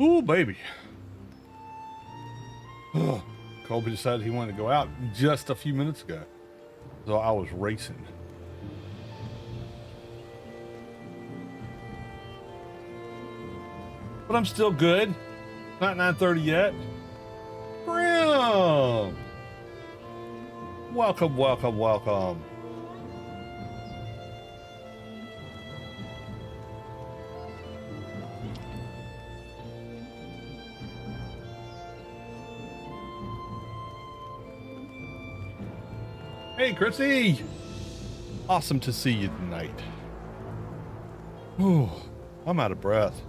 Ooh, baby. Colby decided he wanted to go out just a few minutes ago. So I was racing. But I'm still good. Not 9:30 yet. Grim! Welcome, welcome, welcome. Hey, Chrissy! Awesome to see you tonight. Ooh, I'm out of breath.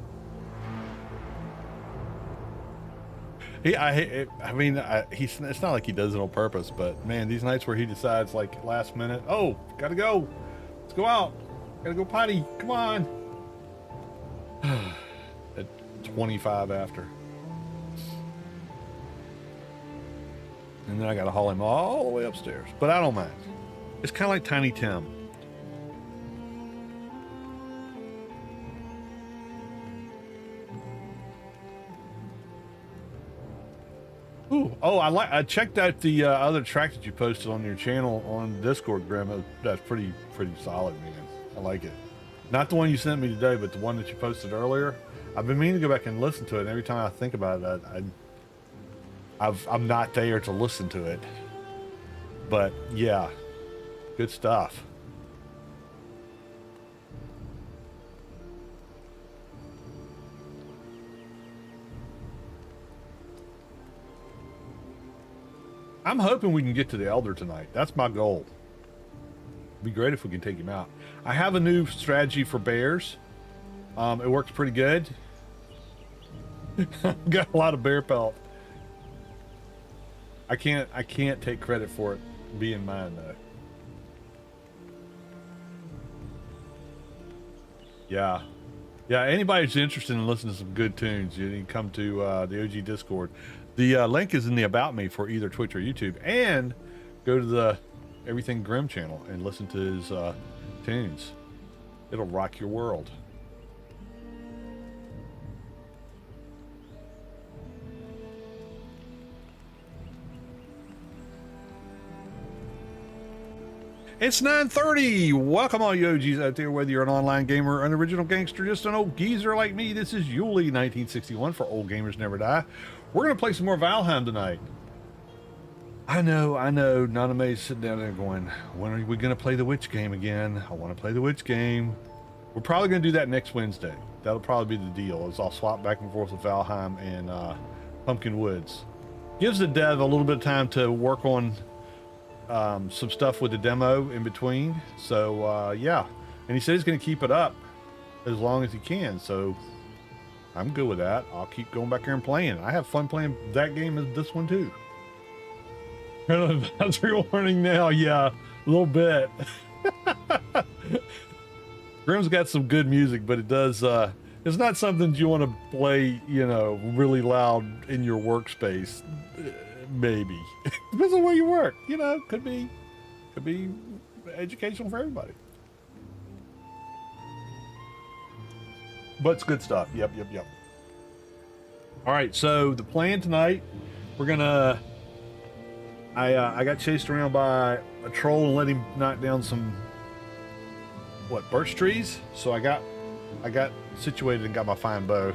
It's not like he does it on purpose, but man, these nights where he decides like last minute, oh, gotta go. Let's go out. Gotta go potty. Come on. At 25 after. And then I gotta haul him all the way upstairs. But I don't mind. It's kind of like Tiny Tim. Ooh, oh, I checked out the other track that you posted on your channel on Discord, Grim. That's pretty solid, man. I like it. Not the one you sent me today, but the one that you posted earlier. I've been meaning to go back and listen to it. And every time I think about it, I'm not there to listen to it. But yeah, good stuff. I'm hoping we can get to the Elder tonight. That's my goal. It'd be great if we can take him out. I have a new strategy for bears. It works pretty good. Got a lot of bear pelt. I can't take credit for it being mine though. Yeah. Yeah, anybody who's interested in listening to some good tunes, you can come to the OG Discord. The link is in the About Me for either Twitch or YouTube, and go to the Everything Grim channel and listen to his tunes. It'll rock your world. It's 9:30. Welcome all you OGs out there, whether you're an online gamer, an original gangster, just an old geezer like me. This is Yuli 1961 for Old Gamers Never Die. We're going to play some more Valheim tonight. I know. Naname's sitting down there going, when are we going to play the witch game again? I want to play the witch game. We're probably going to do that next Wednesday. That'll probably be the deal, is I'll swap back and forth with Valheim and Pumpkin Woods. Gives the dev a little bit of time to work on some stuff with the demo in between. So yeah, and he said he's going to keep it up as long as he can, so I'm good with that. I'll keep going back here and playing. I have fun playing that game as this one too. Advisory warning now. Yeah, a little bit. Grim's got some good music, but it does it's not something you want to play, you know, really loud in your workspace. Maybe. Depends on where you work, you know. Could be educational for everybody. But it's good stuff. Yep. All right, so the plan tonight, we're gonna I got chased around by a troll and let him knock down some birch trees. So I got situated and got my fine bow.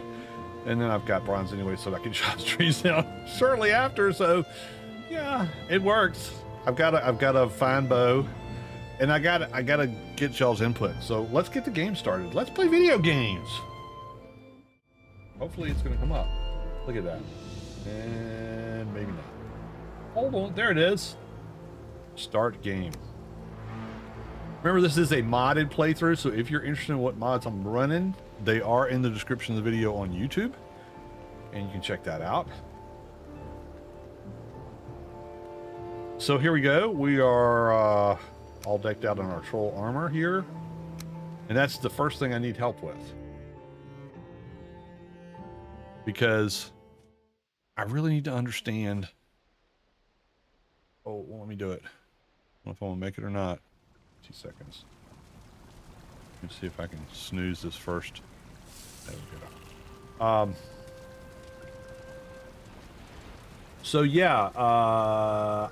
And then I've got bronze anyway, so I can chop the trees down shortly after. So, yeah, it works. I've got a fine bow, and I gotta get y'all's input. So let's get the game started. Let's play video games. Hopefully, it's gonna come up. Look at that, and maybe not. Hold on, there it is. Start game. Remember, this is a modded playthrough, so if you're interested in what mods I'm running, they are in the description of the video on YouTube, and you can check that out. So here we go. We are all decked out in our troll armor here, and that's the first thing I need help with, because I really need to understand. Oh, well, let me do it. I don't know if I'm gonna make it or not. 2 seconds. Let's see if I can snooze this first. There we go. So yeah,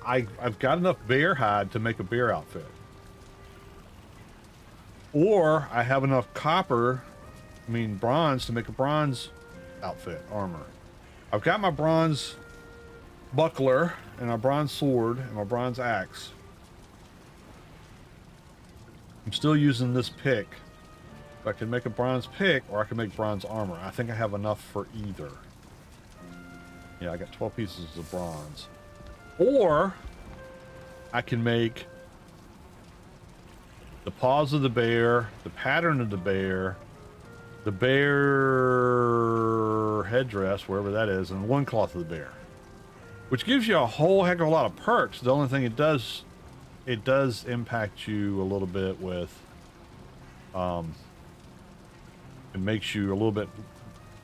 I've got enough bear hide to make a bear outfit. Or I have enough copper, I mean bronze, to make a bronze outfit, armor. I've got my bronze buckler and my bronze sword and my bronze axe. I'm still using this pick. I can make a bronze pick or I can make bronze armor. I think I have enough for either. Yeah, I got 12 pieces of bronze. Or I can make the paws of the bear, the pattern of the bear headdress, wherever that is, and one cloth of the bear. Which gives you a whole heck of a lot of perks. The only thing it does impact you a little bit with, it makes you a little bit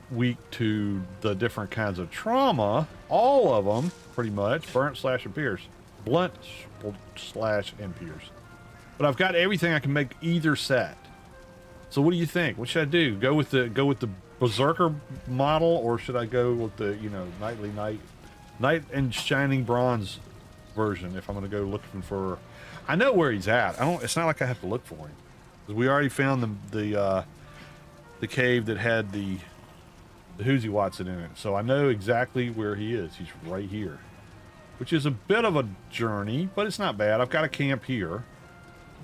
weak to the different kinds of trauma. All of them, pretty much. Burnt slash and pierce. Blunt slash and pierce. But I've got everything I can make either set. So what do you think? What should I do? Go with the Berserker model, or should I go with the, you know, Knight and Shining Bronze version if I'm going to go looking for... I know where he's at. It's not like I have to look for him. Because we already found the cave that had the Hoosie Watson in it. So I know exactly where he is. He's right here. Which is a bit of a journey, but it's not bad. I've got a camp here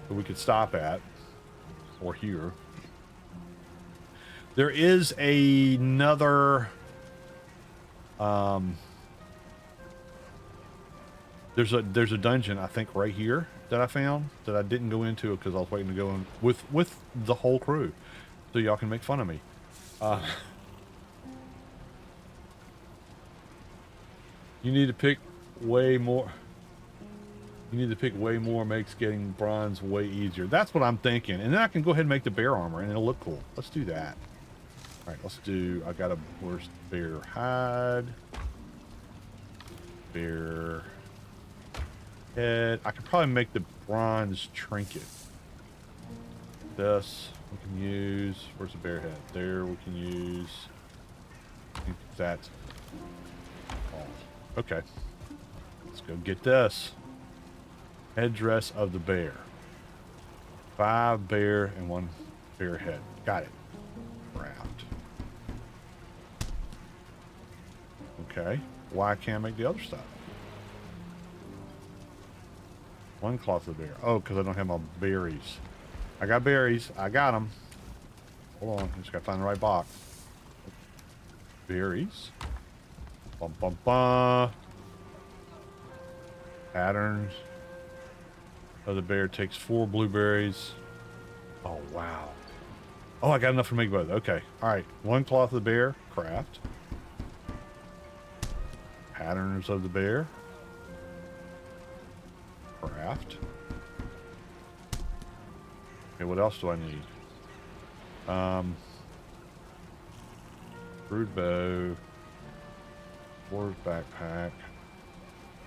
that we could stop at. Or here. There is another... There's a dungeon, I think, right here that I found that I didn't go into because I was waiting to go in with the whole crew, so y'all can make fun of me. You need to pick way more. You need to pick way more. Makes getting bronze way easier. That's what I'm thinking, and then I can go ahead and make the bear armor, and it'll look cool. Let's do that. All right, let's do. I got a worst bear hide. Bear head. I could probably make the bronze trinket. This we can use. Where's the bear head? There we can use. I think that's all. Okay. Let's go get this. Headdress of the bear. 5 bear and 1 bear head. Got it. Craft. Okay. Why can't I make the other stuff? 1 cloth of bear. Oh, because I don't have my berries. I got berries. I got them. Hold on. I just got to find the right box. Berries. Bum, bum, bum. Patterns of the bear takes 4 blueberries. Oh, wow. Oh, I got enough to make both. Okay. All right. 1 cloth of the bear. Craft. Patterns of the bear. Craft. Okay, what else do I need? Brood bow. War's backpack.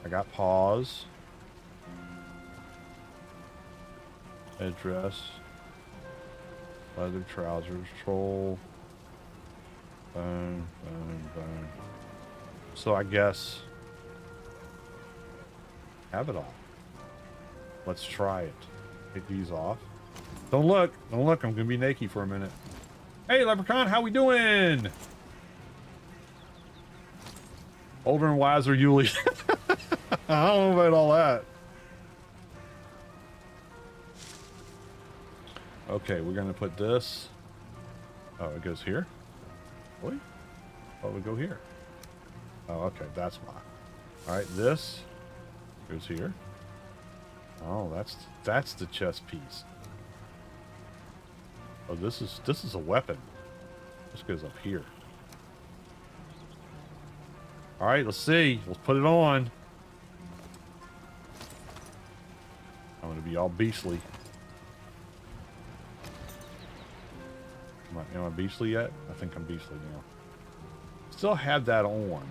I got paws. Headdress. Leather trousers. Troll. Bone. So I guess have it all. Let's try it. Take these off. Don't look. Don't look. I'm going to be naked for a minute. Hey, Leprechaun. How we doing? Older and wiser Yuli. I don't know about all that. Okay, we're going to put this. Oh, it goes here? Really? Oh, it would go here. Oh, okay. That's why. All right, this goes here. Oh, that's the chest piece. Oh, this is a weapon. This goes up here. All right, let's see. Let's put it on. I'm gonna be all beastly. Am I beastly yet? I think I'm beastly now. Still have that on.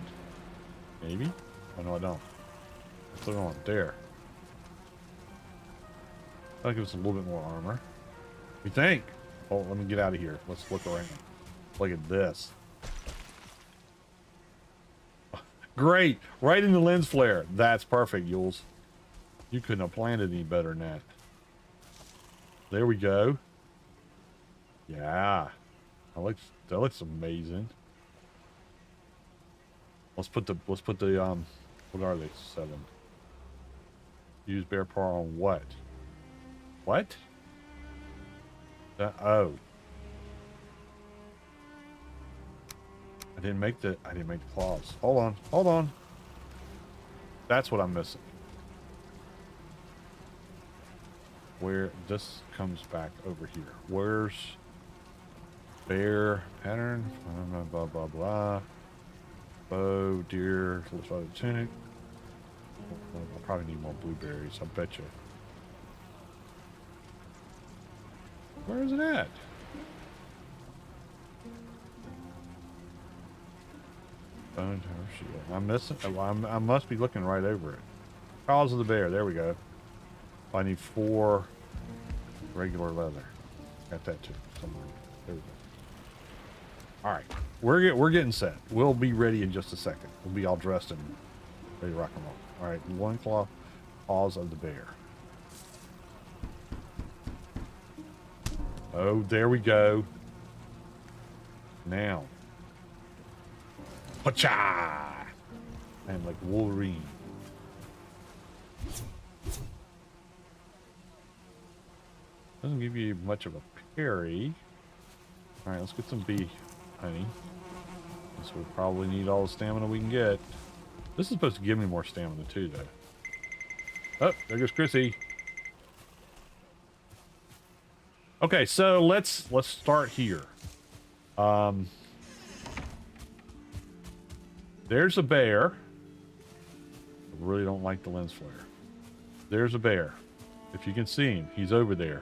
Maybe? Oh no, I don't. Put it on there. That'll give us a little bit more armor. We think. Oh, let me get out of here. Let's look around. Look at this. Great. Right in the lens flare. That's perfect, Yules. You couldn't have planned it any better than that. There we go. Yeah. That looks amazing. Let's put the what are they? 7. Use bear paw on what? What? Oh. I didn't make the claws. Hold on. That's what I'm missing. Where this comes back over here. Where's bear pattern? Blah blah blah. Bow, deer, let's try the tunic. I'll probably need more blueberries, I bet you. Where is it at? Bone tower shield. I'm missing. Oh, I must be looking right over it. Paws of the bear. There we go. I need 4 regular leather. Got that too. Somewhere. There we go. All right, we're getting set. We'll be ready in just a second. We'll be all dressed and ready to rock and roll. All right, loincloth, paws of the bear. Oh, there we go. Now. Pacha! I'm like Wolverine. Doesn't give you much of a parry. All right, let's get some bee honey. This will probably need all the stamina we can get. This is supposed to give me more stamina too, though. Oh, there goes Chrissy. Okay, so let's start here. There's a bear. I really don't like the lens flare. There's a bear. If you can see him, he's over there.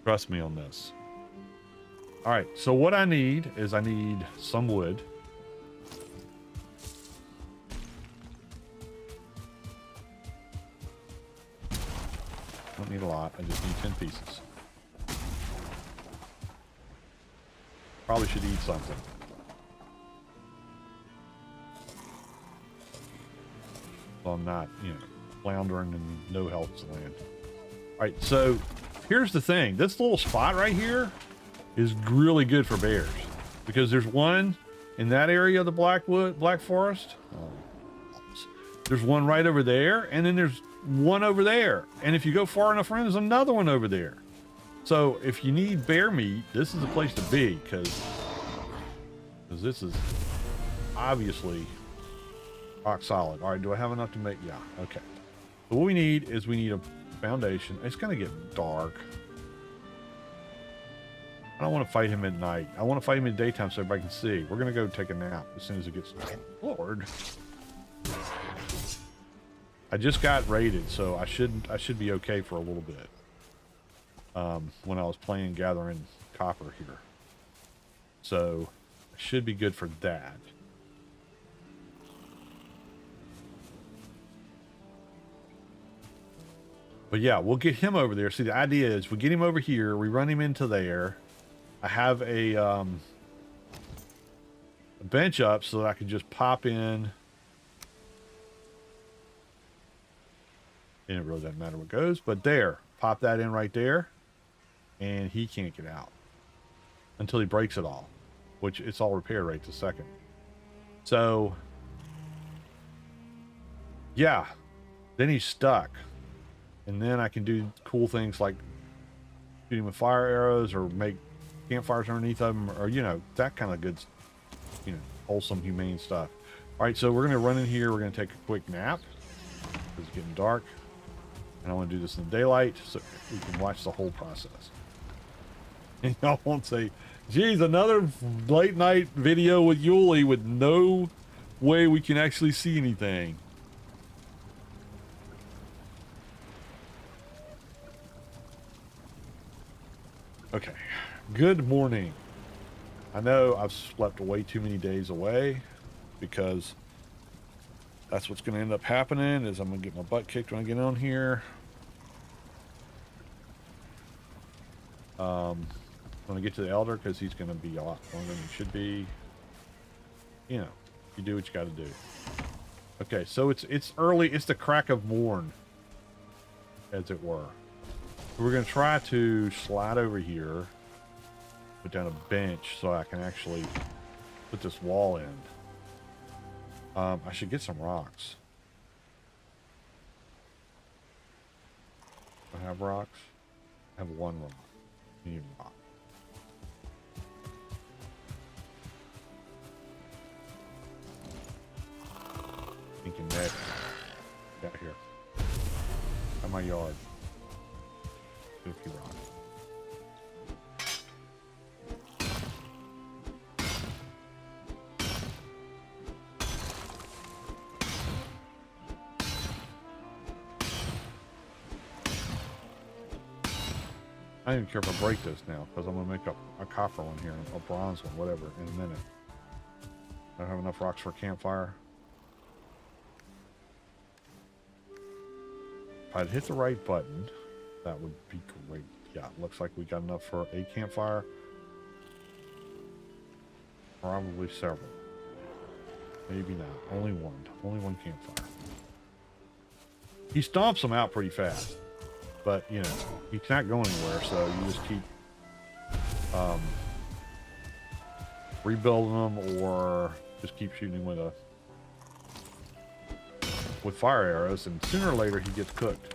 Trust me on this. All right, so what I need is I need some wood. Don't need a lot. I just need 10 pieces. Probably should eat something. So I'm not, you know, floundering and no health to land. All right, so here's the thing. This little spot right here is really good for bears because there's one in that area of the Black Forest. There's one right over there, and then there's one over there. And if you go far enough around, there's another one over there. So if you need bear meat, this is the place to be because this is obviously rock solid. All right, do I have enough to make? Yeah, okay. So what we need is we need a foundation. It's gonna get dark. I don't want to fight him at night. I want to fight him in daytime so everybody can see. We're gonna go take a nap as soon as it gets dark. Lord. I just got raided, so I should be okay for a little bit. When I was playing gathering copper here. So I should be good for that. But yeah, we'll get him over there. See, the idea is we get him over here, we run him into there. I have a bench up so that I can just pop in. And it really doesn't matter what goes, but there, pop that in right there, and he can't get out until he breaks it all, which it's all repair right this second. So, yeah, then he's stuck. And then I can do cool things like shoot him with fire arrows or make campfires underneath of him or, you know, that kind of good, you know, wholesome, humane stuff. All right, so we're going to run in here. We're going to take a quick nap because it's getting dark. And I want to do this in the daylight so we can watch the whole process. And y'all won't say, geez, another late night video with Yuli with no way we can actually see anything. Okay, good morning. I know I've slept way too many days away because that's what's going to end up happening is I'm going to get my butt kicked when I get on here. When I get to the elder because he's going to be a lot longer than he should be. You know, You do what you got to do. Okay, so it's early. It's the crack of morn, as it were. We're going to try to slide over here, put down a bench so I can actually put this wall in. I should get some rocks. Do I have rocks? I have one rock. I need a rock. Thinking next. Got here. At my yard. Get a few rocks. I don't even care if I break this now, because I'm going to make a copper one here, a bronze one, whatever, in a minute. I don't have enough rocks for a campfire. If I'd hit the right button, that would be great. Yeah, looks like we got enough for a campfire. Probably several. Maybe not. Only one. Only one campfire. He stomps them out pretty fast. But, you know, he's not going anywhere, so you just keep rebuilding them, or just keep shooting him with fire arrows, and sooner or later he gets cooked.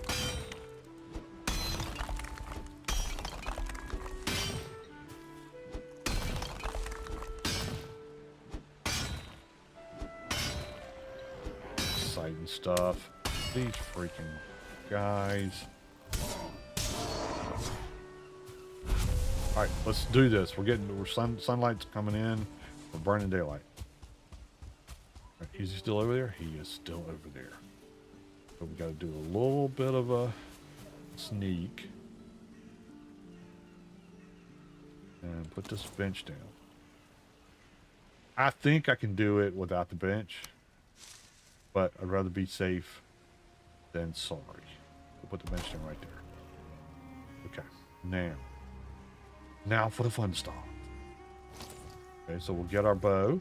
Sighting stuff. These freaking guys. All right, let's do this. Sunlight's coming in. We're burning daylight. Right, is he still over there? He is still over there. So we got to do a little bit of a sneak and put this bench down. I think I can do it without the bench, but I'd rather be safe than sorry. We'll put the bench down right there. Okay, now for the fun stuff. Okay, so we'll get our bow.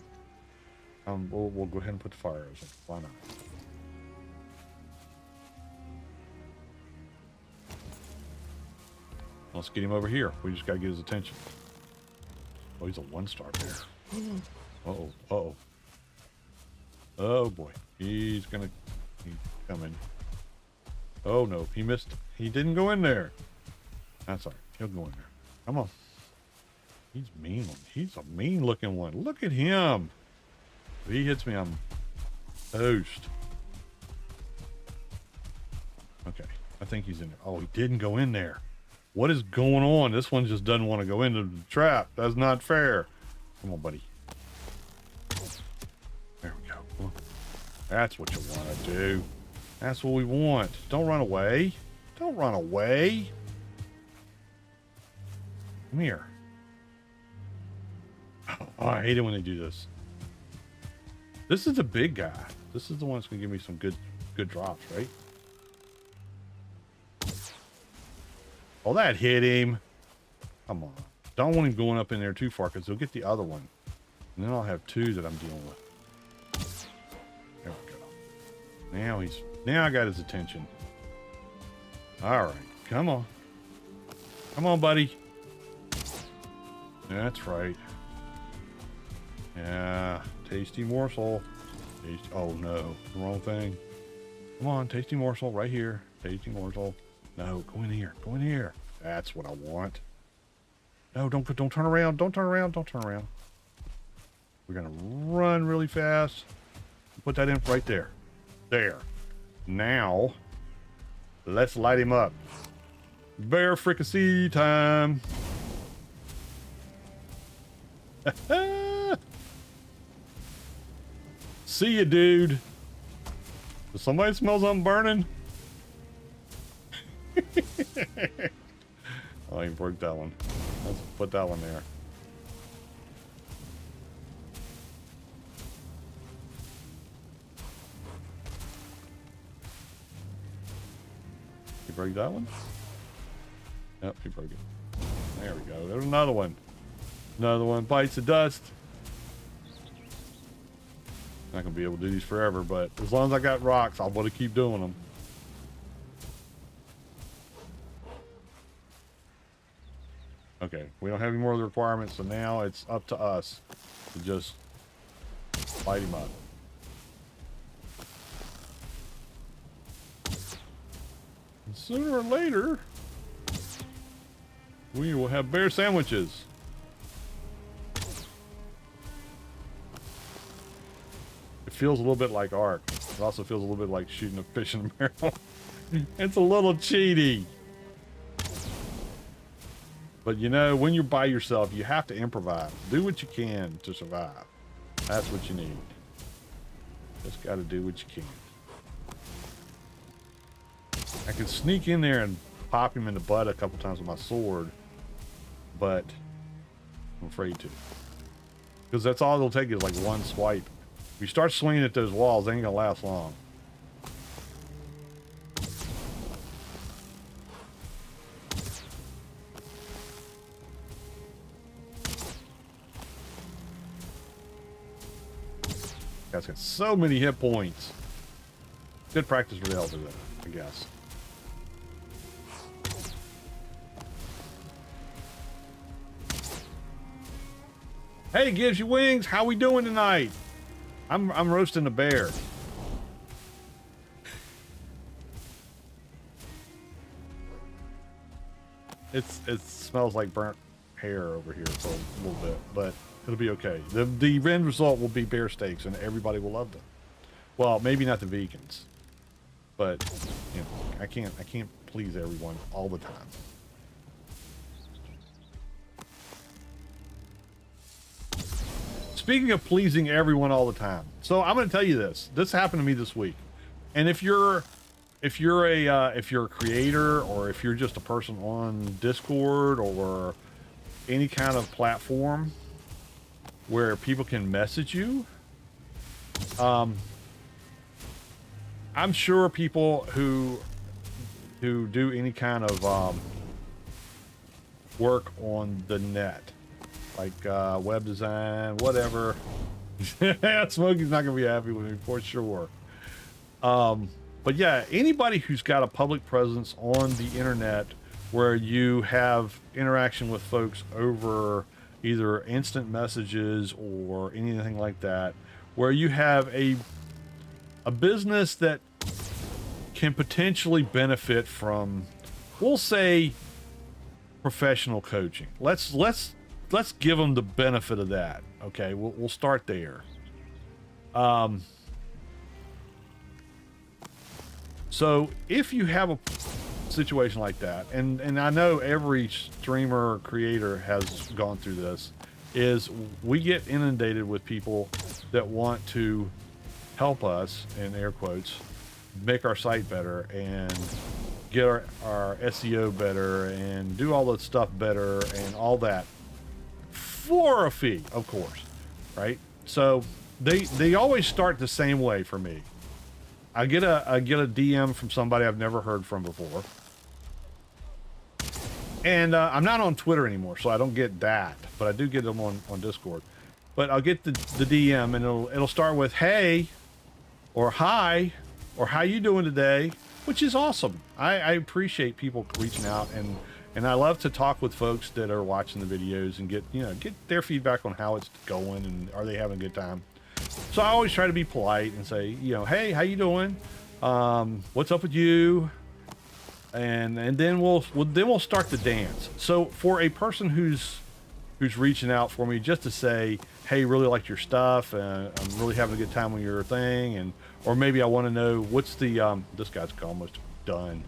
We'll go ahead and put the fire arrows in. Why not? Let's get him over here. We just gotta get his attention. Oh, he's a 1-star bear. Uh-oh, uh-oh. Oh boy, he's coming. Oh no, he missed. He didn't go in there. That's all right. He'll go in there. Come on. He's mean. He's a mean looking one. Look at him. If he hits me, I'm toast. Okay, I think he's in there. Oh, he didn't go in there. What is going on? This one just doesn't want to go into the trap. That's not fair. Come on, buddy. There we go. Come on. That's what you want to do. That's what we want. Don't run away. Don't run away. Come here. Oh, I hate it when they do this. This is the big guy. This is the one that's going to give me some good drops, right? Oh, that hit him. Come on. Don't want him going up in there too far, because he'll get the other one. And then I'll have two that I'm dealing with. There we go. Now I got his attention. All right. Come on. Come on, buddy. That's right. Yeah. Tasty morsel. Oh, no. The wrong thing. Come on. Tasty morsel right here. Tasty morsel. No, go in here. Go in here. That's what I want. No, don't turn around. Don't turn around. Don't turn around. We're going to run really fast. Put that in right there. There. Now, let's light him up. Bear fricassee time. See ya, dude. Does somebody smell something burning? Oh, he broke that one. Let's put that one there. He broke that one? Yep, he broke it. There we go. There's another one. Another one bites the dust. Not gonna be able to do these forever, but as long as I got rocks, I'll want to keep doing them. Okay, we don't have any more of the requirements, so now it's up to us to just light him up. And sooner or later, we will have bear sandwiches. It feels a little bit like Ark. It also feels a little bit like shooting a fish in a barrel. It's a little cheaty. But you know, when you're by yourself, you have to improvise. Do what you can to survive. That's what you need. Just got to do what you can. I can sneak in there and pop him in the butt a couple times with my sword, but I'm afraid to. Because that's all it'll take is like one swipe. If you start swinging at those walls, they ain't gonna last long. Guy's got so many hit points. Good practice for the elder, though, I guess. Hey, gives you wings. How we doing tonight? I'm roasting a bear. It smells like burnt hair over here for a little bit, but it'll be okay. The end result will be bear steaks, and everybody will love them. Well, maybe not the vegans, but you know, I can't please everyone all the time. Speaking of pleasing everyone all the time, so I'm going to tell you this. This happened to me this week, and if you're a creator, or if you're just a person on Discord or any kind of platform where people can message you, I'm sure people who do any kind of work on the net, like web design, whatever. Smokey's not gonna be happy with me for sure. But yeah, anybody who's got a public presence on the internet where you have interaction with folks over either instant messages or anything like that, where you have a business that can potentially benefit from, we'll say, professional coaching. Let's give them the benefit of that. Okay, we'll start there. So if you have a situation like that, and I know every streamer or creator has gone through this, is we get inundated with people that want to help us, in air quotes, make our site better and get our SEO better and do all that stuff better and all that for a fee, of course, right? So they always start the same way for me. I get a DM from somebody I've never heard from before. And I'm not on Twitter anymore, so I don't get that, but I do get them on Discord. But I'll get the DM, and it'll start with hey, or hi, or how you doing today, which is awesome. I appreciate people reaching out, and I love to talk with folks that are watching the videos and get their feedback on how it's going and are they having a good time. So I always try to be polite and say, hey, how you doing? What's up with you? And then we'll start the dance. So for a person who's reaching out for me just to say, hey, really liked your stuff, and I'm really having a good time with your thing, or maybe I want to know what's the this guy's almost done.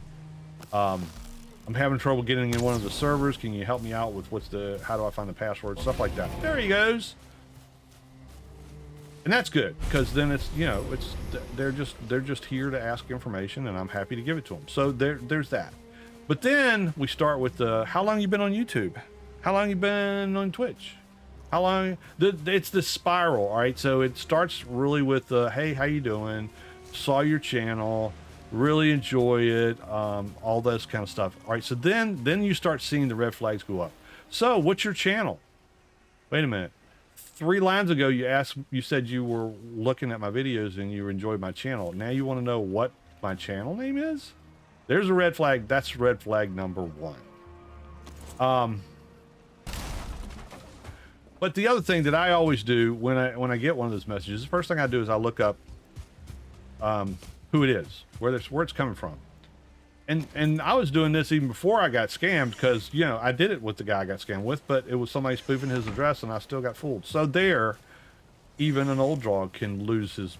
I'm having trouble getting in one of the servers. Can you help me out with how do I find the password, stuff like that. There he goes. And that's good, because then it's they're just here to ask information, and I'm happy to give it to them. So there's that. But then we start with how long you been on YouTube? How long you been on Twitch? How long? It's this spiral, all right? So it starts really with hey, how you doing? Saw your channel, really enjoy it, all this kind of stuff. All right, so then you start seeing the red flags go up. So what's your channel? Wait a minute. 3 lines ago, you said you were looking at my videos and you enjoyed my channel. Now you want to know what my channel name is? There's a red flag. That's red flag number 1. But the other thing that I always do when I get one of those messages, the first thing I do is I look up who it is, where it's coming from. And I was doing this even before I got scammed, because, you know, I did it with the guy I got scammed with, but it was somebody spoofing his address and I still got fooled. So there, even an old dog can lose his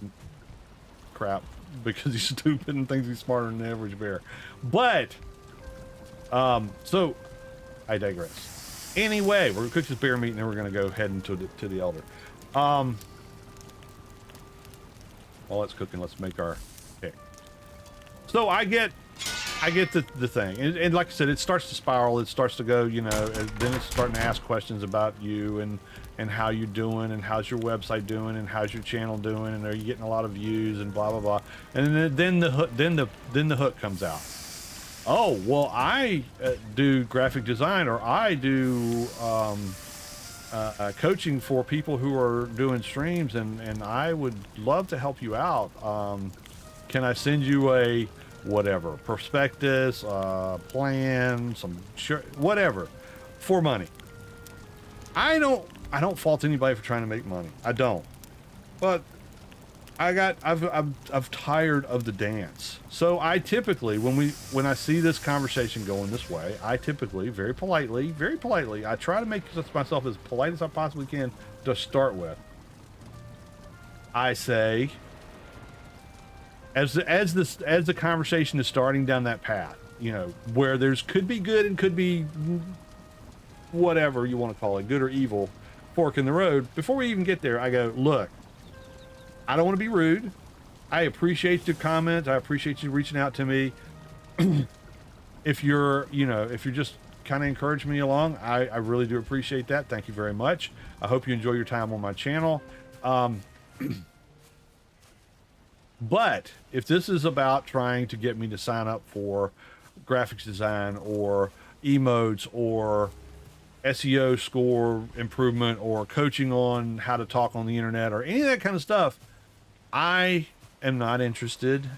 crap because he's stupid and thinks he's smarter than the average bear. But, so I digress. Anyway, we're gonna cook this bear meat and then we're gonna go head into the elder. While it's cooking, let's make our pick. So I get the thing, and like I said, it starts to spiral. It starts to go, you know, and then it's starting to ask questions about you and how you're doing and how's your website doing and how's your channel doing and are you getting a lot of views and blah blah blah. And then the hook comes out. Oh well, I do graphic design, or I do coaching for people who are doing streams, and I would love to help you out. Can I send you a whatever prospectus, plan, some whatever for money? I don't fault anybody for trying to make money. I don't. But I've tired of the dance. So I typically, when I see this conversation going this way, I typically very politely, I try to make myself as polite as I possibly can to start with. I say, as the conversation is starting down that path, you know, where could be good and could be whatever you want to call it, good or evil, fork in the road. Before we even get there, I go, look, I don't want to be rude. I appreciate your comments. I appreciate you reaching out to me. If you're just kind of encouraging me along, I really do appreciate that. Thank you very much. I hope you enjoy your time on my channel. But if this is about trying to get me to sign up for graphics design or emotes or SEO score improvement or coaching on how to talk on the internet or any of that kind of stuff, I am not interested.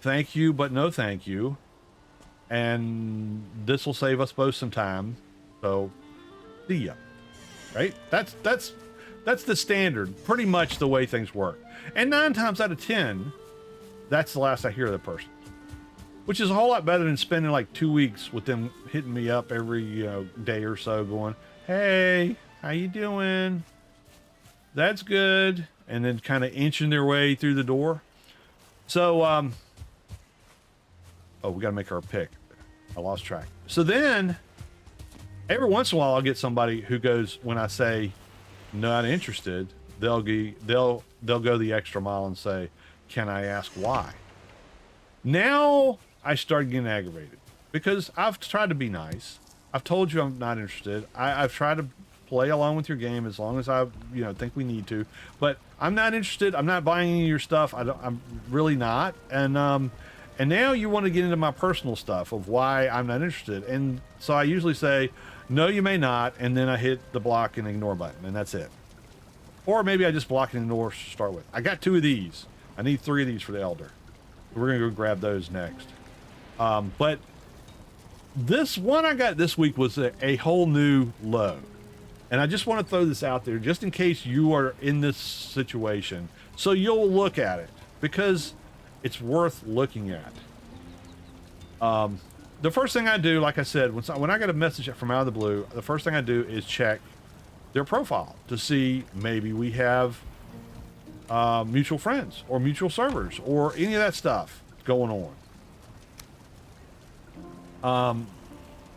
Thank you, but no thank you. And this will save us both some time. So, see ya. Right? That's the standard, pretty much the way things work. And 9 times out of 10, that's the last I hear of the person. Which is a whole lot better than spending like 2 weeks with them hitting me up every day or so going, hey, how you doing? That's good. And then kind of inching their way through the door. So, oh, we got to make our pick. I lost track. So then, every once in a while, I'll get somebody who goes, when I say not interested, they'll go the extra mile and say, can I ask why? Now I start getting aggravated because I've tried to be nice. I've told you I'm not interested. I've tried to play along with your game as long as I think we need to, but I'm not interested. I'm not buying any of your stuff. I'm really not. And now you want to get into my personal stuff of why I'm not interested. And so I usually say, no, you may not. And then I hit the block and ignore button, and that's it. Or maybe I just block and ignore to start with. I got 2 of these. I need 3 of these for the elder. We're going to go grab those next. But this one I got this week was a whole new low. And I just want to throw this out there just in case you are in this situation. So you'll look at it because it's worth looking at. The first thing I do, like I said, when I get a message from out of the blue, the first thing I do is check their profile to see maybe we have mutual friends or mutual servers or any of that stuff going on.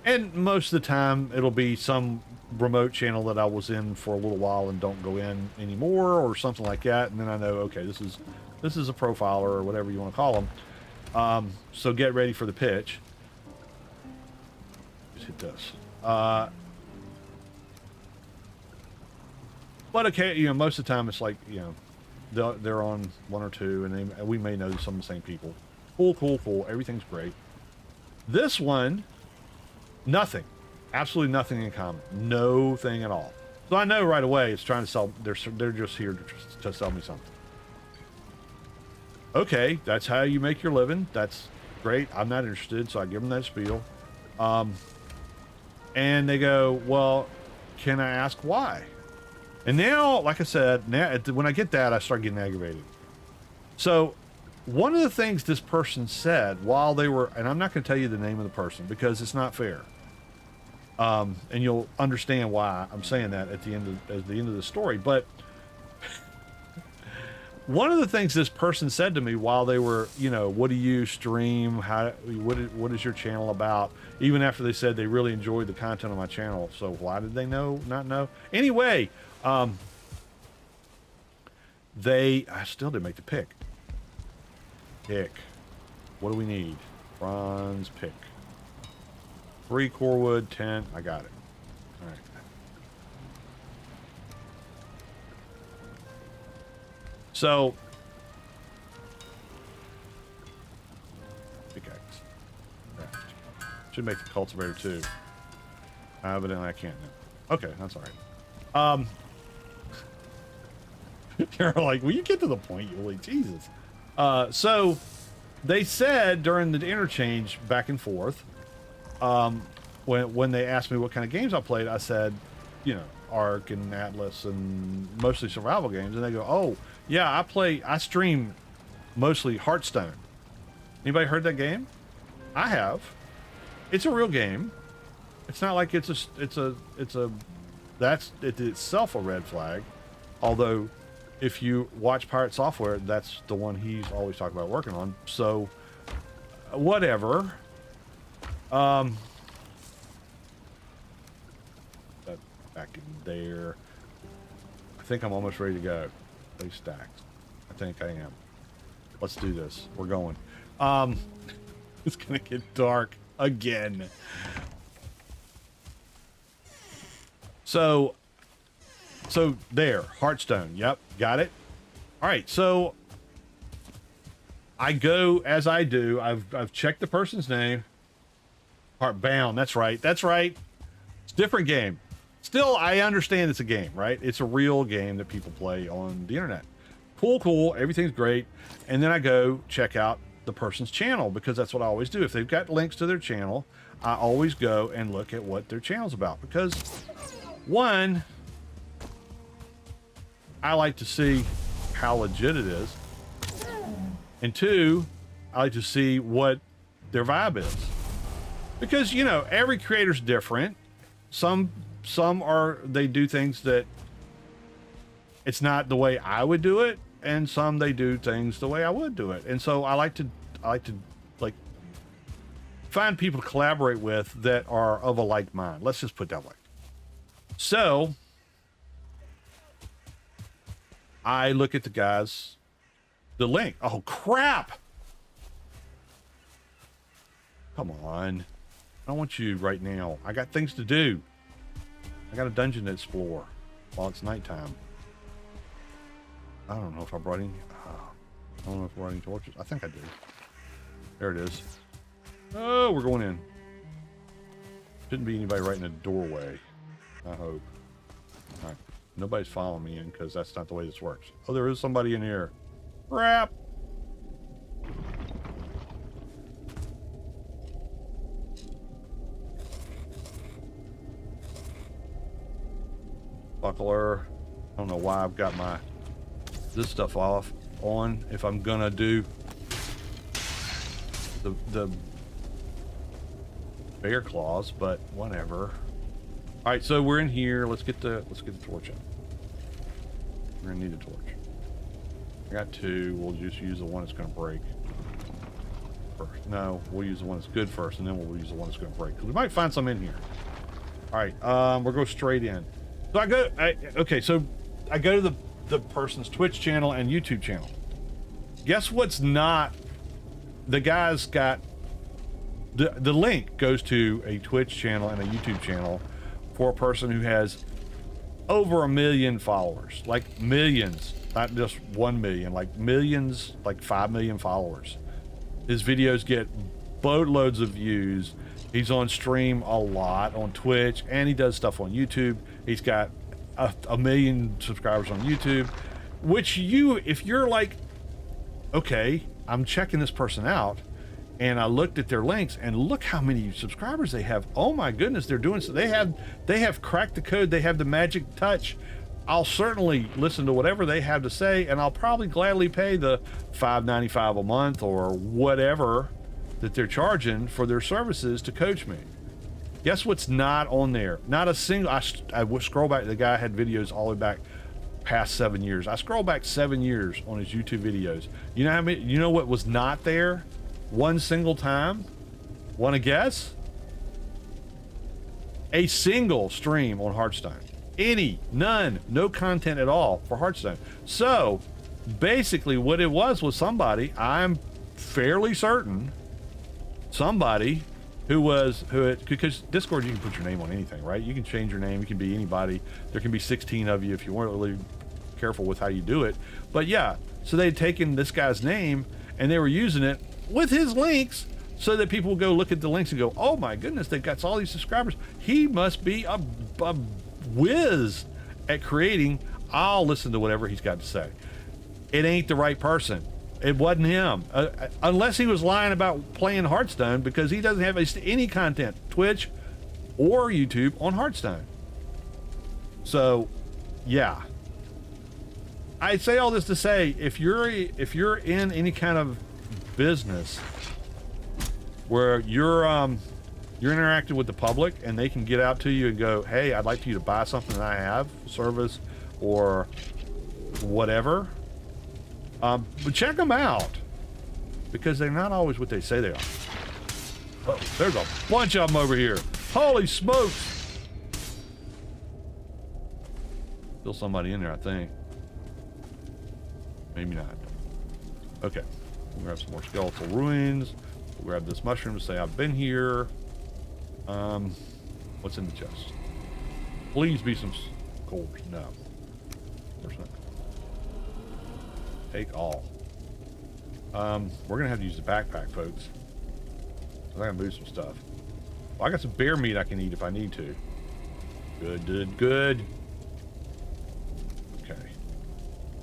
And most of the time it'll be some remote channel that I was in for a little while and don't go in anymore or something like that. And then I know, okay, this is a profiler or whatever you want to call them. So get ready for the pitch. Just hit this. But okay, most of the time it's like, they're on 1 or 2 and we may know some of the same people. Cool. Everything's great. This one, nothing. Absolutely nothing in common. No thing at all. So I know right away it's trying to sell. They're just here to sell me something. Okay, that's how you make your living. That's great. I'm not interested, so I give them that spiel. And they go, well, can I ask why? And now, like I said, now when I get that, I start getting aggravated. So one of the things this person said while they were, and I'm not going to tell you the name of the person because it's not fair. And you'll understand why I'm saying that at the end of the story. But one of the things this person said to me while they were, you know, what do you stream? What is your channel about? Even after they said they really enjoyed the content of my channel. So why did they not know? Anyway, I still didn't make the pick. What do we need? Bronze pick. 3 core wood, 10. I got it. All right. So, pickaxe. Should make the cultivator too. Evidently, I can't now. Okay, that's all right. They're like, will you get to the point, Yuli? Jesus. So, they said during the interchange back and forth, when they asked me what kind of games I played, I said, you know, Ark and Atlas and mostly survival games. And they go, oh, yeah, I stream mostly Hearthstone. Anybody heard that game? I have. It's a real game. It's not like that's itself a red flag. Although, if you watch Pirate Software, that's the one he's always talking about working on. So, whatever. That back in there. I think I'm almost ready to go. They stacked. I think I am. Let's do this. We're going. It's gonna get dark again. So there, Hearthstone. Yep, got it. All right, so I go as I do. I've checked the person's name. Bound. That's right. That's right. It's a different game. Still, I understand it's a game, right? It's a real game that people play on the internet. Cool. Everything's great. And then I go check out the person's channel because that's what I always do. If they've got links to their channel, I always go and look at what their channel's about because one, I like to see how legit it is. And two, I like to see what their vibe is. Because, you know, every creator's different. Some they do things that it's not the way I would do it, and some they do things the way I would do it. And so I like to find people to collaborate with that are of a like mind. Let's just put it that way. So I look at the link. Oh crap. Come on. I don't want you right now. I got things to do. I got a dungeon to explore while it's nighttime. I don't know if I brought any. I don't know if I brought any torches. I think I do. There it is. Oh, we're going in. Shouldn't be anybody right in the doorway. I hope. All right. Nobody's following me in because that's not the way this works. Oh, there is somebody in here. Crap. Buckler. I don't know why I've got this stuff on if I'm gonna do the bear claws, but whatever. All right, so we're in here. Let's get the torch up. We're gonna need a torch. I got 2. We'll just use the one that's gonna break first. No, we'll use the one that's good first, and then we'll use the one that's gonna break because we might find some in here. All right, we'll go straight in. So I go to the person's Twitch channel and YouTube channel. Guess what's not? The guy's got the link goes to a Twitch channel and a YouTube channel for a person who has over 1 million followers, like millions, not just 1 million, like millions, like 5 million followers. His videos get boatloads of views. He's on stream a lot on Twitch, and he does stuff on YouTube. He's got a million subscribers on YouTube, which if you're like, okay, I'm checking this person out, and I looked at their links and look how many subscribers they have. Oh my goodness, they're doing so. They have cracked the code. They have the magic touch. I'll certainly listen to whatever they have to say, and I'll probably gladly pay the $5.95 a month or whatever that they're charging for their services to coach me. Guess what's not on there? Not a single. I would scroll back. The guy had videos all the way back past 7 years. I scroll back 7 years on his YouTube videos. You know how many? You know what was not there? One single time? Want to guess? A single stream on Hearthstone. None, no content at all for Hearthstone. So basically what it was somebody, I'm fairly certain, somebody because Discord, you can put your name on anything, right? You can change your name. You can be anybody. There can be 16 of you if you weren't really careful with how you do it. But yeah, so they'd taken this guy's name and they were using it with his links so that people would go look at the links and go, oh my goodness, they've got all these subscribers. He must be a whiz at creating. I'll listen to whatever he's got to say. It ain't the right person. It wasn't him, unless he was lying about playing Hearthstone, because he doesn't have any content, Twitch or YouTube, on Hearthstone. So yeah, I say all this to say, if you're in any kind of business where you're interacting with the public and they can get out to you and go, hey, I'd like for you to buy something that I have, service or whatever, but check them out, because they're not always what they say they are. Oh, there's a bunch of them over here. Holy smokes. Still somebody in there, I think. Maybe not. Okay, we'll grab some more skeletal ruins. We'll grab this mushroom to say I've been here. What's in the chest? Please be some gold. No, there's not. Take all. We're gonna have to use the backpack, folks. I gotta move some stuff. Well, I got some bear meat I can eat if I need to. Good. Okay.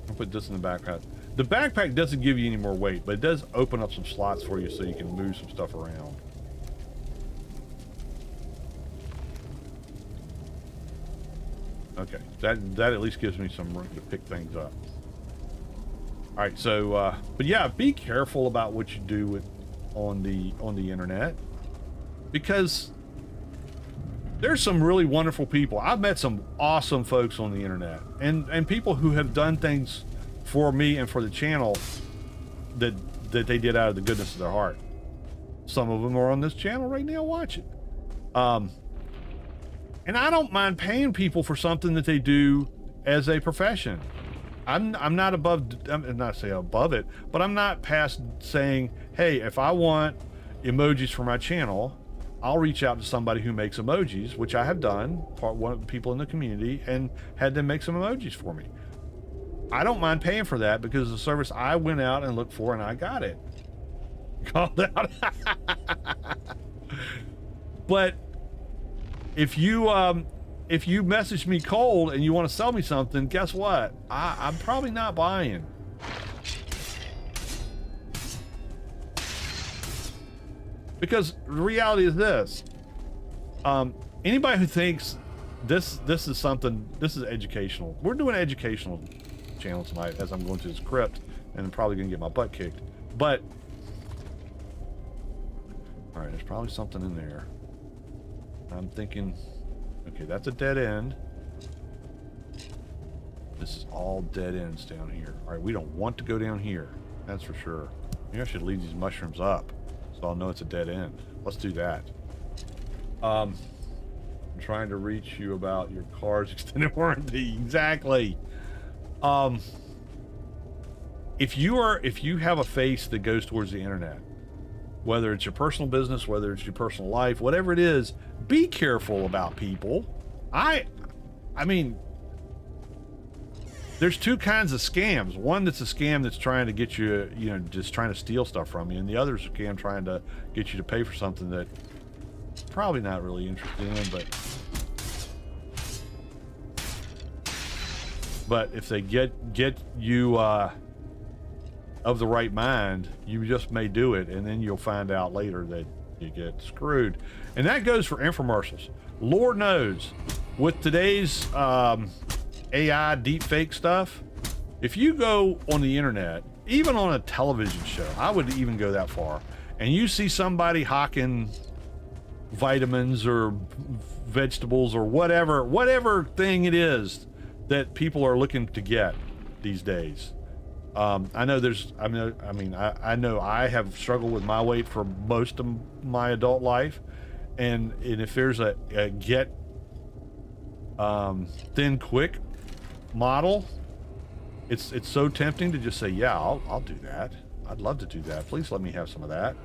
I'll put this in the backpack. The backpack doesn't give you any more weight, but it does open up some slots for you so you can move some stuff around. Okay, that at least gives me some room to pick things up. All right, so but yeah, be careful about what you do on the internet, because there's some really wonderful people. I've met some awesome folks on the internet, and people who have done things for me and for the channel that they did out of the goodness of their heart. Some of them are on this channel right now watching. And I don't mind paying people for something that they do as a profession. I'm not not say above it, but I'm not past saying, hey, if I want emojis for my channel, I'll reach out to somebody who makes emojis, which I have done, one of the people in the community, and had them make some emojis for me. I don't mind paying for that, because it's a service I went out and looked for and I got it. Called out. But if you message me cold and you want to sell me something, guess what? I'm probably not buying. Because the reality is this. Anybody who thinks this is something, this is educational. We're doing an educational channel tonight as I'm going to this crypt, and I'm probably going to get my butt kicked. But, all right, there's probably something in there. I'm thinking, okay, that's a dead end. This is all dead ends down here. All right, we don't want to go down here. That's for sure. Maybe I should leave these mushrooms up so I'll know it's a dead end. Let's do that. I'm trying to reach you about your car's extended warranty. Exactly. If you have a face that goes towards the internet, whether it's your personal business, whether it's your personal life, whatever it is, be careful about people. I mean, there's two kinds of scams. One that's a scam that's trying to get you, just trying to steal stuff from you, and the other is a scam trying to get you to pay for something that probably not really interested in, but But if they get you of the right mind, you just may do it, and then you'll find out later that you get screwed. And that goes for infomercials. Lord knows, with today's AI deepfake stuff, if you go on the internet, even on a television show, I would even go that far, and you see somebody hawking vitamins or vegetables or whatever thing it is that people are looking to get these days. I know I have struggled with my weight for most of my adult life, and if there's a get thin quick model, it's so tempting to just say, yeah, I'll do that. I'd love to do that. Please let me have some of that.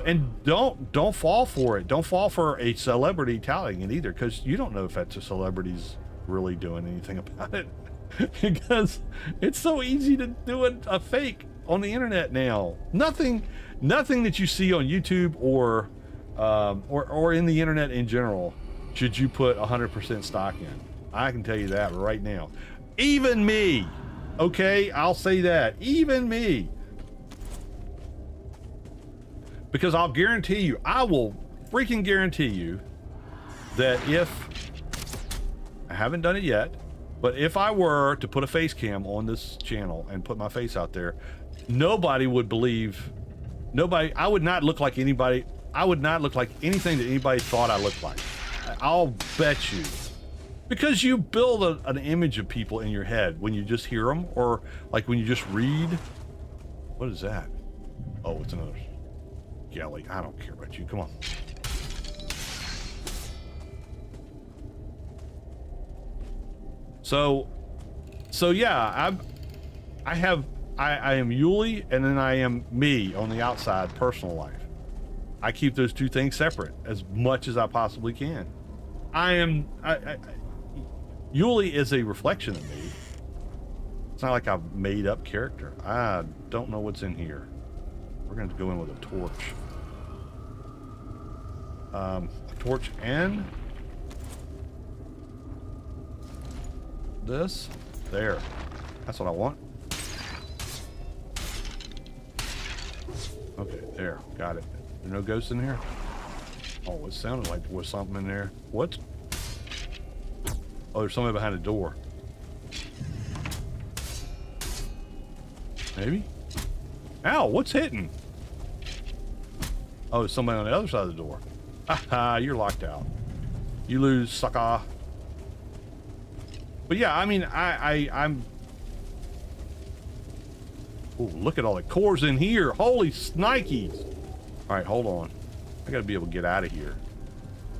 And don't fall for it. Don't fall for a celebrity touting it either, because you don't know if that's a celebrity's really doing anything about it. Because it's so easy to do a fake on the internet now. Nothing that you see on YouTube or in the internet in general should you put 100% stock in. I can tell you that right now. Even me, okay? I'll say that. Even me. Because I'll guarantee you, I will freaking guarantee you that if, I haven't done it yet, but if I were to put a face cam on this channel and put my face out there, nobody would believe, I would not look like anybody, I would not look like anything that anybody thought I looked like. I'll bet you. Because you build an image of people in your head when you just hear them, or like when you just read. What is that? Oh, it's another galley. I don't care about you. Come on. So yeah, I am Yuli, and then I am me on the outside, personal life. I keep those two things separate as much as I possibly can. Yuli is a reflection of me. It's not like I've made up character. I don't know what's in here. We're going to go in with a torch. A torch and this. There. That's what I want. Okay, there. Got it. There no ghosts in here? Oh, it sounded like there was something in there. What? Oh, there's somebody behind the door. Maybe? Ow, what's hitting? Oh, there's somebody on the other side of the door. Haha, you're locked out. You lose, sucker. But yeah, I mean, I'm... Oh, look at all the cores in here. Holy snikes. All right, hold on. I gotta be able to get out of here.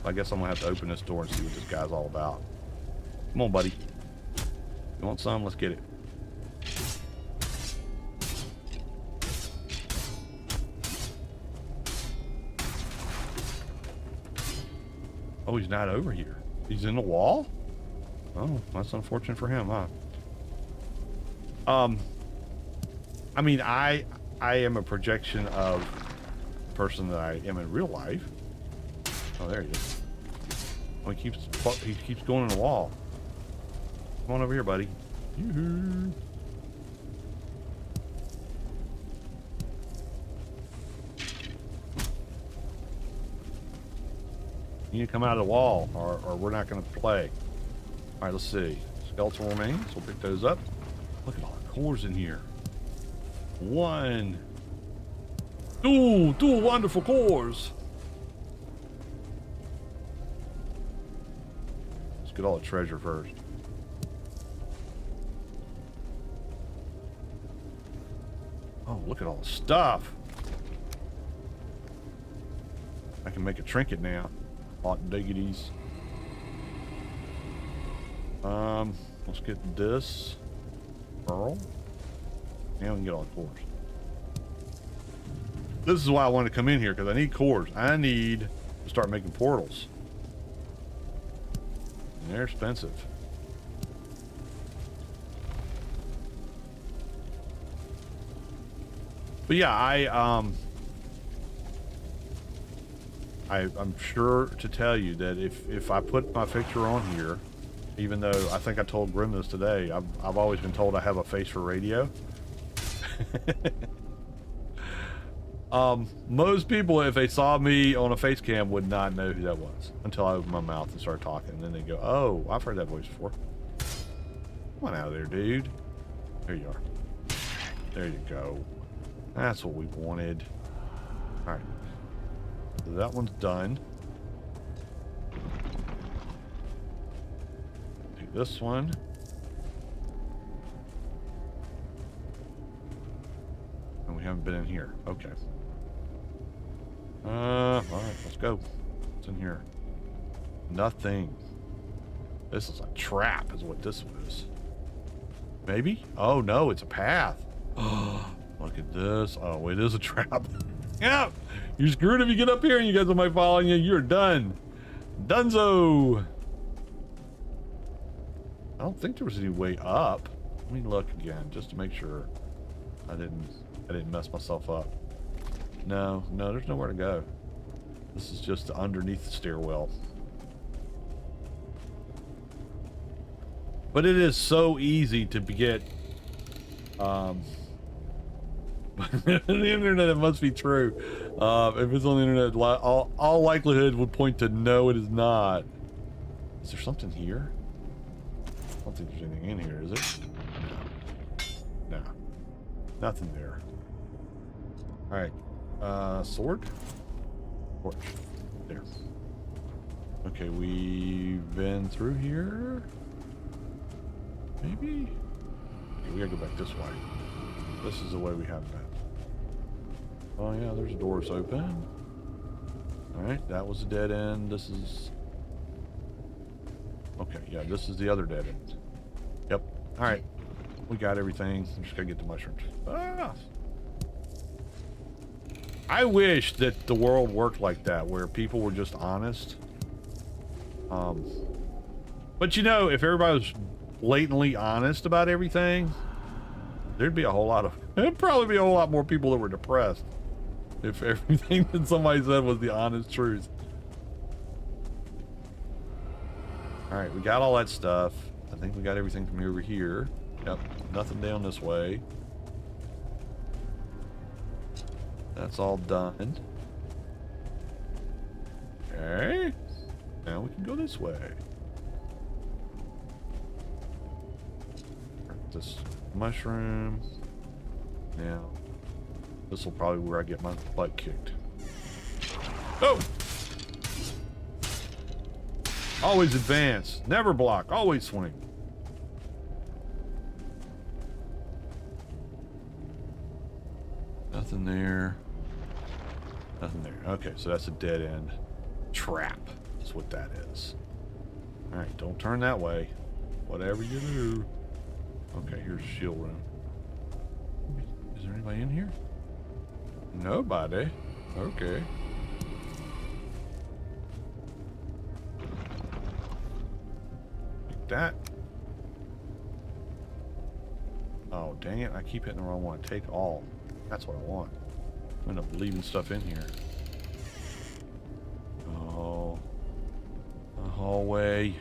I guess I'm gonna have to open this door and see what this guy's all about. Come on, buddy. You want some? Let's get it. Oh, he's not over here. He's in the wall? Oh, that's unfortunate for him, huh? I mean, I am a projection of the person that I am in real life. Oh, there he is. Oh, he keeps going in the wall. Come on over here, buddy. Yoo-hoo. You need to come out of the wall, or we're not going to play. All right, let's see. Skeletal remains. We'll pick those up. Look at all the cores in here. One. Two wonderful cores. Let's get all the treasure first. Oh, look at all the stuff. I can make a trinket now. Hot diggities. Let's get this pearl. And we can get all the cores. This is why I wanted to come in here, because I need cores. I need to start making portals. And they're expensive. But yeah, I'm sure to tell you that if I put my picture on here Even though I think I told Grim this today, I've always been told I have a face for radio. Most people, if they saw me on a face cam, would not know who that was until I opened my mouth and started talking. And then they go, oh, I've heard that voice before. Come on out of there, dude. There you are. There you go. That's what we wanted. Alright. So that one's done. Do this one. And we haven't been in here. Okay. Alright, let's go. What's in here? Nothing. This is a trap, is what this was. Maybe? Oh no, it's a path. Oh, look at this. Oh, it is a trap. Yeah, you're screwed if you get up here and you guys might follow you. You're done. Dunzo. I don't think there was any way up. Let me look again just to make sure I didn't mess myself up. No, there's nowhere to go. This is just underneath the stairwell. But it is so easy to get the internet, it must be true. If it's on the internet, all likelihood would point to no, it is not. Is there something here? I don't think there's anything in here, is it? No. Nothing there. Alright. Sword? Torch. There. Okay, we've been through here. Maybe? Okay, we gotta go back this way. This is the way we have been. Oh yeah, there's doors open. Alright, that was a dead end. This is... Okay, yeah, this is the other dead end. Yep. Alright. We got everything. We just gotta get the mushrooms. Ah! I wish that the world worked like that, where people were just honest. But you know, if everybody was blatantly honest about everything, there'd probably be a whole lot more people that were depressed if everything that somebody said was the honest truth. Alright, we got all that stuff. I think we got everything from over here. Yep, nothing down this way. That's all done. Okay. Now we can go this way. This mushroom. Now, this will probably be where I get my butt kicked. Oh! Always advance. Never block. Always swing. Nothing there. Nothing there. Okay, so that's a dead end. Trap. That's what that is. Alright, don't turn that way. Whatever you do. Okay, here's the shield room. Is there anybody in here? Nobody. Okay. Like that. Oh, dang it. I keep hitting the wrong one. Take all. That's what I want. I'm gonna end up leaving stuff in here. Oh. The hallway.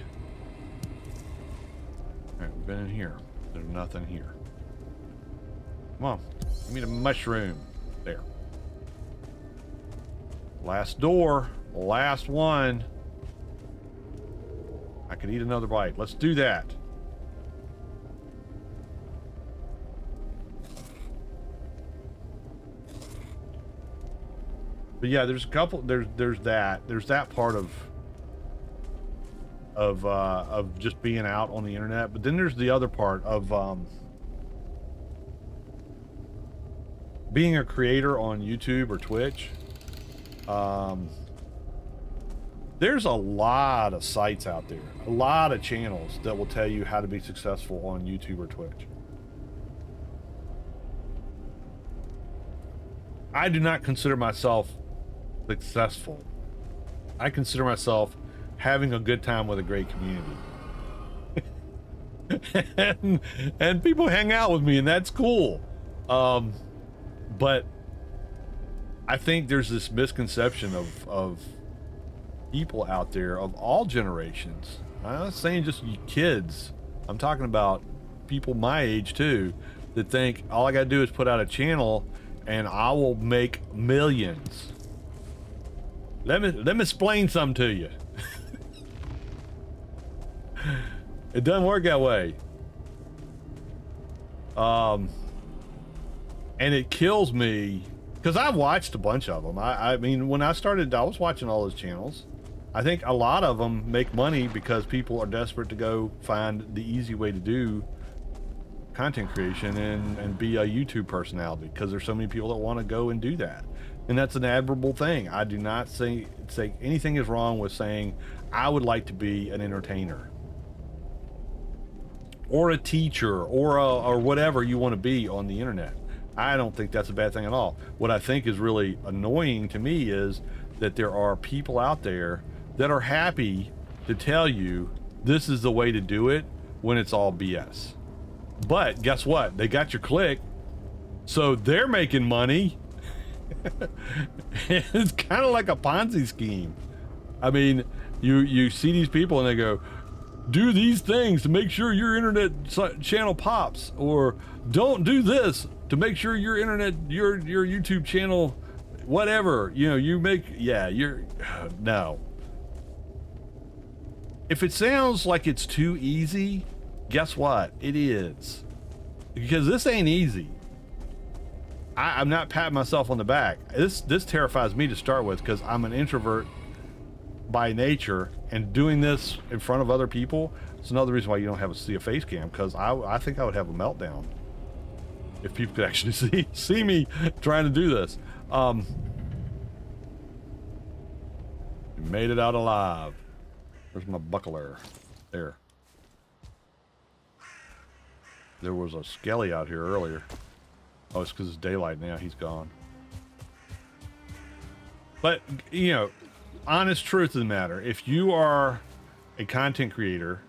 Alright, we've been in here. There's nothing here. Come on. Give me the mushroom. There. Last door. Last one. I could eat another bite. Let's do that. But yeah, there's a couple. There's that part of just being out on the internet. But then there's the other part of being a creator on YouTube or Twitch. There's a lot of sites out there, a lot of channels that will tell you how to be successful on YouTube or Twitch. I do not consider myself successful. I consider myself having a good time with a great community. and people hang out with me, and that's cool. But I think there's this misconception of people out there of all generations I'm not saying just kids. I'm talking about people my age too, that think all I gotta do is put out a channel and I will make millions. Let me explain something to you. It doesn't work that way. And it kills me because I've watched a bunch of them. I mean, when I started, I was watching all those channels. I think a lot of them make money because people are desperate to go find the easy way to do content creation and be a YouTube personality, because there's so many people that want to go and do that. And that's an admirable thing. I do not say anything is wrong with saying I would like to be an entertainer or a teacher or whatever you want to be on the internet. I don't think that's a bad thing at all. What I think is really annoying to me is that there are people out there that are happy to tell you this is the way to do it when it's all BS. But guess what? They got your click, so they're making money. It's kind of like a Ponzi scheme. I mean, you see these people and they go, do these things to make sure your internet channel pops, or don't do this to make sure your YouTube channel, whatever, you know, you make, yeah, no. If it sounds like it's too easy, guess what? It is. Because this ain't easy. I'm not patting myself on the back. This terrifies me to start with, because I'm an introvert by nature, and doing this in front of other people, it's another reason why you don't see a face cam, because I think I would have a meltdown if people could actually see me trying to do this. Made it out alive. There's my buckler. There. There was a skelly out here earlier. Oh, it's because it's daylight now. He's gone. But, you know, honest truth of the matter, if you are a content creator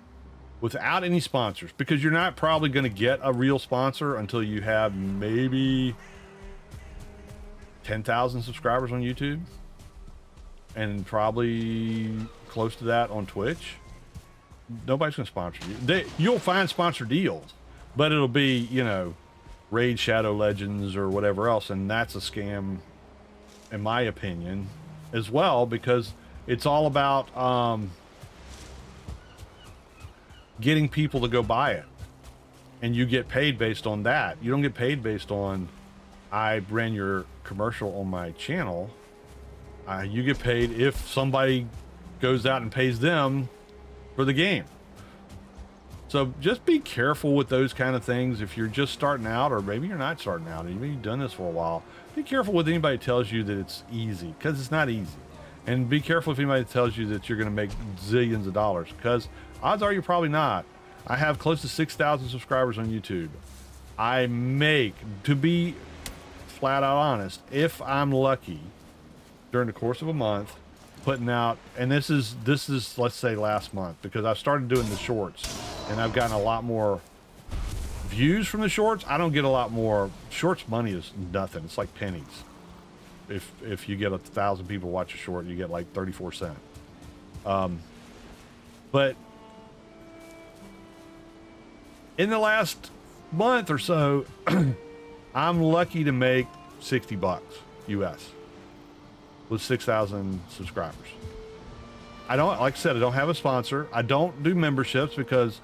without any sponsors, because you're not probably going to get a real sponsor until you have maybe 10,000 subscribers on YouTube, and probably close to that on Twitch, nobody's going to sponsor you. You'll find sponsor deals, but it'll be, you know, Raid Shadow Legends or whatever else, and that's a scam in my opinion as well, because it's all about getting people to go buy it, and you get paid based on that. You don't get paid based on I ran your commercial on my channel. You get paid if somebody goes out and pays them for the game. So just be careful with those kind of things. If you're just starting out, or maybe you're not starting out, maybe you've done this for a while, be careful with anybody tells you that it's easy, because it's not easy. And be careful if anybody tells you that you're going to make zillions of dollars, because odds are you're probably not. I have close to 6,000 subscribers on YouTube. I make, to be flat out honest, if I'm lucky, during the course of a month, putting out, and this is let's say last month, because I've started doing the shorts and I've gotten a lot more views from the shorts. I don't get a lot more shorts. Money is nothing. It's like pennies. If you get 1,000 people watch a short, you get like 34 cents. But in the last month or so, I'm lucky to make $60 US with 6,000 subscribers. I don't, like I said, I don't have a sponsor. I don't do memberships because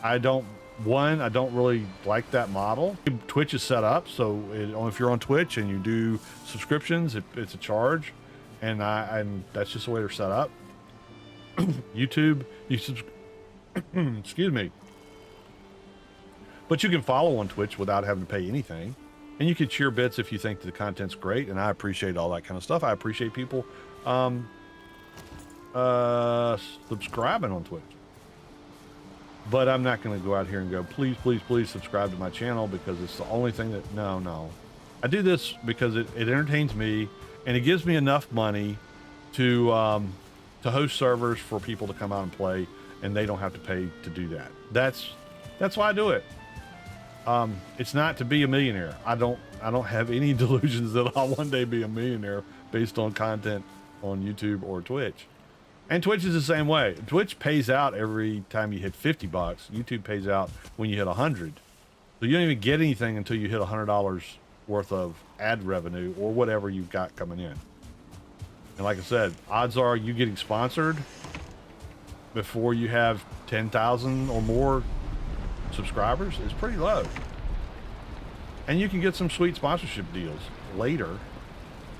I don't really like that model. Twitch is set up so if you're on Twitch and you do subscriptions, it's a charge, and that's just the way they're set up. YouTube, excuse me. But you can follow on Twitch without having to pay anything. And you can cheer bits if you think the content's great, and I appreciate all that kind of stuff. I appreciate people subscribing on Twitch. But I'm not going to go out here and go, please, please, please subscribe to my channel, because it's the only thing that, no. I do this because it entertains me, and it gives me enough money to host servers for people to come out and play, and they don't have to pay to do that. That's why I do it. It's not to be a millionaire. I don't have any delusions that I'll one day be a millionaire based on content on YouTube or Twitch. And Twitch is the same way. Twitch pays out every time you hit 50 bucks. YouTube pays out when you hit 100. So you don't even get anything until you hit $100 worth of ad revenue or whatever you've got coming in. And like I said, odds are you getting sponsored before you have 10,000 or more subscribers is pretty low. And you can get some sweet sponsorship deals later,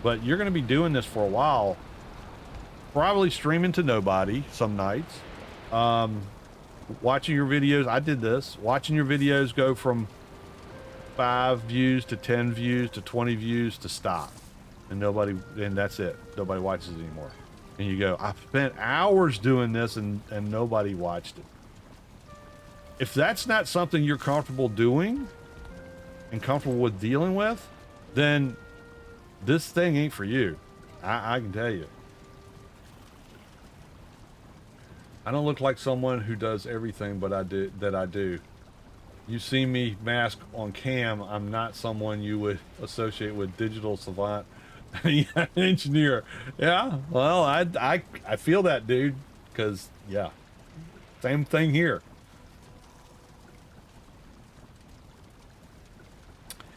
but you're going to be doing this for a while. Probably streaming to nobody some nights. Watching your videos. I did this. Watching your videos go from 5 views to 10 views to 20 views to stop. And that's it. Nobody watches it anymore. And you go, I spent hours doing this and nobody watched it. If that's not something you're comfortable doing and comfortable with dealing with, then this thing ain't for you. I can tell you. I don't look like someone who does everything but I do. You see me mask on cam, I'm not someone you would associate with digital savant engineer. Yeah, well, I feel that, dude, because, yeah, same thing here.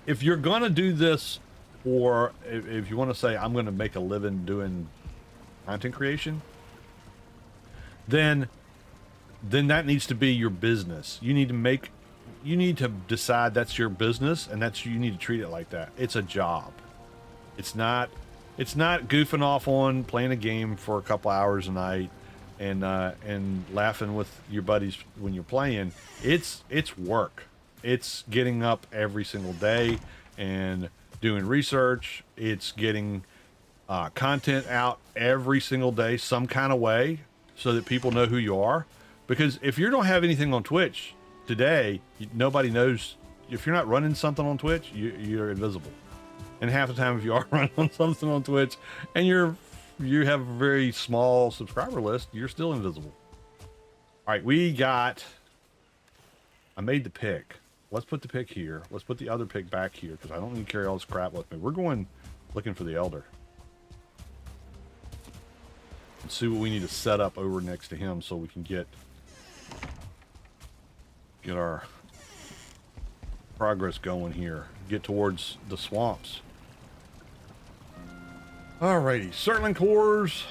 If you're going to do this, or if you want to say, I'm going to make a living doing content creation, then that needs to be your business. You need to decide that's your business, and you need to treat it like that. It's a job. It's not goofing off on playing a game for a couple hours a night and laughing with your buddies when you're playing. It's work. It's getting up every single day and doing research. It's getting content out every single day some kind of way, so that people know who you are. Because if you don't have anything on Twitch today, nobody knows. If you're not running something on Twitch, you're invisible. And half the time, if you are running something on Twitch and you have a very small subscriber list, you're still invisible. All right, I made the pick. Let's put the pick here. Let's put the other pick back here, because I don't need to carry all this crap with me. We're going looking for the Elder. And see what we need to set up over next to him so we can get our progress going here. Get towards the swamps. Alrighty, Surtling cores.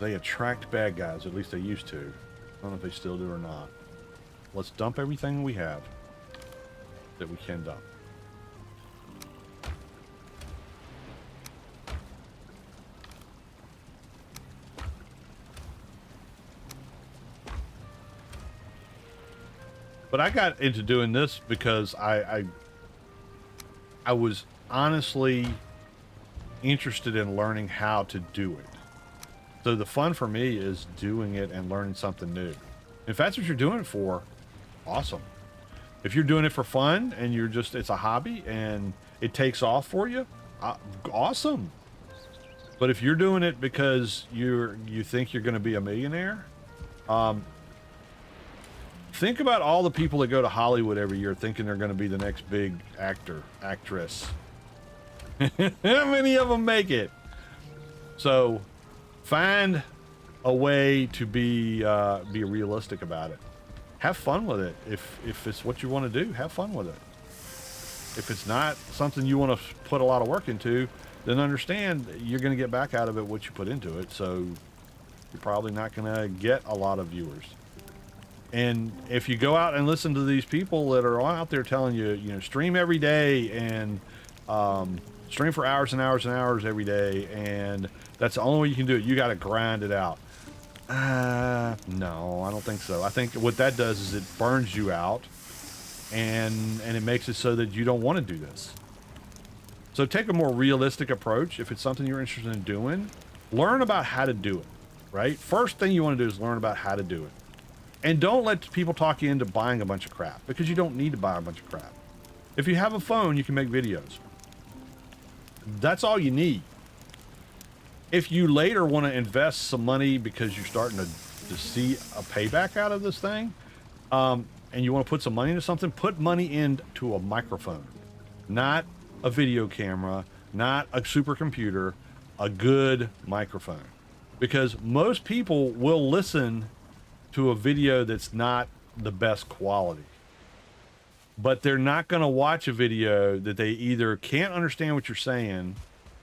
They attract bad guys, at least they used to. I don't know if they still do or not. Let's dump everything we have that we can dump. But I got into doing this because I was honestly interested in learning how to do it. So the fun for me is doing it and learning something new. If that's what you're doing it for, awesome. If you're doing it for fun and it's a hobby and it takes off for you, awesome. But if you're doing it because you think you're going to be a millionaire, think about all the people that go to Hollywood every year thinking they're going to be the next big actress. How many of them make it? So find a way to be realistic about it. Have fun with it. If it's what you want to do, have fun with it. If it's not something you want to put a lot of work into, then understand you're going to get back out of it what you put into it. So you're probably not going to get a lot of viewers. And if you go out and listen to these people that are out there telling you, stream every day and stream for hours and hours and hours every day, and that's the only way you can do it. You got to grind it out. No, I don't think so. I think what that does is it burns you out, and it makes it so that you don't want to do this. So take a more realistic approach. If it's something you're interested in doing, learn about how to do it, right? First thing you want to do is learn about how to do it. And don't let people talk you into buying a bunch of crap, because you don't need to buy a bunch of crap. If you have a phone, you can make videos. That's all you need. If you later want to invest some money because you're starting to see a payback out of this thing, and you want to put some money into something, put money into a microphone. Not a video camera, not a supercomputer, a good microphone. Because most people will listen to a video that's not the best quality. But they're not going to watch a video that they either can't understand what you're saying,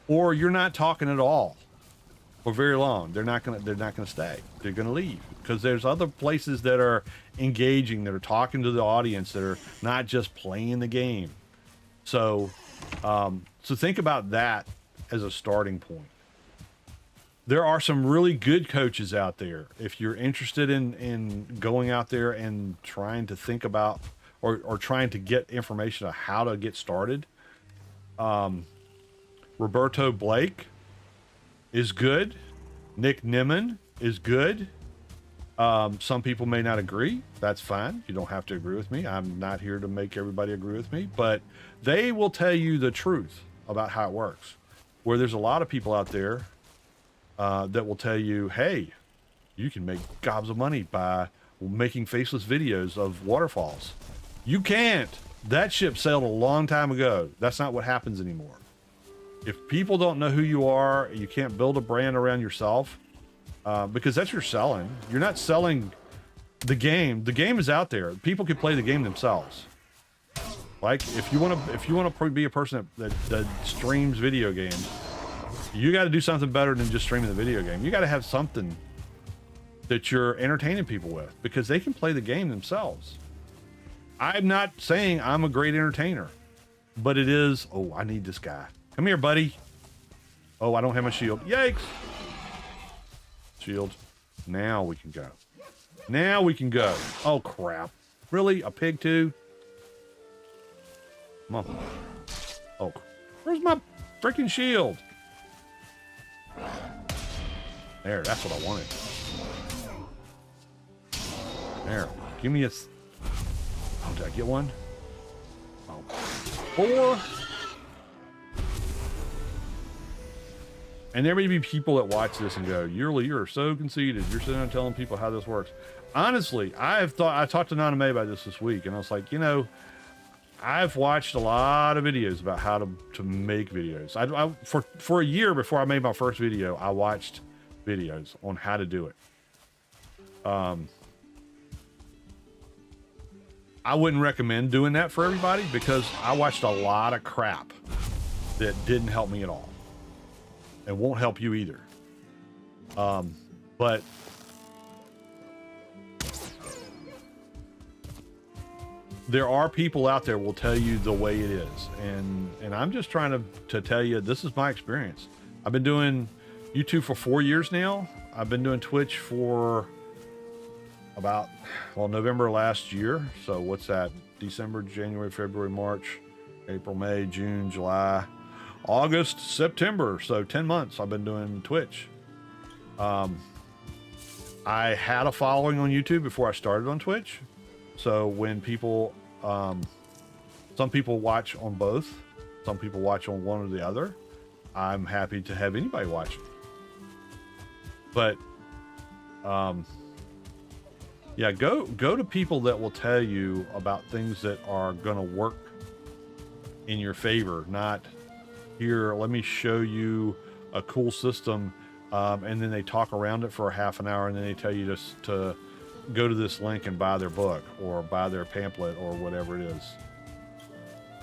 or you're not talking at all for very long. They're not going to stay. They're going to leave, because there's other places that are engaging, that are talking to the audience, that are not just playing the game. So so think about that as a starting point. There are some really good coaches out there. If you're interested in going out there and trying to think about or trying to get information on how to get started, Roberto Blake is good. Nick Nimmin is good. Some people may not agree. That's fine. You don't have to agree with me. I'm not here to make everybody agree with me, but they will tell you the truth about how it works. Where there's a lot of people out there that will tell you, hey, you can make gobs of money by making faceless videos of waterfalls. You can't. That ship sailed a long time ago. That's not what happens anymore. If people don't know who you are, you can't build a brand around yourself, because that's your selling. You're not selling the game. The game is out there. People can play the game themselves. Like if you want to be a person that streams video games, you got to do something better than just streaming the video game. You got to have something that you're entertaining people with, because they can play the game themselves. I'm not saying I'm a great entertainer, but it is, oh, I need this guy. Come here, buddy. Oh, I don't have my shield. Yikes. Shield. Now we can go. Now we can go. Oh, crap. Really? A pig too? Come on. Oh, where's my freaking shield? There, that's what I wanted. There. Give me a... Oh, did I get one? Oh. 4. And there may be people that watch this and go, you're so conceited. You're sitting there telling people how this works. Honestly, I talked to Nana May about this week, and I was like, you know, I've watched a lot of videos about how to make videos. For a year before I made my first video, I watched videos on how to do it. I wouldn't recommend doing that for everybody, because I watched a lot of crap that didn't help me at all. It won't help you either. But there are people out there will tell you the way it is. And I'm just trying to tell you, this is my experience. I've been doing YouTube for 4 years now. I've been doing Twitch for about, well, November last year. So what's that? December, January, February, March, April, May, June, July, August, September. So 10 months I've been doing Twitch. I had a following on YouTube before I started on Twitch. So when people, some people watch on both, some people watch on one or the other, I'm happy to have anybody watch it. But, yeah, go to people that will tell you about things that are going to work in your favor, not here, let me show you a cool system, and then they talk around it for a half an hour, and then they tell you just to go to this link and buy their book or buy their pamphlet or whatever it is.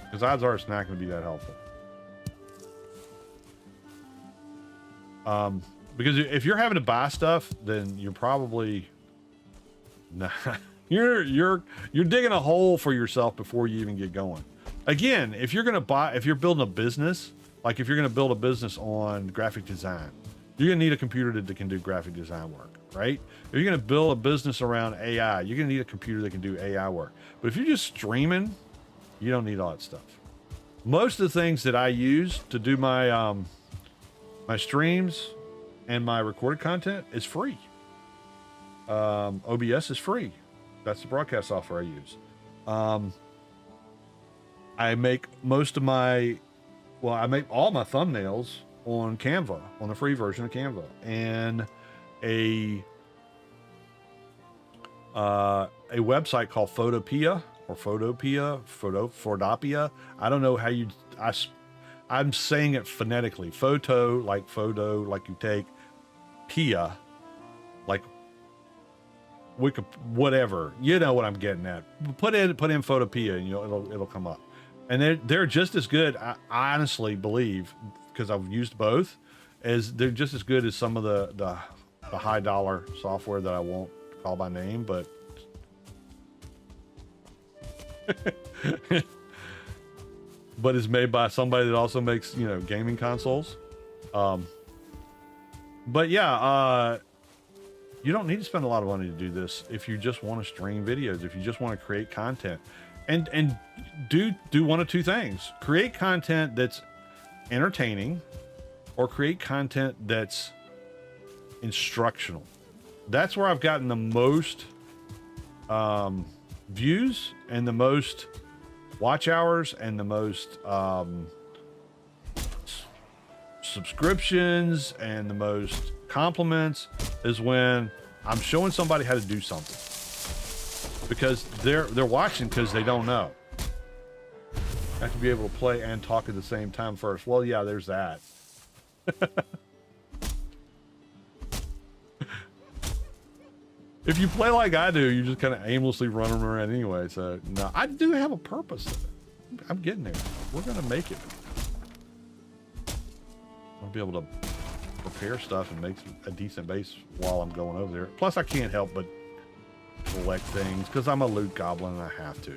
Because odds are it's not going to be that helpful. Because if you're having to buy stuff, then you're probably not, you're digging a hole for yourself before you even get going. Again, if you're building a business, like if you're going to build a business on graphic design, you're going to need a computer that can do graphic design work, right? If you're going to build a business around AI, you're going to need a computer that can do AI work. But if you're just streaming, you don't need all that stuff. Most of the things that I use to do my my streams and my recorded content is free. OBS is free. That's the broadcast software I use. I make most of my, well, I make all my thumbnails on Canva, on the free version of Canva, and a website called Photopea or Fordopia. I don't know how I'm saying it phonetically. Photo, like you take. Pia, like Wiki, whatever. You know what I'm getting at. Put in Photopia, and it'll come up. And they're just as good. I honestly believe, because I've used both, as they're just as good as some of the high dollar software that I won't call by name, but but it's made by somebody that also makes, you know, gaming consoles. But yeah, you don't need to spend a lot of money to do this if you just want to stream videos, if you just want to create content, and do one of two things: create content that's entertaining, or create content that's instructional. That's where I've gotten the most views and the most watch hours and the most subscriptions and the most compliments is when I'm showing somebody how to do something, because they're watching because they don't know. I have to be able to play and talk at the same time first. Well, yeah, there's that. If you play like I do, you just kind of aimlessly run them around anyway. So no, I do have a purpose. I'm getting there. We're gonna make it. I'll be able to prepare stuff and make a decent base while I'm going over there. Plus, I can't help but collect things because I'm a loot goblin and I have to.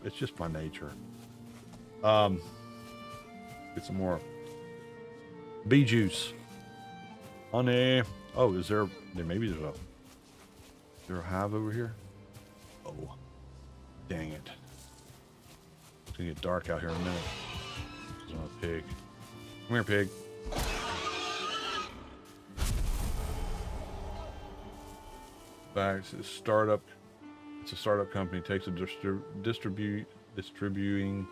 It's just my nature. Get some more bee juice. Honey. Oh, is there maybe there's a hive over here? Oh, dang it. It's gonna get dark out here in a minute. There's a pig. Come here, pig. Back, it's a startup company. Takes a distributing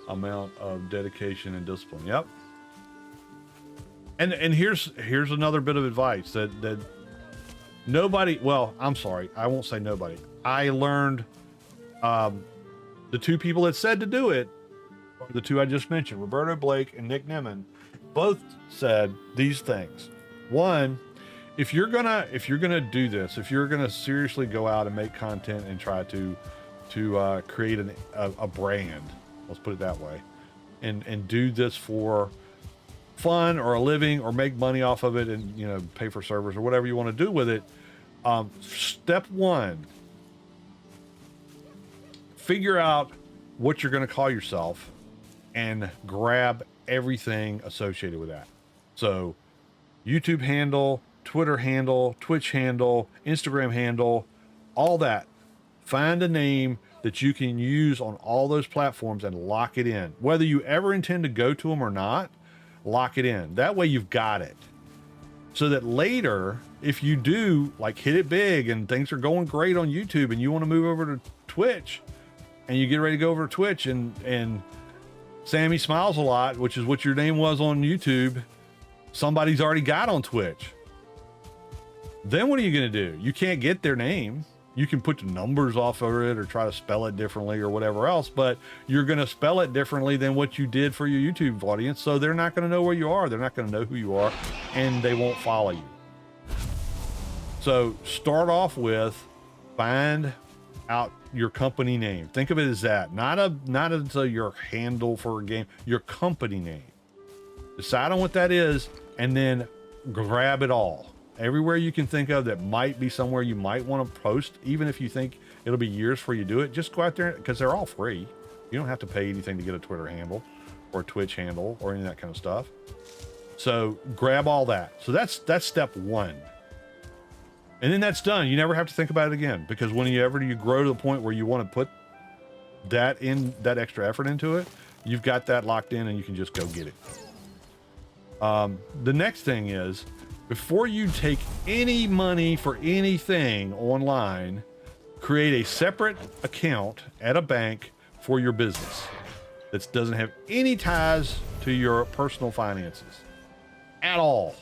amount of dedication and discipline. Yep. And here's another bit of advice that nobody, well, I'm sorry, I won't say nobody. I learned the two people that said to do it, the two I just mentioned, Roberto Blake and Nick Nemeth, both said these things. One, if you're gonna do this, if you're gonna seriously go out and make content and try to create a brand, let's put it that way, and do this for fun or a living or make money off of it and, you know, pay for servers or whatever you want to do with it, step one, figure out what you're going to call yourself and grab everything associated with that. So YouTube handle, Twitter handle, Twitch handle, Instagram handle, all that. Find a name that you can use on all those platforms and lock it in. Whether you ever intend to go to them or not, lock it in. That way you've got it. So that later, if you do like hit it big and things are going great on YouTube and you want to move over to Twitch and you get ready to go over to Twitch and Sammy Smiles a Lot, which is what your name was on YouTube, somebody's already got on Twitch. Then what are you going to do? You can't get their name. You can put the numbers off of it or try to spell it differently or whatever else, but you're going to spell it differently than what you did for your YouTube audience. So they're not going to know where you are. They're not going to know who you are, and they won't follow you. So start off with, find out your company name. Think of it as that, not as your handle for a game, your company name. Decide on what that is, and then grab it all. Everywhere you can think of that might be somewhere you might want to post, even if you think it'll be years before you do it, just go out there, because they're all free. You don't have to pay anything to get a Twitter handle or a Twitch handle or any of that kind of stuff. So grab all that. So that's step one. And then that's done. You never have to think about it again, because whenever you grow to the point where you want to put that extra effort into it, you've got that locked in and you can just go get it. The next thing is, before you take any money for anything online, create a separate account at a bank for your business that doesn't have any ties to your personal finances at all.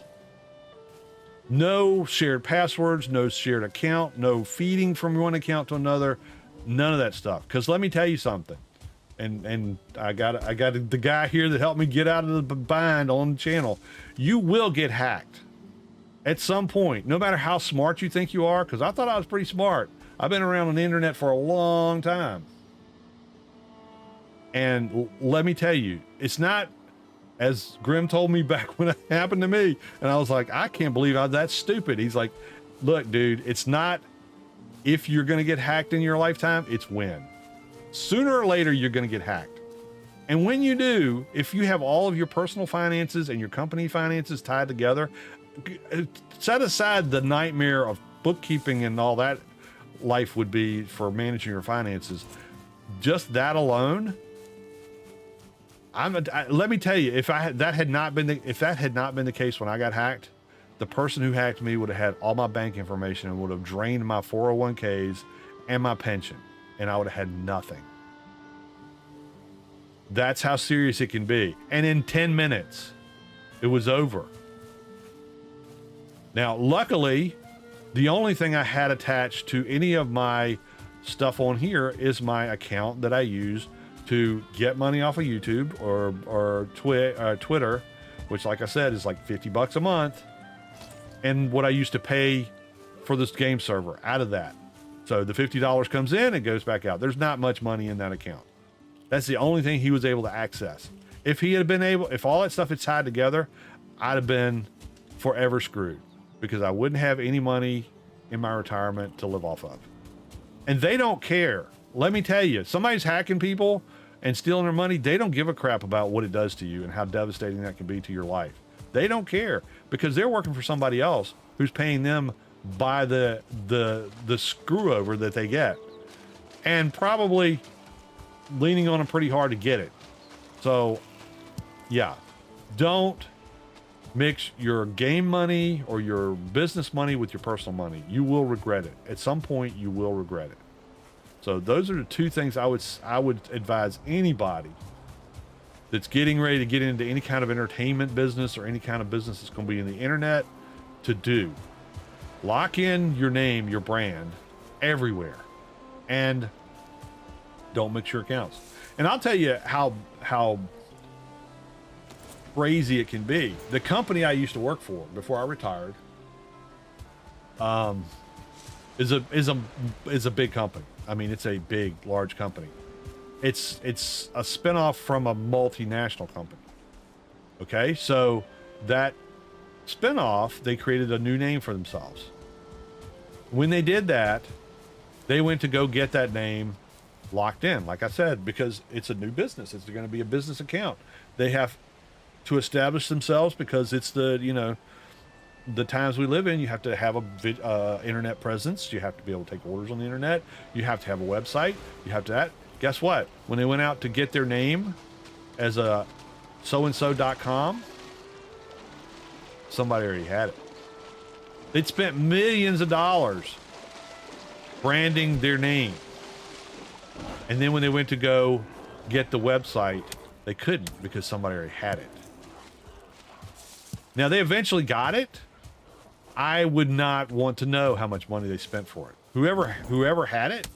No shared passwords, no shared account, no feeding from one account to another, none of that stuff. Because let me tell you something, and I got the guy here that helped me get out of the bind on the channel. You will get hacked at some point, no matter how smart you think you are, because I thought I was pretty smart. I've been around on the internet for a long time. And let me tell you, it's not, as Grim told me back when it happened to me, and I was like, I can't believe I was that stupid. He's like, look, dude, it's not if you're going to get hacked in your lifetime, it's when. Sooner or later, you're going to get hacked. And when you do, if you have all of your personal finances and your company finances tied together, set aside the nightmare of bookkeeping and all that life would be for managing your finances. Just that alone, let me tell you, if that had not been the case when I got hacked, the person who hacked me would have had all my bank information and would have drained my 401ks and my pension, and I would have had nothing. That's how serious it can be. And in 10 minutes, it was over. Now, luckily, the only thing I had attached to any of my stuff on here is my account that I use to get money off of YouTube or Twitter, which, like I said, is like $50 a month, and what I used to pay for this game server out of that. So the $50 comes in, it goes back out. There's not much money in that account. That's the only thing he was able to access. If he had been able, if all that stuff had tied together, I'd have been forever screwed, because I wouldn't have any money in my retirement to live off of. And they don't care. Let me tell you, somebody's hacking people and stealing their money. They don't give a crap about what it does to you and how devastating that can be to your life. They don't care, because they're working for somebody else who's paying them by the screw over that they get, and probably leaning on them pretty hard to get it. So yeah, don't mix your game money or your business money with your personal money. You will regret it. At some point, you will regret it. So those are the two things I would advise anybody that's getting ready to get into any kind of entertainment business or any kind of business that's going to be in the internet to do. Lock in your name, your brand, everywhere, and don't mix your accounts. And I'll tell you how crazy it can be. The company I used to work for before I retired is a big company. I mean, it's a big, large company. It's a spinoff from a multinational company. Okay, so that spinoff, they created a new name for themselves. When they did that, they went to go get that name locked in, like I said, because it's a new business. It's going to be a business account. They have to establish themselves, because it's the times we live in. You have to have a internet presence. You have to be able to take orders on the internet. You have to have a website. You have to guess what? When they went out to get their name as a so-and-so.com, somebody already had it. They'd spent millions of dollars branding their name. And then when they went to go get the website, they couldn't, because somebody already had it. Now, they eventually got it. I would not want to know how much money they spent for it. Whoever had it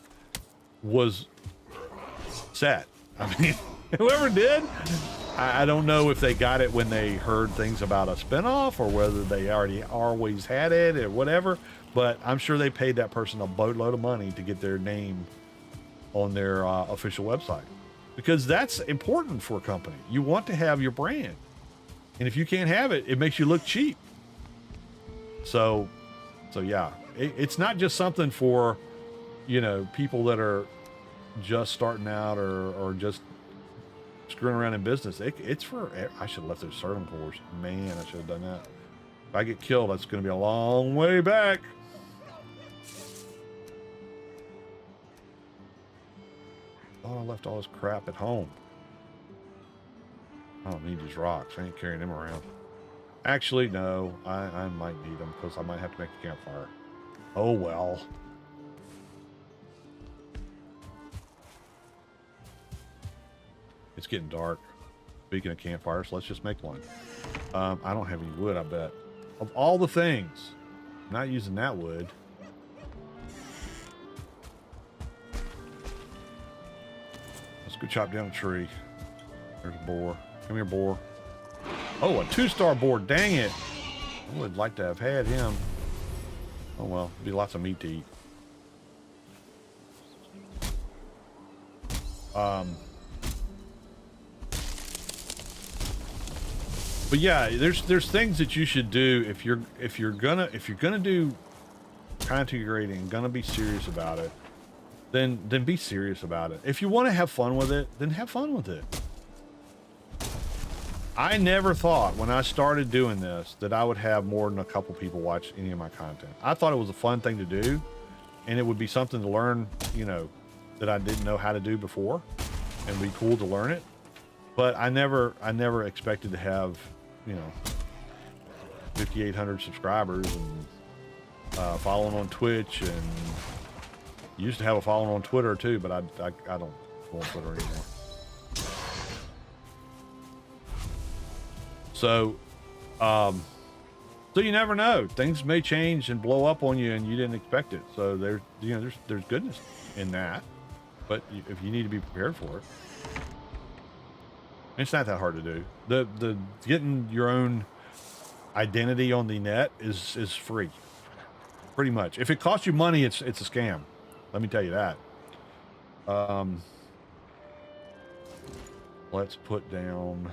was set. I mean, whoever did, I don't know if they got it when they heard things about a spinoff, or whether they already always had it or whatever, but I'm sure they paid that person a boatload of money to get their name on their official website, because that's important for a company. You want to have your brand, and if you can't have it, it makes you look cheap. So yeah, it's not just something for, people that are just starting out or just screwing around in business. It's for, I should have left those Certum cores. Man, I should have done that. If I get killed, that's going to be a long way back. Oh, I left all this crap at home. I don't need these rocks. I ain't carrying them around. Actually, no. I might need them, because I might have to make a campfire. Oh, well. It's getting dark. Speaking of campfires, let's just make one. I don't have any wood, I bet. Of all the things, I'm not using that wood. Let's go chop down a tree. There's a boar. Come here, boar. Oh, a 2-star boar. Dang it. I would like to have had him. Oh, well. Be lots of meat to eat. But yeah, there's things that you should do if you're gonna do content creating, gonna be serious about it, then be serious about it. If you want to have fun with it, then have fun with it. I never thought when I started doing this that I would have more than a couple people watch any of my content. I thought it was a fun thing to do, and it would be something to learn, you know, that I didn't know how to do before, and be cool to learn it. But I never expected to have, you know, 5,800 subscribers and following on Twitch, and used to have a following on Twitter too, but I don't go on Twitter anymore. So you never know. Things may change and blow up on you, and you didn't expect it. So there's goodness in that, but if you need to be prepared for it, it's not that hard to do. The getting your own identity on the net is free, pretty much. If it costs you money, it's a scam. Let me tell you that. Let's put down.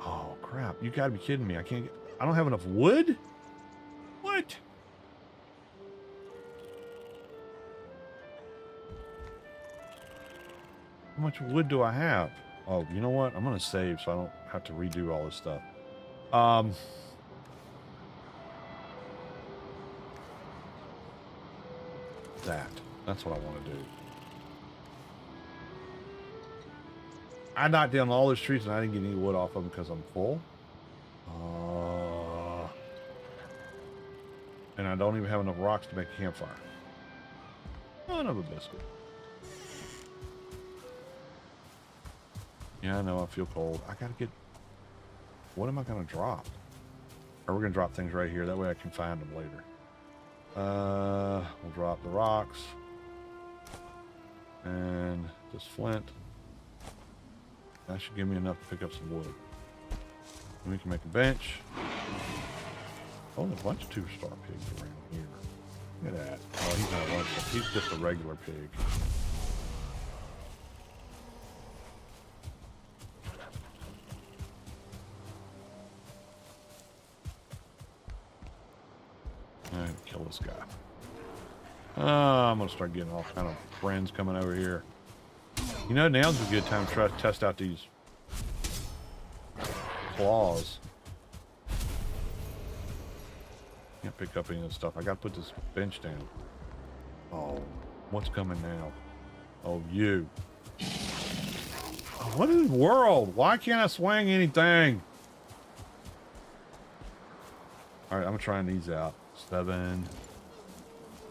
Oh crap! You gotta be kidding me! I don't have enough wood. What? How much wood do I have? Oh, you know what? I'm gonna save so I don't have to redo all this stuff. That's what I want to do. I knocked down all those trees and I didn't get any wood off of them because I'm full. And I don't even have enough rocks to make a campfire. Oh, another biscuit. Yeah, I know, I feel cold. I gotta get... What am I gonna drop? Or we're gonna drop things right here. That way I can find them later. We'll drop the rocks. And this flint. That should give me enough to pick up some wood. And we can make a bench. Oh, there's a bunch of 2-star pigs around here. Look at that. Oh, he's not one. He's just a regular pig. Alright, kill this guy. I'm gonna start getting all kind of friends coming over here. You know, now's a good time to try to test out these claws. Can't pick up any of this stuff. I gotta put this bench down. Oh, what's coming now? Oh, you. What in the world? Why can't I swing anything? All right, I'm trying these out. 7.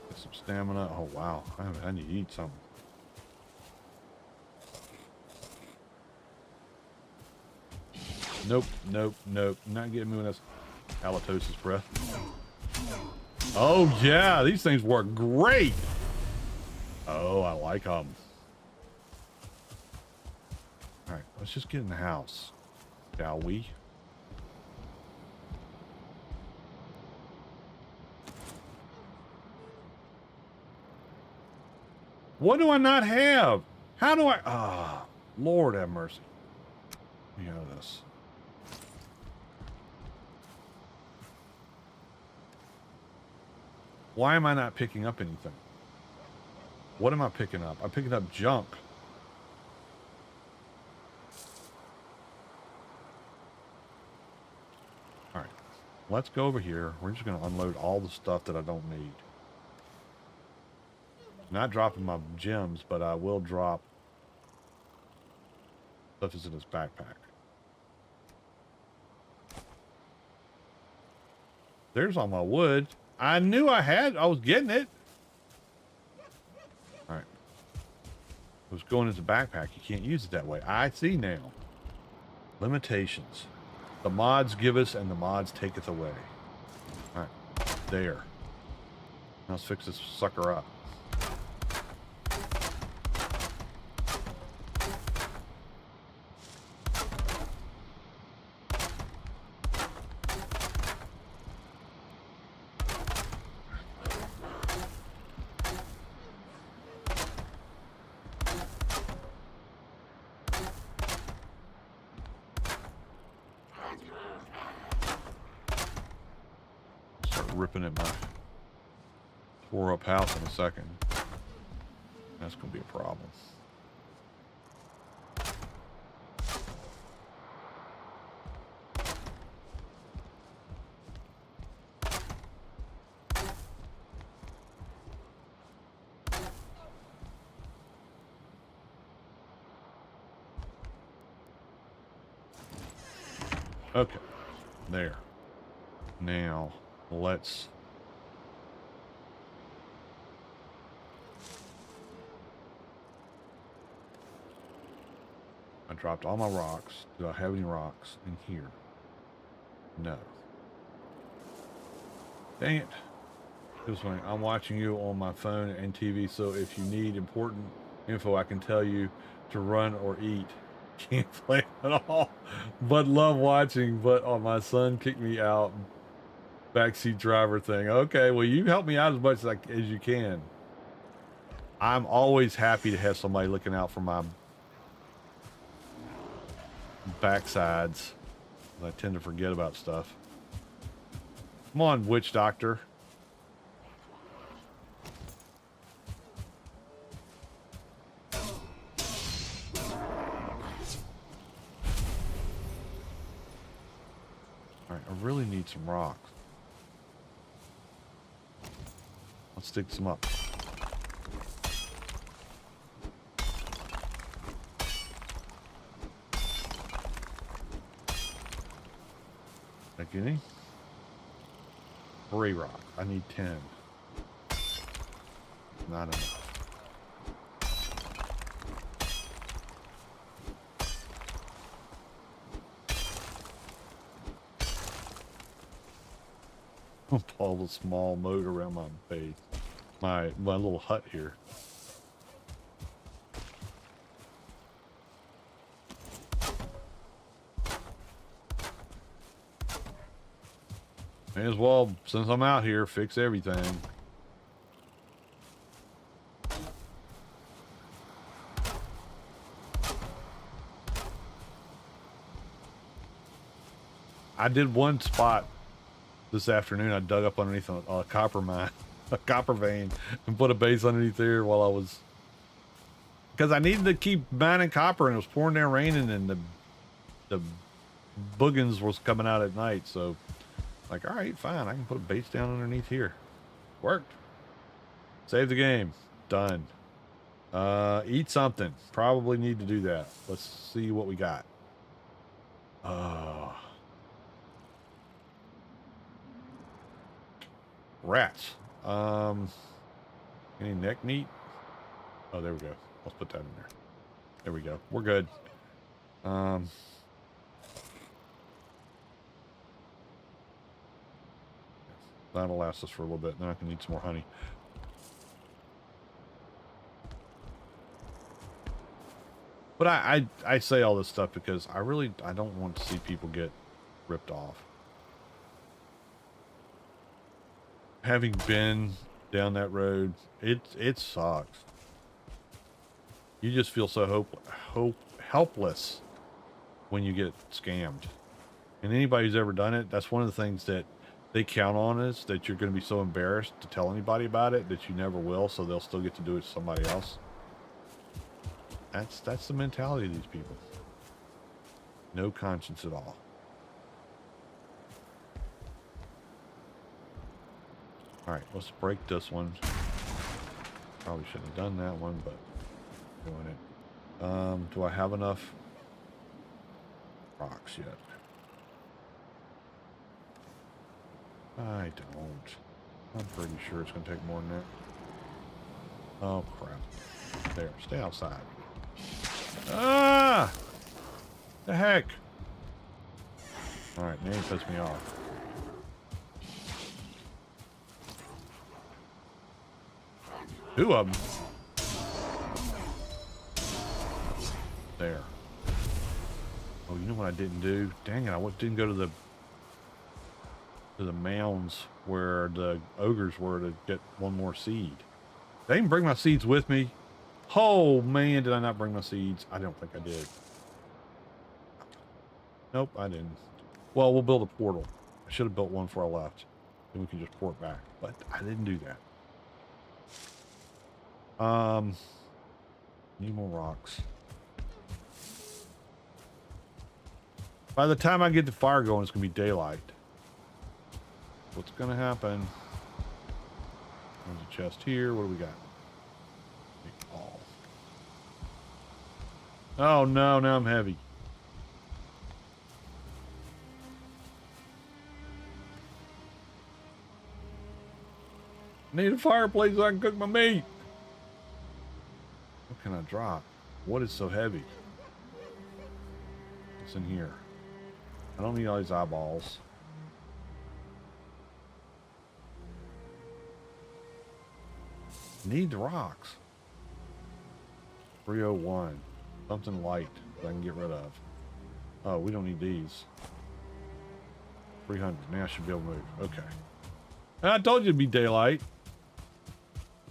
Get some stamina. Oh, wow. I need to eat something. Nope, nope, nope. Not getting me when that's halitosis breath. Oh, yeah. These things work great. Oh, I like them. All right, let's just get in the house, shall we? What do I not have? How do I... Ah, Lord have mercy. Let me out of this. Why am I not picking up anything? What am I picking up? I'm picking up junk. All right, let's go over here. We're just going to unload all the stuff that I don't need. Not dropping my gems, but I will drop stuff that's in this backpack. There's all my wood. I knew I was getting it. All right. It was going into the backpack. You can't use it that way. I see now. Limitations. The mods give us and the mods taketh away. All right. There. Now let's fix this sucker up. stopping at my tore up house in a second. That's going to be a problem. Okay, there. Now, let's... I dropped all my rocks. Do I have any rocks in here? No. Dang it. This one, I'm watching you on my phone and TV, so if you need important info, I can tell you to run or eat. Can't play at all, but love watching. But oh, my son kicked me out. Backseat driver thing. Okay, well, you help me out as much as you can. I'm always happy to have somebody looking out for my backsides. I tend to forget about stuff. Come on, witch doctor. Alright, I really need some rocks. Let's dig some up. Did I get any? 3 rock. I need 10. Not enough. All the small moat around my base. My little hut here. May as well, since I'm out here, fix everything. I did one spot this afternoon. I dug up underneath a copper mine, a copper vein, and put a base underneath there while I was, because I needed to keep mining copper, and it was pouring down raining, and the boogans was coming out at night. So, like, all right, fine, I can put a base down underneath here. Worked. Save the game. Done. Eat something. Probably need to do that. Let's see what we got. Rats. Any neck meat? Oh, there we go. Let's put that in there. There we go. We're good. That'll last us for a little bit. Then I can eat some more honey. But I say all this stuff because I don't want to see people get ripped off. Having been down that road, it sucks. You just feel so helpless when you get scammed. And anybody who's ever done it, that's one of the things that they count on, is that you're going to be so embarrassed to tell anybody about it that you never will, so they'll still get to do it to somebody else. That's the mentality of these people. No conscience at all. Alright, let's break this one. Probably shouldn't have done that one, but doing it. Do I have enough rocks yet? I don't. I'm pretty sure it's going to take more than that. Oh, crap. There, stay outside. Ah! The heck? Alright, now you piss me off. Two of them. There. Oh, you know what I didn't do? Dang it, I didn't go to the mounds where the ogres were to get one more seed. Did I even bring my seeds with me? Oh, man, did I not bring my seeds? I don't think I did. Nope, I didn't. Well, we'll build a portal. I should have built one before I left. Then we can just pour it back. But I didn't do that. Need more rocks. By the time I get the fire going, it's going to be daylight. What's going to happen? There's a chest here. What do we got? Oh no, now I'm heavy. Need a fireplace so I can cook my meat. What can I drop? What is so heavy? What's in here? I don't need all these eyeballs. Need the rocks. 301. Something light that I can get rid of. Oh, we don't need these. 300. Now I should be able to move. Okay. And I told you it'd be daylight.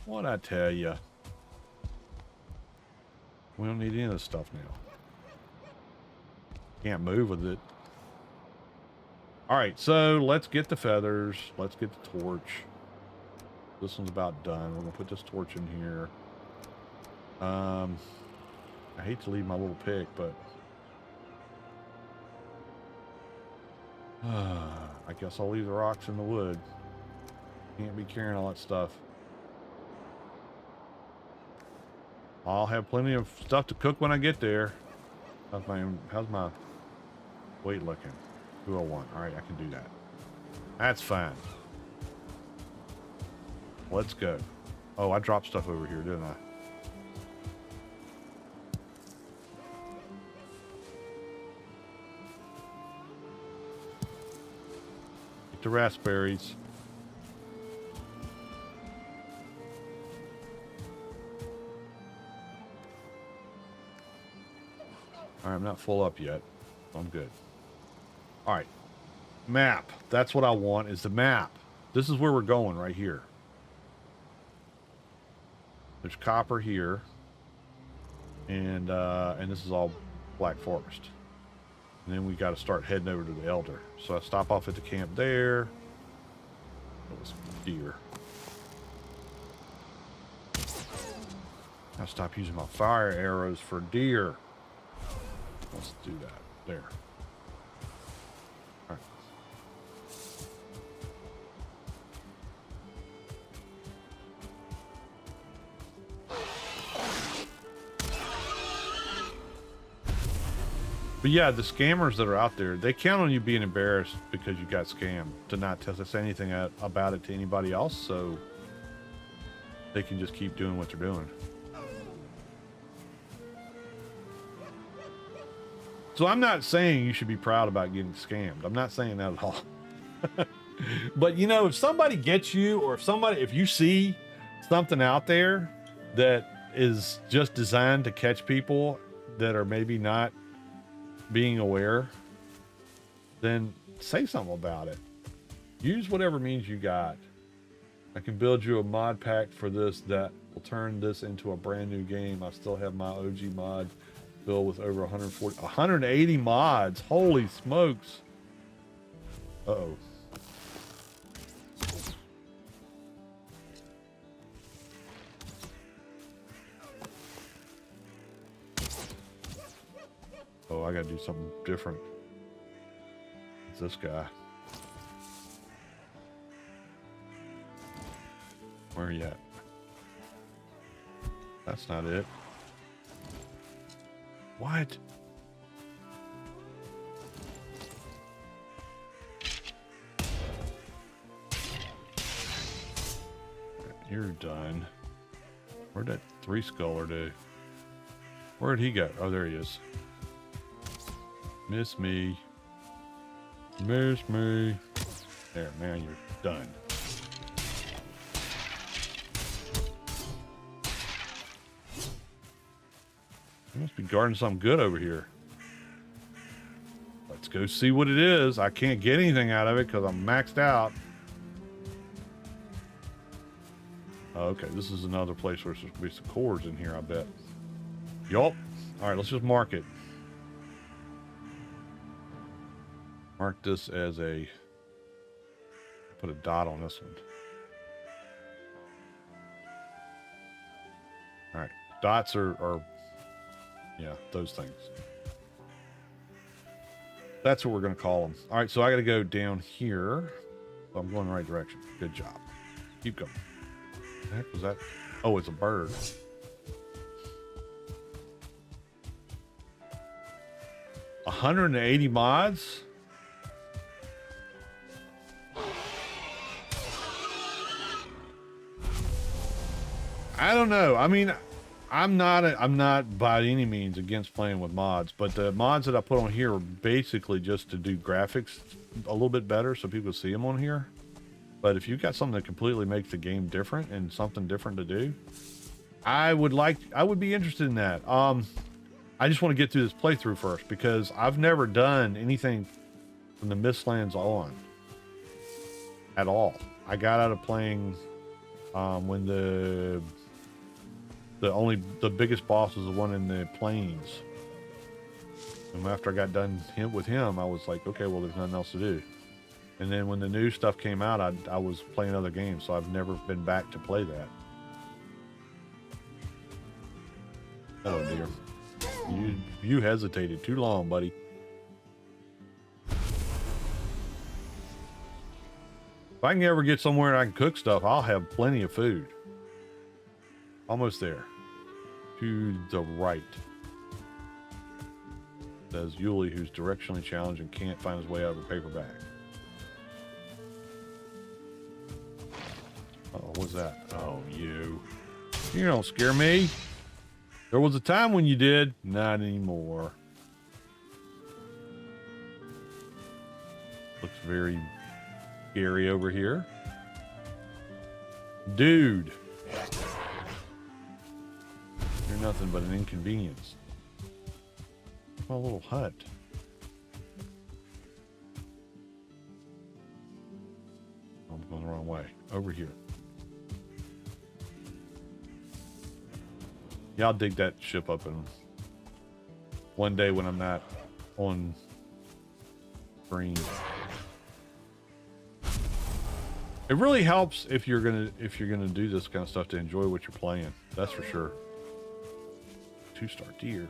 What'd I tell you? We don't need any of this stuff now. Can't move with it. Alright, so let's get the feathers. Let's get the torch. This one's about done. We're going to put this torch in here. I hate to leave my little pick, but I guess I'll leave the rocks in the wood. Can't be carrying all that stuff. I'll have plenty of stuff to cook when I get there. How's my weight looking? 201. All right, I can do that. That's fine. Let's go. Oh, I dropped stuff over here, didn't I? Get the raspberries. All right, I'm not full up yet. I'm good. All right. Map. That's what I want, is the map. This is where we're going right here. There's copper here. And this is all Black Forest. And then we got to start heading over to the Elder. So I stop off at the camp there. That was deer. I stop using my fire arrows for deer. Let's do that. There. All right. But yeah, the scammers that are out there, they count on you being embarrassed because you got scammed to not say anything about it to anybody else, so they can just keep doing what they're doing. So I'm not saying you should be proud about getting scammed. I'm not saying that at all. But you know, if somebody gets you, or if you see something out there that is just designed to catch people that are maybe not being aware, then say something about it. Use whatever means you got. I can build you a mod pack for this that will turn this into a brand new game. I still have my OG mod build with over 180 mods. Holy smokes. Uh-oh. Oh, I gotta do something different. It's this guy. Where are you at? That's not it. What? You're done. Where'd that 3-sculler do? Where'd he go? Oh, there he is. Miss me. Miss me. There, man, you're done. You must be guarding something good over here. Let's go see what it is. I can't get anything out of it because I'm maxed out. Oh, okay, this is another place where there's supposed to be some cores in here, I bet. Yup. All right, let's just mark it. Mark this as a put a dot on this one. All right, dots are yeah, those things. That's what we're going to call them. All right, so I got to go down here. So I'm going the right direction. Good job. Keep going. What the heck was that? Oh, it's a bird. $180 mods? I don't know. I mean, I'm not by any means against playing with mods, but the mods that I put on here are basically just to do graphics a little bit better so people see them on here. But if you've got something that completely makes the game different and something different to do, I would be interested in that. I just want to get through this playthrough first because I've never done anything from the Mistlands on at all. I got out of playing when the biggest boss was the one in the plains. And after I got done with him, I was like, okay, well, there's nothing else to do. And then when the new stuff came out, I was playing other games, so I've never been back to play that. Oh dear. You hesitated too long, buddy. If I can ever get somewhere and I can cook stuff, I'll have plenty of food. Almost there. To the right. Says Yuli, who's directionally challenged and can't find his way out of a paper bag. Uh-oh, what's that? Oh, you. You don't scare me. There was a time when you did. Not anymore. Looks very scary over here. Dude. You're nothing but an inconvenience. My little hut. I'm going the wrong way. Over here. Yeah, I'll dig that ship up and one day when I'm not on screen. It really helps if you're gonna do this kind of stuff to enjoy what you're playing. That's for sure. 2-star deer.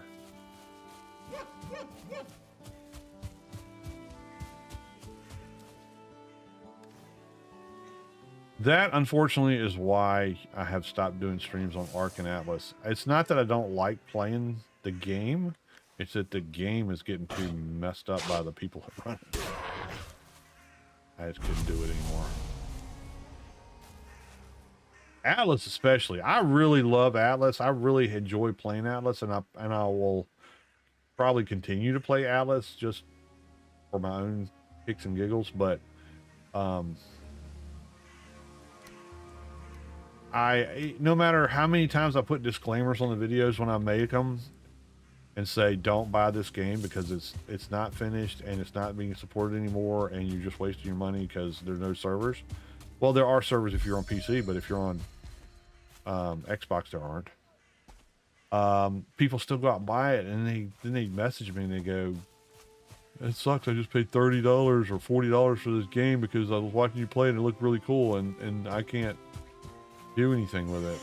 That, unfortunately, is why I have stopped doing streams on Ark and Atlas. It's not that I don't like playing the game. It's that the game is getting too messed up by the people that run it. I just couldn't do it anymore. Atlas especially. I really love Atlas. I really enjoy playing Atlas, and I will probably continue to play Atlas just for my own kicks and giggles, but no matter how many times I put disclaimers on the videos when I make them and say don't buy this game because it's not finished and it's not being supported anymore and you're just wasting your money because there's no servers. Well, there are servers if you're on PC, but if you're on Xbox, there aren't. People still go out and buy it, and then they message me and they go, "It sucks. I just paid $30 or $40 for this game because I was watching you play and it looked really cool, and I can't do anything with it."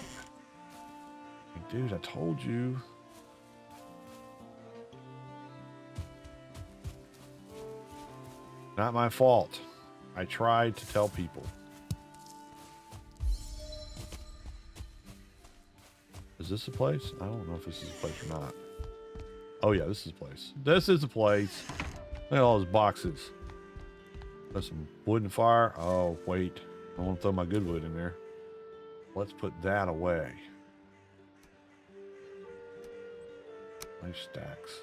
Like, dude, I told you. Not my fault. I tried to tell people. Is this a place? I don't know if this is a place or not. Oh yeah, this is a place. This is a place. Look at all those boxes. There's some wood and fire. Oh, wait. I want to throw my good wood in there. Let's put that away. Nice stacks.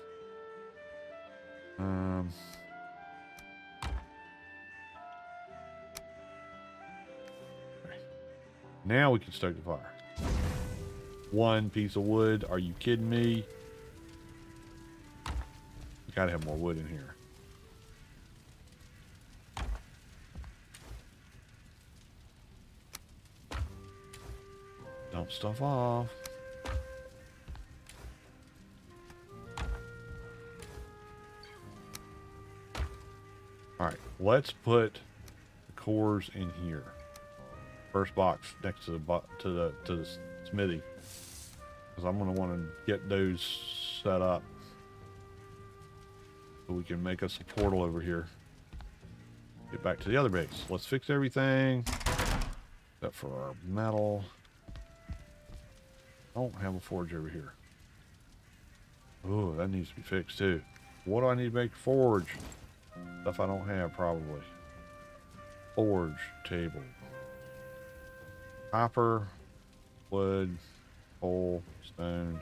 Now we can stoke the fire. One piece of wood. Are you kidding me? Gotta have more wood in here. Dump stuff off. All right, let's put the cores in here. First box next to the smithy, because I'm gonna want to get those set up so we can make us a portal over here. Get back to the other base. Let's fix everything except for our metal. I don't have a forge over here. Oh, that needs to be fixed too. What do I need to make a forge? Stuff I don't have, probably. Forge table. Copper, wood, coal, stone,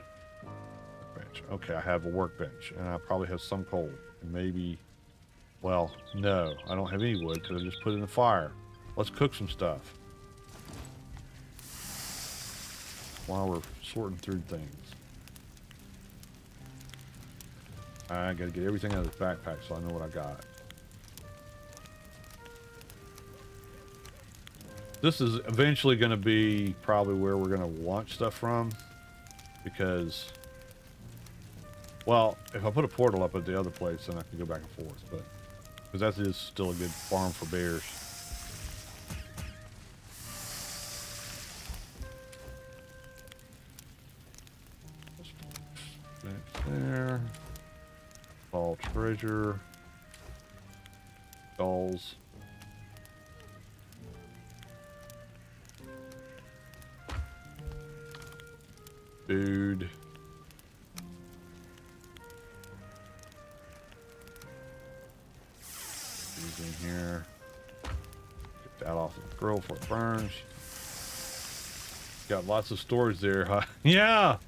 workbench. Okay, I have a workbench, and I probably have some coal. Maybe, well, no, I don't have any wood because I just put it in the fire. Let's cook some stuff while we're sorting through things. I gotta get everything out of this backpack so I know what I got. This is eventually going to be probably where we're going to launch stuff from, because, well, if I put a portal up at the other place, then I can go back and forth, but because that is still a good farm for bears. There. All treasure. Dolls. Food. These in here. Get that off the grill before it burns. Got lots of storage there, huh? Yeah!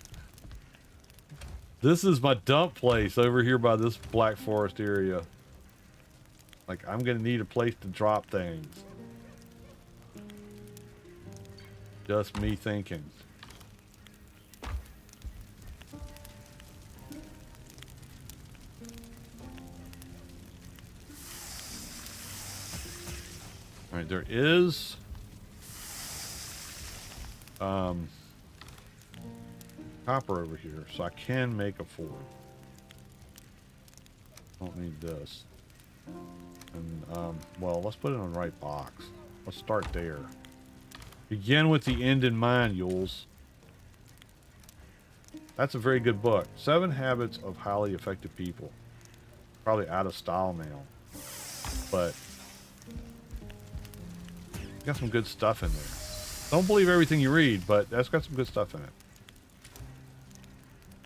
This is my dump place over here by this Black Forest area. Like, I'm gonna need a place to drop things. Just me thinking. Alright, there is copper over here, so I can make a forge. Don't need this. And well, let's put it on the right box. Let's start there. Begin with the end in mind, Yules. That's a very good book. 7 Habits of Highly Effective People. Probably out of style now, but got some good stuff in there. Don't believe everything you read, but that's got some good stuff in it.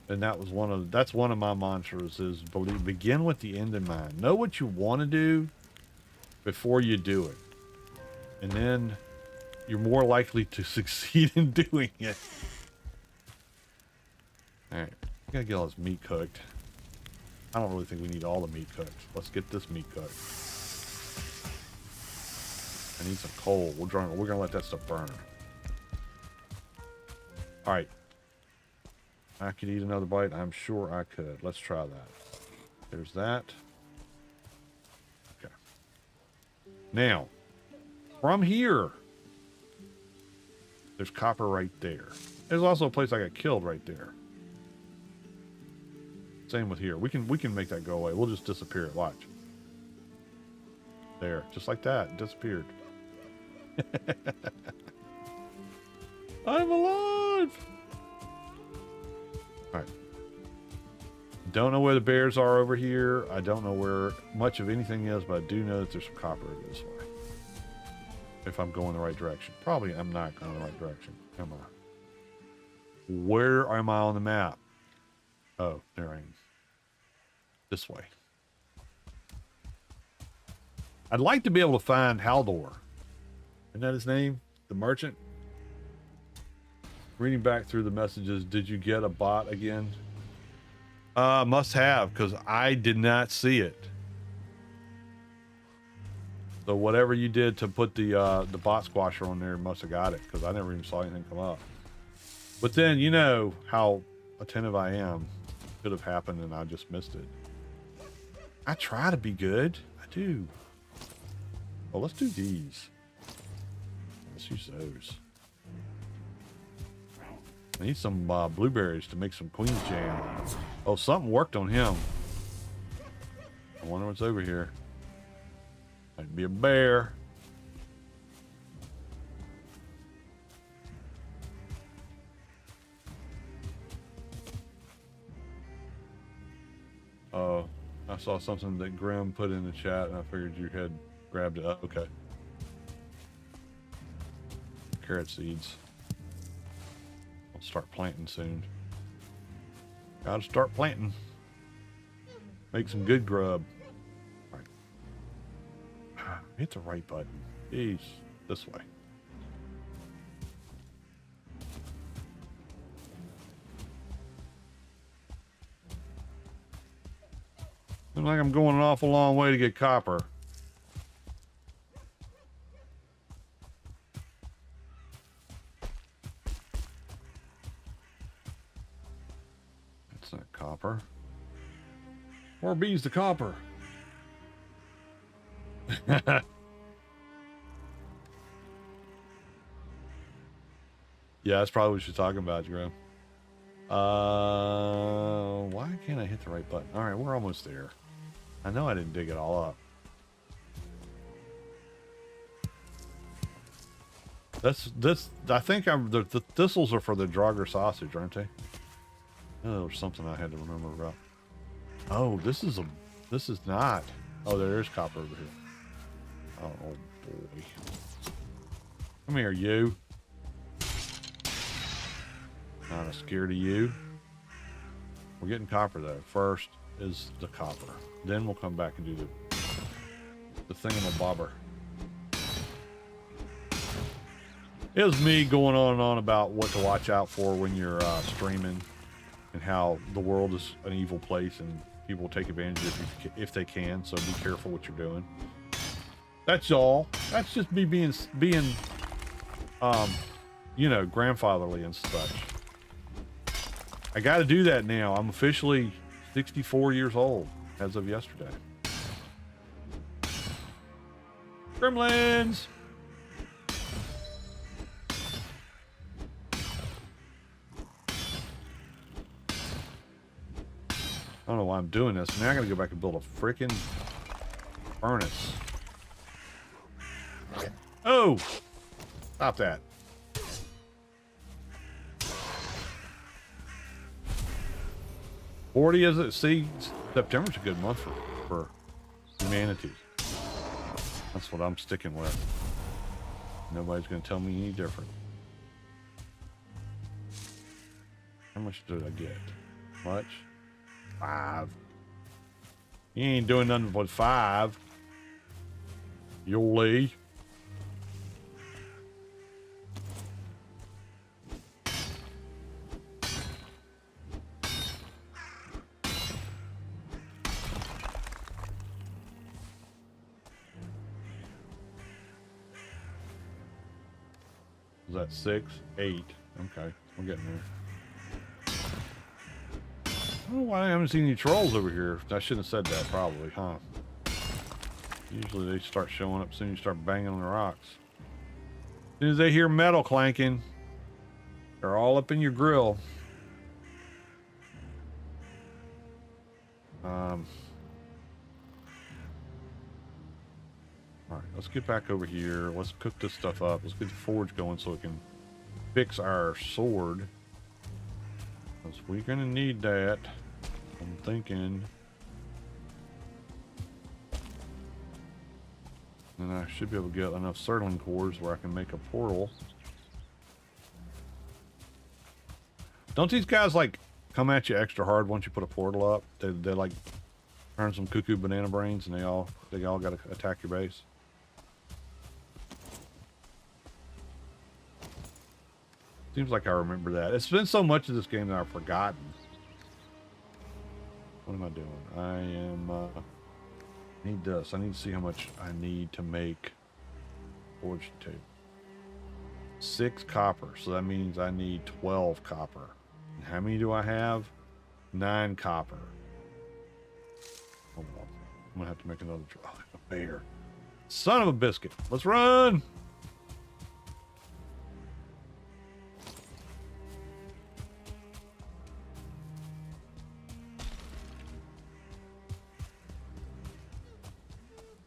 And that was that's one of my mantras, is begin with the end in mind. Know what you want to do before you do it. And then you're more likely to succeed in doing it. Alright, we gotta get all this meat cooked. I don't really think we need all the meat cooked. Let's get this meat cooked. I need some coal. We're gonna let that stuff burn. Alright. I could eat another bite. I'm sure I could. Let's try that. There's that. Okay. Now, from here, there's copper right there. There's also a place I got killed right there. Same with here. We can make that go away. We'll just disappear it. Watch. There, just like that. It disappeared. I'm alive. All right. Don't know where the bears are over here. I don't know where much of anything is, but I do know that there's some copper over this way. If I'm going the right direction. Probably I'm not going the right direction. Am I? Where am I on the map? Oh, there I am. This way. I'd like to be able to find Haldor. Isn't that his name? The merchant? Reading back through the messages, did you get a bot again? Must have, because I did not see it. So whatever you did to put the bot squasher on there must have got it, because I never even saw anything come up. But then, you know how attentive I am. Could have happened and I just missed it. I try to be good. I do. Well, let's do these. Let's use those. I need some blueberries to make some Queen's Jam. Oh, something worked on him. I wonder what's over here. Might be a bear. Oh, I saw something that Grim put in the chat, and I figured you had grabbed it. Oh, okay. Carrot seeds. I'll start planting soon. Gotta start planting. Make some good grub. All right. Hit the right button. Jeez. This way. Looks like I'm going an awful long way to get copper. That's not copper. Or B's the copper. Yeah, that's probably what you're talking about, Jerome. Why can't I hit the right button? All right, we're almost there. I know I didn't dig it all up. This. I think the thistles are for the Draugr sausage, aren't they? Oh, there's something I had to remember about. Oh, this is not. Oh, there is copper over here. Oh boy. Come here, you. Not scared of you. We're getting copper though. First is the copper. Then we'll come back and do the thingamabobber. It was me going on and on about what to watch out for when you're streaming, and how the world is an evil place and people take advantage of it if they can. So be careful what you're doing. That's all. That's just me being you know, grandfatherly and such. I got to do that now. I'm officially 64 years old as of yesterday. Gremlins! I don't know why I'm doing this. Now I gotta go back and build a freaking furnace. Oh! Stop that. $40 is it? See, September's a good month for humanity. That's what I'm sticking with. Nobody's gonna tell me any different. How much did I get? Much? 5. You ain't doing nothing but 5. Yoli. Is that 6? 8. Okay, we're getting there. I don't know why I haven't seen any trolls over here. I shouldn't have said that, probably, huh? Usually they start showing up as soon as you start banging on the rocks. As soon as they hear metal clanking, they're all up in your grill. Alright, let's get back over here. Let's cook this stuff up. Let's get the forge going so we can fix our sword. Because we're going to need that. I'm thinking. And I should be able to get enough Sertling cores where I can make a portal. Don't these guys like come at you extra hard once you put a portal up? They like turn some cuckoo banana brains and they all got to attack your base. Seems like I remember that. It's been so much of this game that I've forgotten. What am I doing? I am, I need this. I need to see how much I need to make forge tape. 6 copper. So that means I need 12 copper. And how many do I have? 9 copper. Hold on. I'm going to have to make another draw. Oh, a bear. Son of a biscuit. Let's run!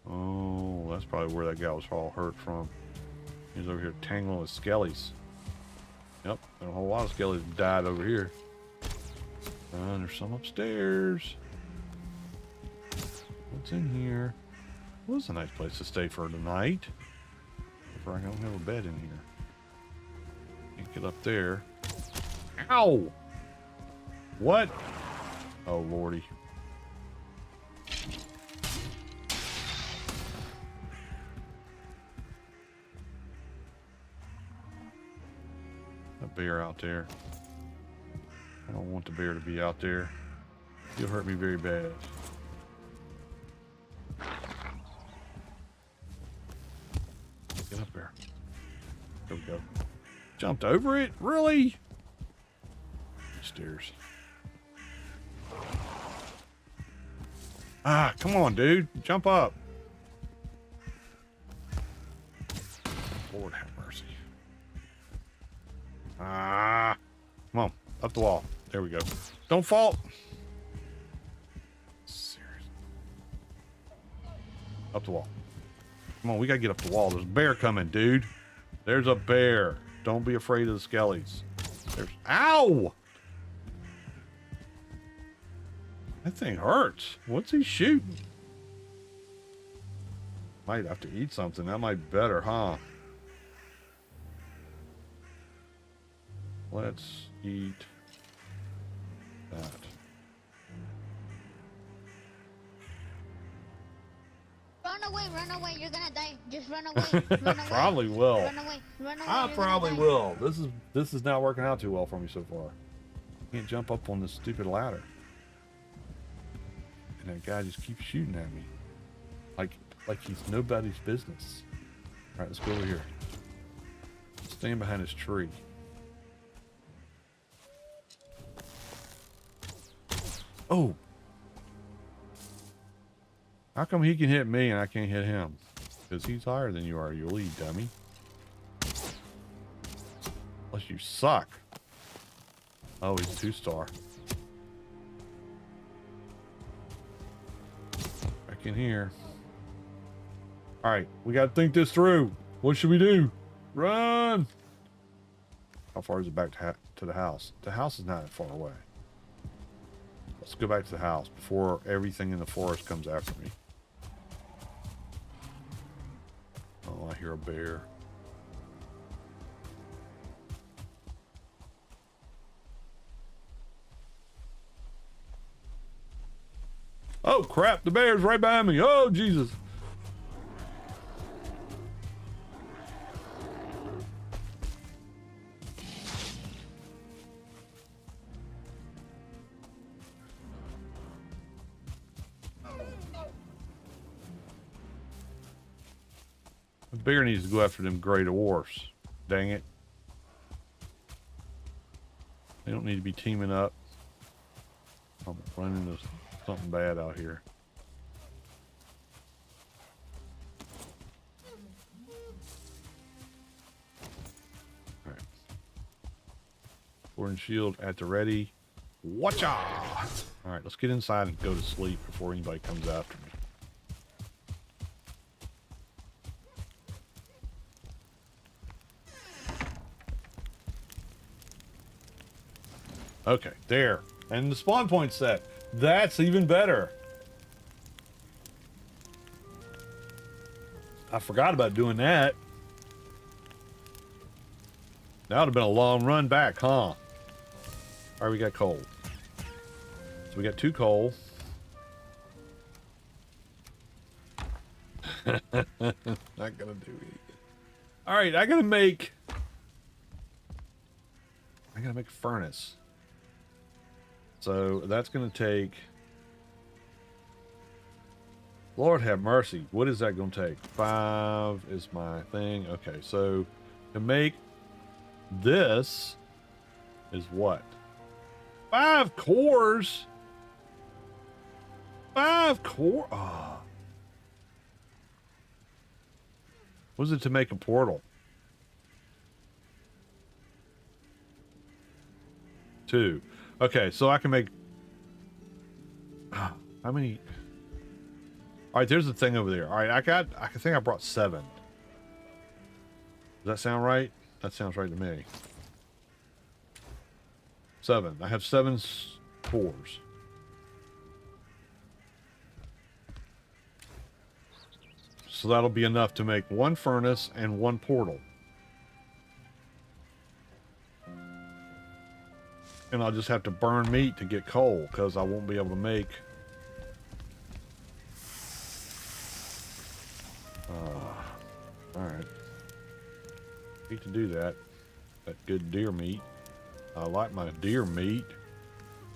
Oh, that's probably where that guy was all hurt from. He's over here tangling with skellies. Yep, a whole lot of skellies died over here. And there's some upstairs. What's in here? Well, it's a nice place to stay for tonight. If I don't have a bed in here. Can't get up there. Ow! What? Oh, lordy. A bear out there. I don't want the bear to be out there. He'll hurt me very bad. Get up there. There we go. Jumped over it? Really? Stairs. Ah, come on, dude. Jump up. Lord have mercy. Ah. Come on. Up the wall. There we go. Don't fall. Seriously. Up the wall. Come on, we gotta get up the wall. There's a bear coming, dude. There's a bear. Don't be afraid of the skellies. There's... Ow! That thing hurts. What's he shooting? Might have to eat something. That might be better, huh? Let's eat that. Run away, you're gonna die. Just run away. Run away. Probably will. Run away. I probably will. This is not working out too well for me so far. Can't jump up on this stupid ladder. And that guy just keeps shooting at me. Like he's nobody's business. Alright, let's go over here. Stand behind this tree. Oh! How come he can hit me and I can't hit him? Because he's higher than you are, you lead, dummy. Unless you suck. Oh, he's a 2-star. Back in here. Alright, we gotta think this through. What should we do? Run! How far is it back to the house? The house is not that far away. Let's go back to the house before everything in the forest comes after me. Oh, I hear a bear. Oh crap, the bear's right behind me. Oh Jesus. The bear needs to go after them gray dwarfs. Dang it. They don't need to be teaming up. I'm running into something bad out here. Alright. Sword and shield at the ready. Watcha! Alright, let's get inside and go to sleep before anybody comes after me. Okay, there. And the spawn point set. That's even better. I forgot about doing that. That would have been a long run back, huh? All right, we got coal. So we got 2 coal. Not gonna do anything. All right, I gotta make a furnace. So that's going to take... Lord have mercy. What is that going to take? 5 is my thing. Okay, so to make this is what? 5 cores? 5 core? Oh. What is it to make a portal? 2. Okay, so I can make... How many... Alright, there's the thing over there. Alright, I think I brought 7. Does that sound right? That sounds right to me. 7. I have 7 cores. So that'll be enough to make one furnace and one portal. And I'll just have to burn meat to get coal, because I won't be able to make... Alright. Need to do that. That good deer meat. I like my deer meat.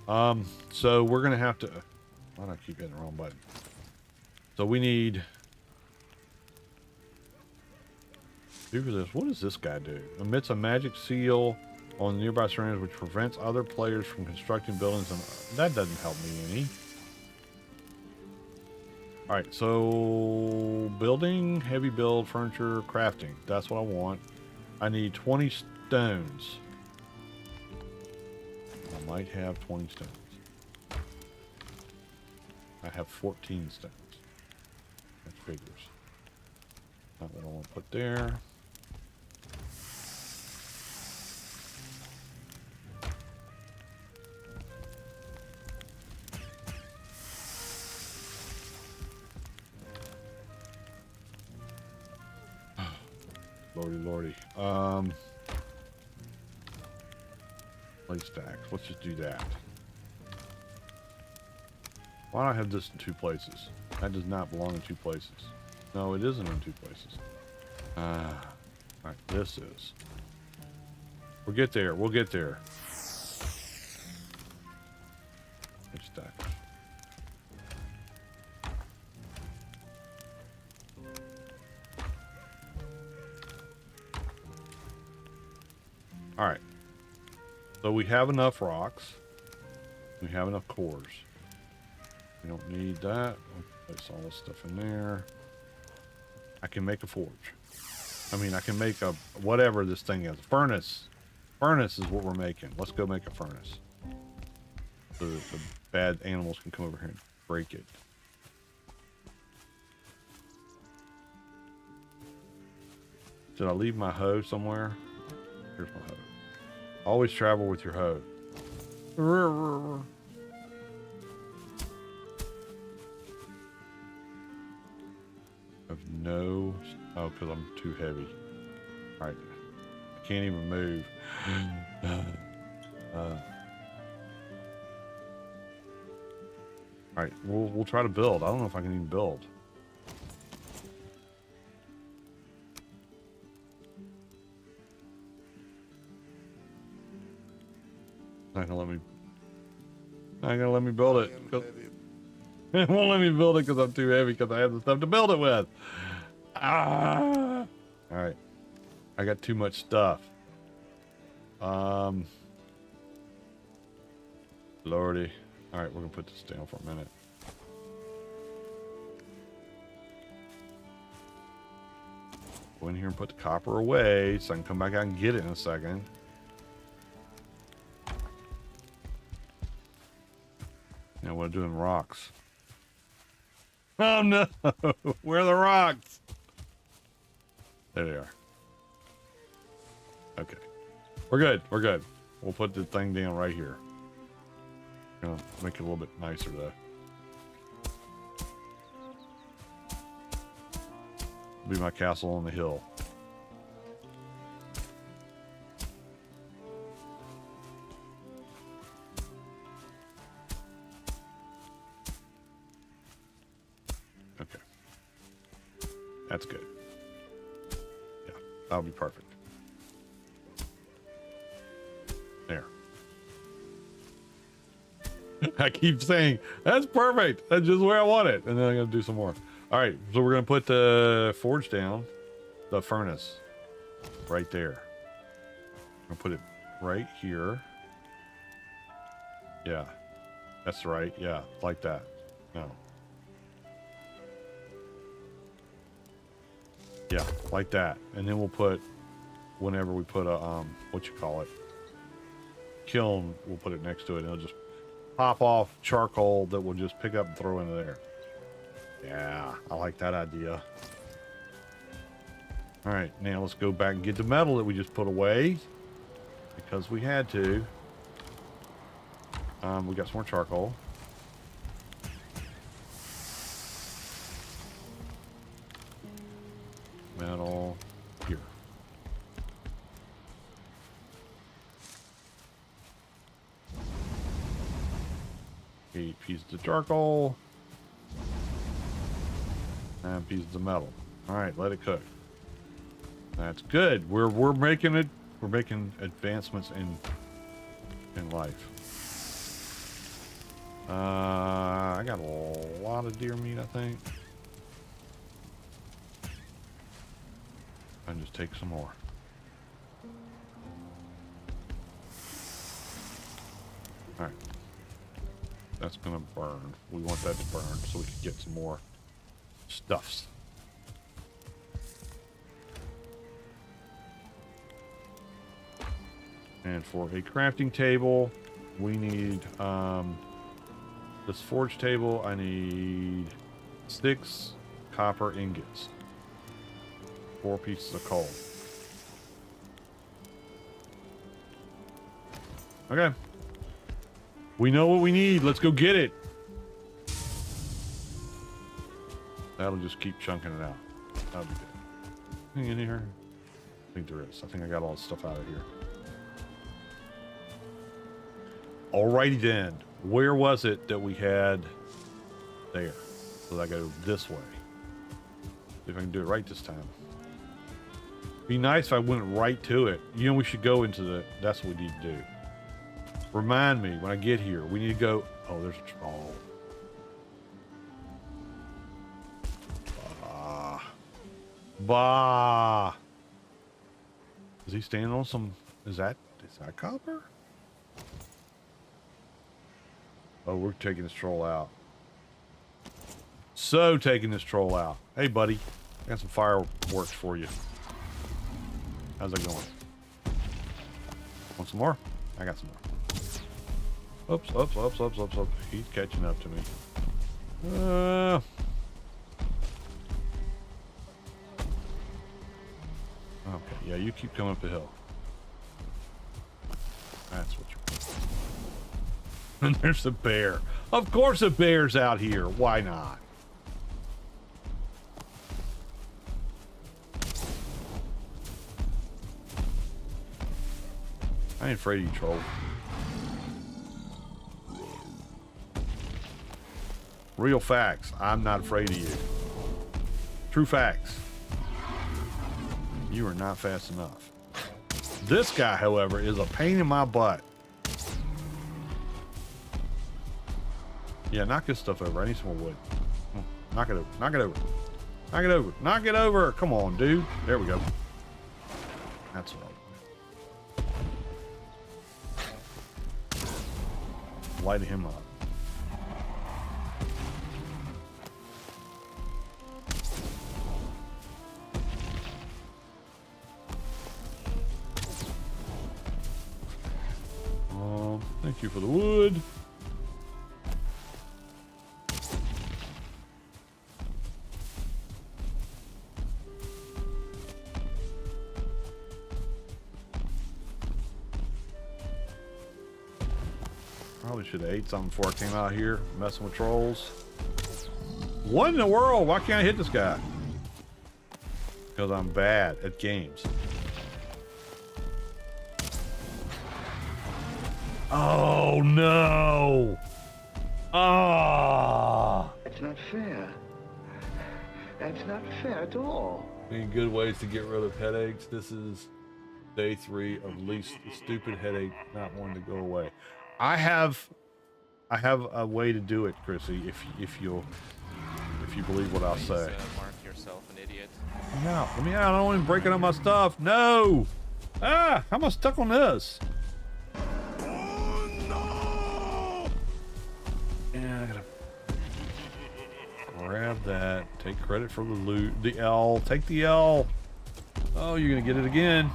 So we're going to have to... Why do I keep hitting the wrong button? So we need... Do this. What does this guy do? Emits a magic seal on the nearby surroundings which prevents other players from constructing buildings, and that doesn't help me any. Alright, so building, heavy build, furniture, crafting. That's what I want. I need 20 stones. I might have 20 stones. I have 14 stones. That figures. Not what I want to put there. Lordy. Plate stacks. Let's just do that. Why do I have this in two places? That does not belong in two places. No, it isn't in two places. Alright, this is. We'll get there. We'll get there. Plate stacks. Alright. So we have enough rocks. We have enough cores. We don't need that. We'll place all this stuff in there. I can make a forge. I mean, I can make a... whatever this thing is. Furnace. Furnace is what we're making. Let's go make a furnace. So that the bad animals can come over here and break it. Did I leave my hoe somewhere? Here's my hoe. Always travel with your hoe. Of no... Oh, because I'm too heavy. Alright. I can't even move. Alright, we'll try to build. I don't know if I can even build. Not gonna let me build it. It won't let me build it because I'm too heavy, because I have the stuff to build it with. Ah! Alright. I got too much stuff. Lordy. Alright, we're gonna put this down for a minute. Go in here and put the copper away so I can come back out and get it in a second. Now what do I do in rocks? Oh no! Where are the rocks? There they are. Okay. We're good. We're good. We'll put the thing down right here. Gonna make it a little bit nicer though. Be my castle on the hill. Okay. That's good. Yeah, that'll be perfect. There. I keep saying, that's perfect. That's just where I want it. And then I'm going to do some more. All right. So we're going to put the forge down, the furnace right there. I'm going to put it right here. Yeah. That's right. Yeah. Like that. No. Yeah. Like that. And then we'll put, whenever we put a, what you call it, kiln, we'll put it next to it and it'll just pop off charcoal that we'll just pick up and throw into there. Yeah, I like that idea. All right, now let's go back and get the metal that we just put away because we had to. We got some more charcoal. Metal here. 8 pieces of charcoal. 9 pieces of metal. All right, let it cook. That's good. We're making it. We're making advancements in life. I got a lot of deer meat, I think. And just take some more. All right. That's gonna burn. We want that to burn so we can get some more stuffs. And for a crafting table, we need this forge table. I need 6 copper ingots, 4 pieces of coal. Okay. We know what we need. Let's go get it. That'll just keep chunking it out. That'll be good. Anything in here? I think there is. I think I got all the stuff out of here. Alrighty then. Where was it that we had there? So I go this way. See if I can do it right this time. Be nice if I went right to it. You know, we should go into the... That's what we need to do. Remind me when I get here. We need to go... Oh, there's a troll. Bah. Is he standing on some... Is that copper? Oh, we're taking this troll out. So taking this troll out. Hey, buddy. I got some fireworks for you. How's it going? Want some more? I got some more. Oops, oops, oops, oops, oops, oops. He's catching up to me. Okay, yeah, you keep coming up the hill. That's what you're... And there's a bear. Of course a bear's out here. Why not? I ain't afraid of you, troll. Real facts. I'm not afraid of you. True facts. You are not fast enough. This guy, however, is a pain in my butt. Yeah, knock this stuff over. I need some more wood. Knock it over. Knock it over. Knock it over. Knock it over. Come on, dude. There we go. That's what I... Light him up. Thank you for the wood. Probably should have ate something before I came out here messing with trolls. What in the world? Why can't I hit this guy? Because I'm bad at games. Oh no! Ah! It's not fair. That's not fair at all. Any good ways to get rid of headaches? This is day 3 of least stupid headache not wanting to go away. I have a way to do it, Chrissy. If you believe what I'll say. Mark yourself an idiot. No, let me out. I don't want him breaking up my stuff. No! Ah! How am I stuck on this? Yeah, I gotta grab that. Take credit for the loot. The L. Take the L. Oh, you're gonna get it again.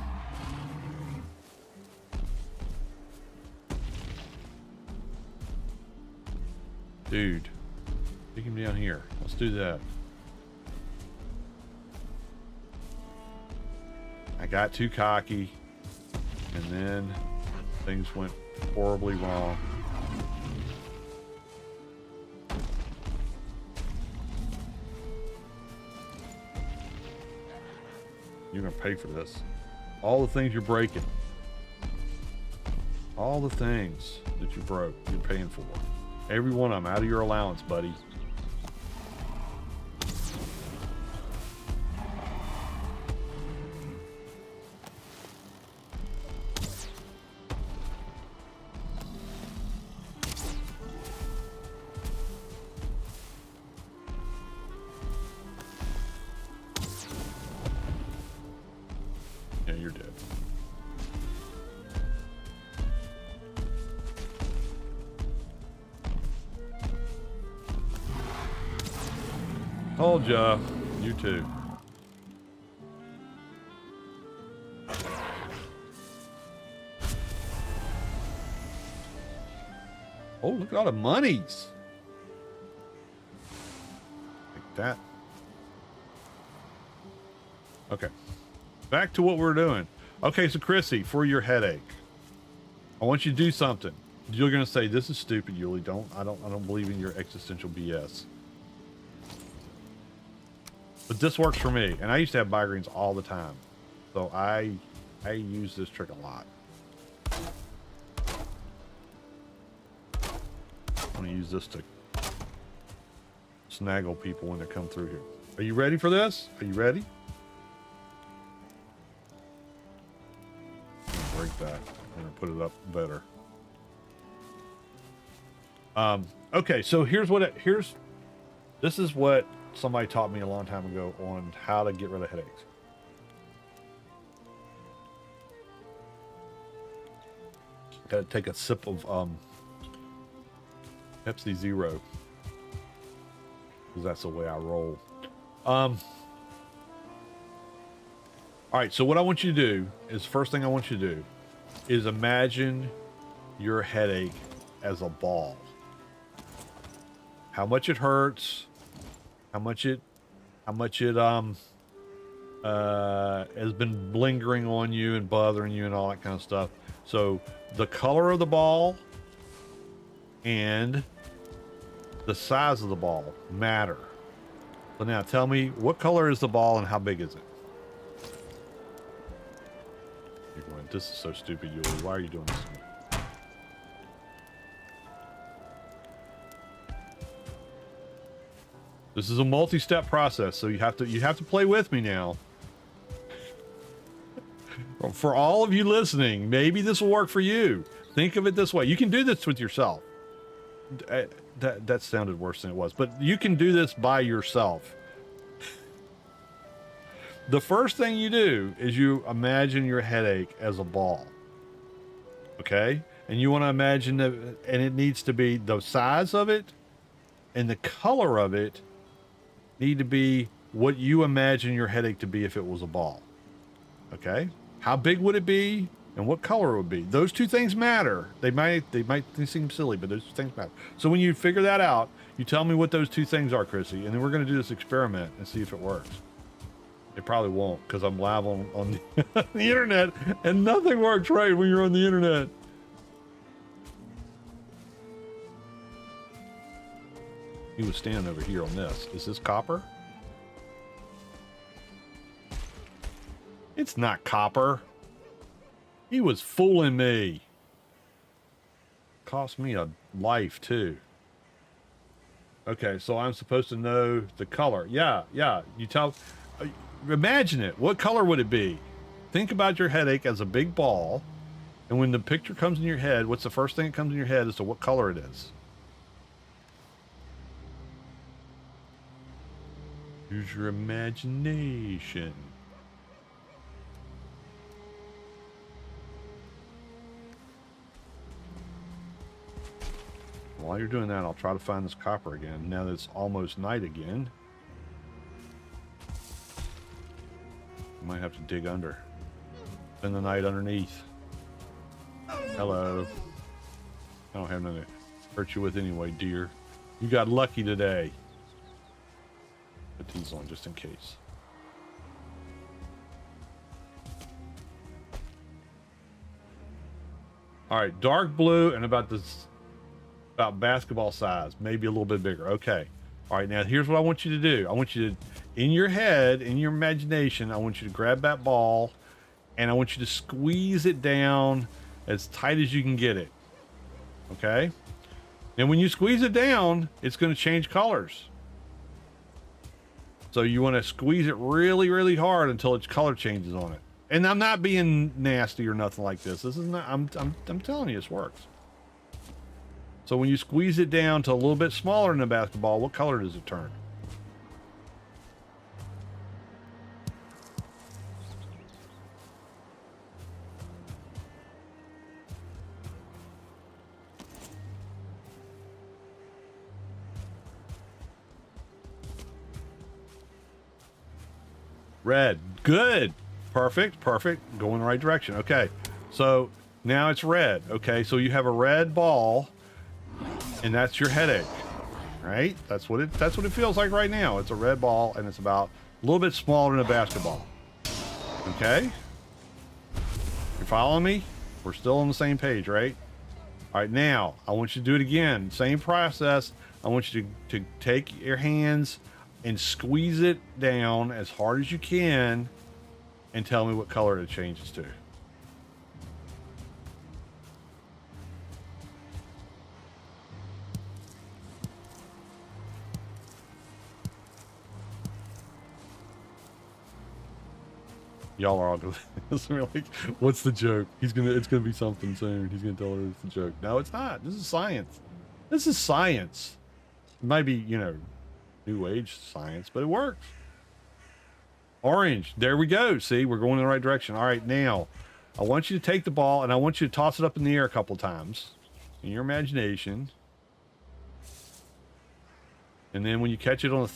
Dude. Take him down here. Let's do that. I got too cocky. And then things went horribly wrong. You're gonna pay for this. All the things you're breaking. All the things that you broke, you're paying for. Every one of them out of your allowance, buddy. Yeah, you're dead. Told ya. You too. Oh, look at all the monies. Like that. Okay. Back to what we're doing. Okay, so Chrissy, for your headache, I want you to do something. You're gonna say, "This is stupid, Yuli. I don't believe in your existential BS." But this works for me, and I used to have migraines all the time, so I use this trick a lot. I'm gonna use this to snaggle people when they come through here. Are you ready for this? Are you ready? Break that. I'm gonna put it up better. Okay, so this is what somebody taught me a long time ago on how to get rid of headaches. Gotta take a sip of Pepsi Zero, because that's the way I roll. All right, so what I want you to do is, first thing I want you to do is imagine your headache as a ball. How much it hurts, how much it has been lingering on you and bothering you and all that kind of stuff. So the color of the ball and the size of the ball matter. So now tell me, what color is the ball and how big is it? You're going, this is so stupid, Yuli. Why are you doing this to me? This is a multi-step process, so you have to play with me now. For all of you listening, maybe this will work for you. Think of it this way. You can do this with yourself. That sounded worse than it was, but you can do this by yourself. The first thing you do is you imagine your headache as a ball. Okay? And you want to imagine that, and it needs to be the size of it and the color of it need to be what you imagine your headache to be if it was a ball. Okay? How big would it be and what color it would be? Those two things matter. They might seem silly, but those two things matter. So when you figure that out, you tell me what those two things are, Chrissy, and then we're going to do this experiment and see if it works. It probably won't, because I'm live on the, the internet, and nothing works right when you're on the internet. He was standing over here on this. Is this copper? It's not copper. He was fooling me. Cost me a life, too. Okay, so I'm supposed to know the color. Yeah. You tell... Imagine it. What color would it be? Think about your headache as a big ball, and when the picture comes in your head, what's the first thing that comes in your head as to what color it is? Use your imagination. While you're doing that, I'll try to find this copper again, now that it's almost night again. Might have to dig under. Spend the night underneath. Hello. I don't have nothing to hurt you with anyway, dear. You got lucky today. Put these on just in case. All right, dark blue and about basketball size, maybe a little bit bigger. Okay. All right, now here's what I want you to do. I want you to in your head, in your imagination, I want you to grab that ball and I want you to squeeze it down as tight as you can get it. Okay? And when you squeeze it down, it's going to change colors. So you want to squeeze it really, really hard until its color changes on it. And I'm not being nasty or nothing like this. This is not, I'm telling you, this works. So when you squeeze it down to a little bit smaller than a basketball, what color does it turn? Red. Good. Perfect. Perfect. Go in the right direction. Okay. So now it's red. Okay. So you have a red ball and that's your headache, right? That's what it feels like right now. It's a red ball and it's about a little bit smaller than a basketball. Okay. You're following me? We're still on the same page, right? All right. Now I want you to do it again. Same process. I want you to take your hands and squeeze it down as hard as you can and tell me what color it changes to. Y'all are all going like, what's the joke? It's gonna be something soon. He's gonna tell her it's a joke. No, it's not. This is science. This is science. It might be, you know, new age science, but it works. Orange. There we go. See, we're going in the right direction. All right, now I want you to take the ball and I want you to toss it up in the air a couple times in your imagination. And then when you catch it on the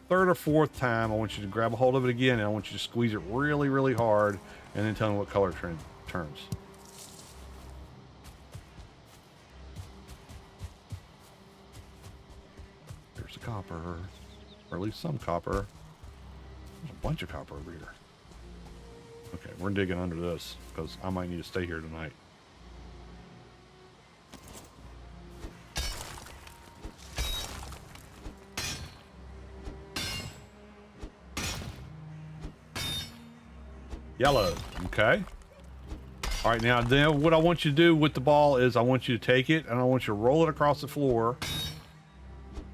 third or fourth time, I want you to grab a hold of it again and I want you to squeeze it really, really hard and then tell me what color turns. There's the copper. Or at least some copper. There's a bunch of copper over here. Okay, we're digging under this because I might need to stay here tonight. Yellow. Okay. All right, now then what I want you to do with the ball is I want you to take it and I want you to roll it across the floor.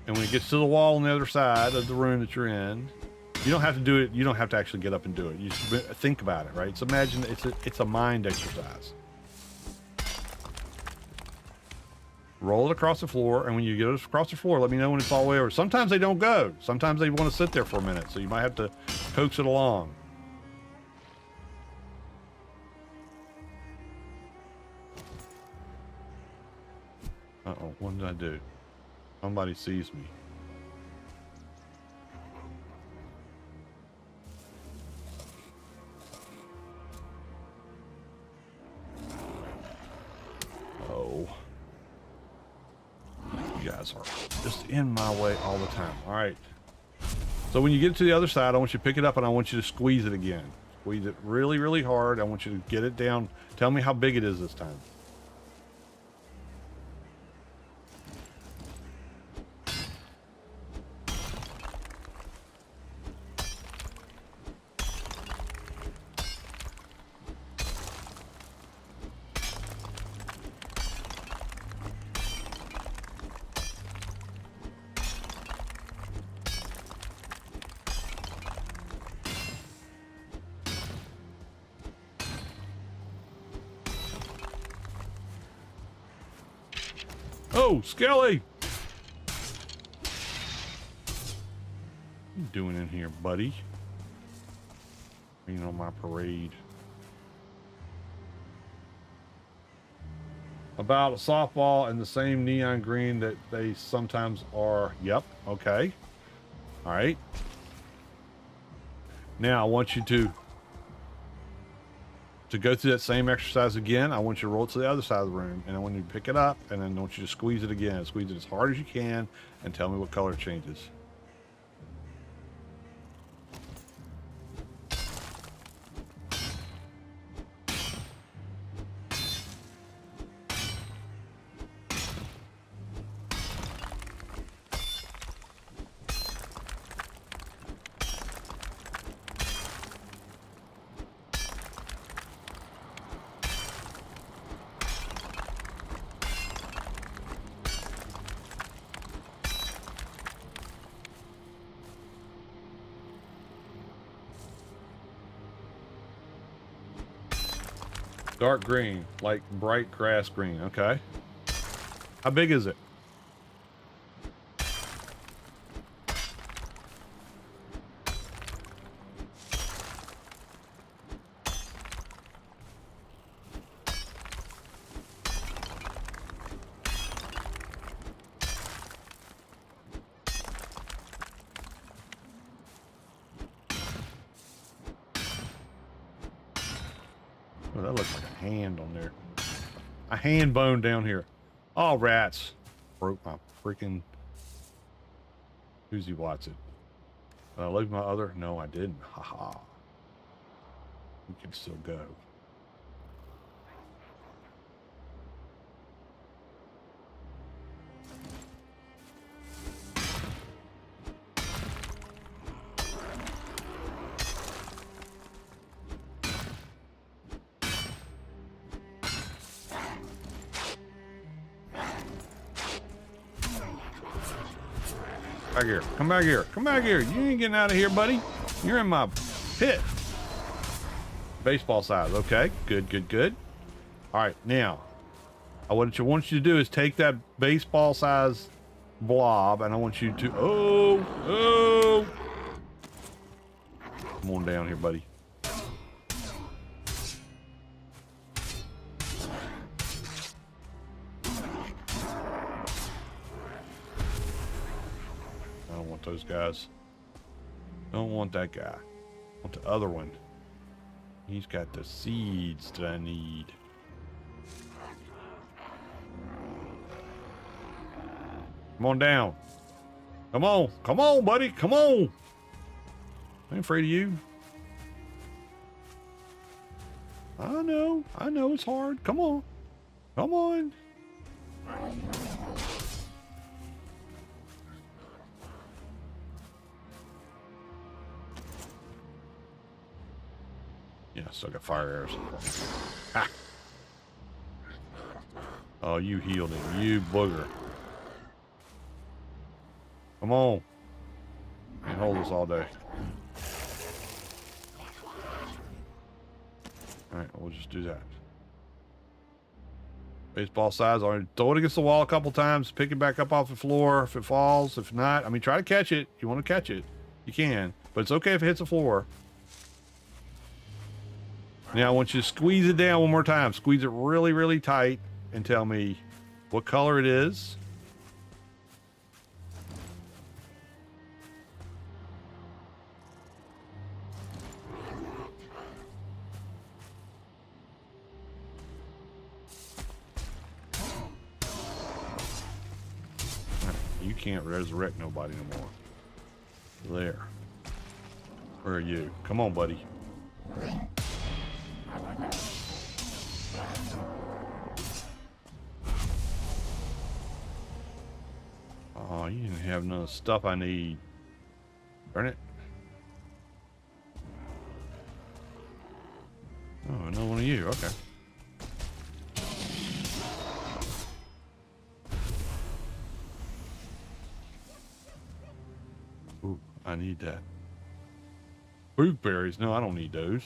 And when it gets to the wall on the other side of the room that you're in, you don't have to do it. You don't have to actually get up and do it. You just think about it, right? So imagine it's a mind exercise. Roll it across the floor, and when you get it across the floor, let me know when it's all the way over. Sometimes they don't go. Sometimes they want to sit there for a minute, so you might have to coax it along. Uh-oh, what did I do? Somebody sees me. Oh. You guys are just in my way all the time. All right. So when you get to the other side, I want you to pick it up and I want you to squeeze it again. Squeeze it really, really hard. I want you to get it down. Tell me how big it is this time. Oh, Skelly! What you doing in here, buddy? Being on my parade. About a softball and the same neon green that they sometimes are. Yep, okay. All right. Now I want you to go through that same exercise again. I want you to roll it to the other side of the room, and I want you to pick it up, and then I want you to squeeze it again. Squeeze it as hard as you can, and tell me what color changes. Dark green, like bright grass green. Okay. How big is it? Oh, that looks like a hand on there. A hand bone down here. Oh, rats. Broke my freaking... Uzi Watts it. Did I lose my other? No, I didn't. Haha. We can still go. Back here. Come back here. Come back here. You ain't getting out of here, buddy. You're in my pit. Baseball size. Okay. Good, good, good. All right. Now, what I want you to do is take that baseball size blob and I want you to... Oh! Come on down here, buddy. Those guys. Don't want that guy. I want the other one. He's got the seeds that I need. Come on down. Come on. Come on, buddy. Come on. I ain't afraid of you. I know. I know it's hard. Come on. Come on. Yeah, still got fire arrows. Ha! Oh, you healed him. You booger. Come on. Can't hold us all day. Alright, we'll just do that. Baseball size. I'll throw it against the wall a couple times. Pick it back up off the floor if it falls. If not, I mean, try to catch it. If you want to catch it, you can. But it's okay if it hits the floor. Now I want you to squeeze it down one more time. Squeeze it really, really tight and tell me what color it is. You can't resurrect nobody no more. There. Where are you? Come on, buddy. Oh, you didn't have none of the stuff I need. Burn it. Oh, another one of you. Okay. Ooh, I need that. Puke berries. No, I don't need those.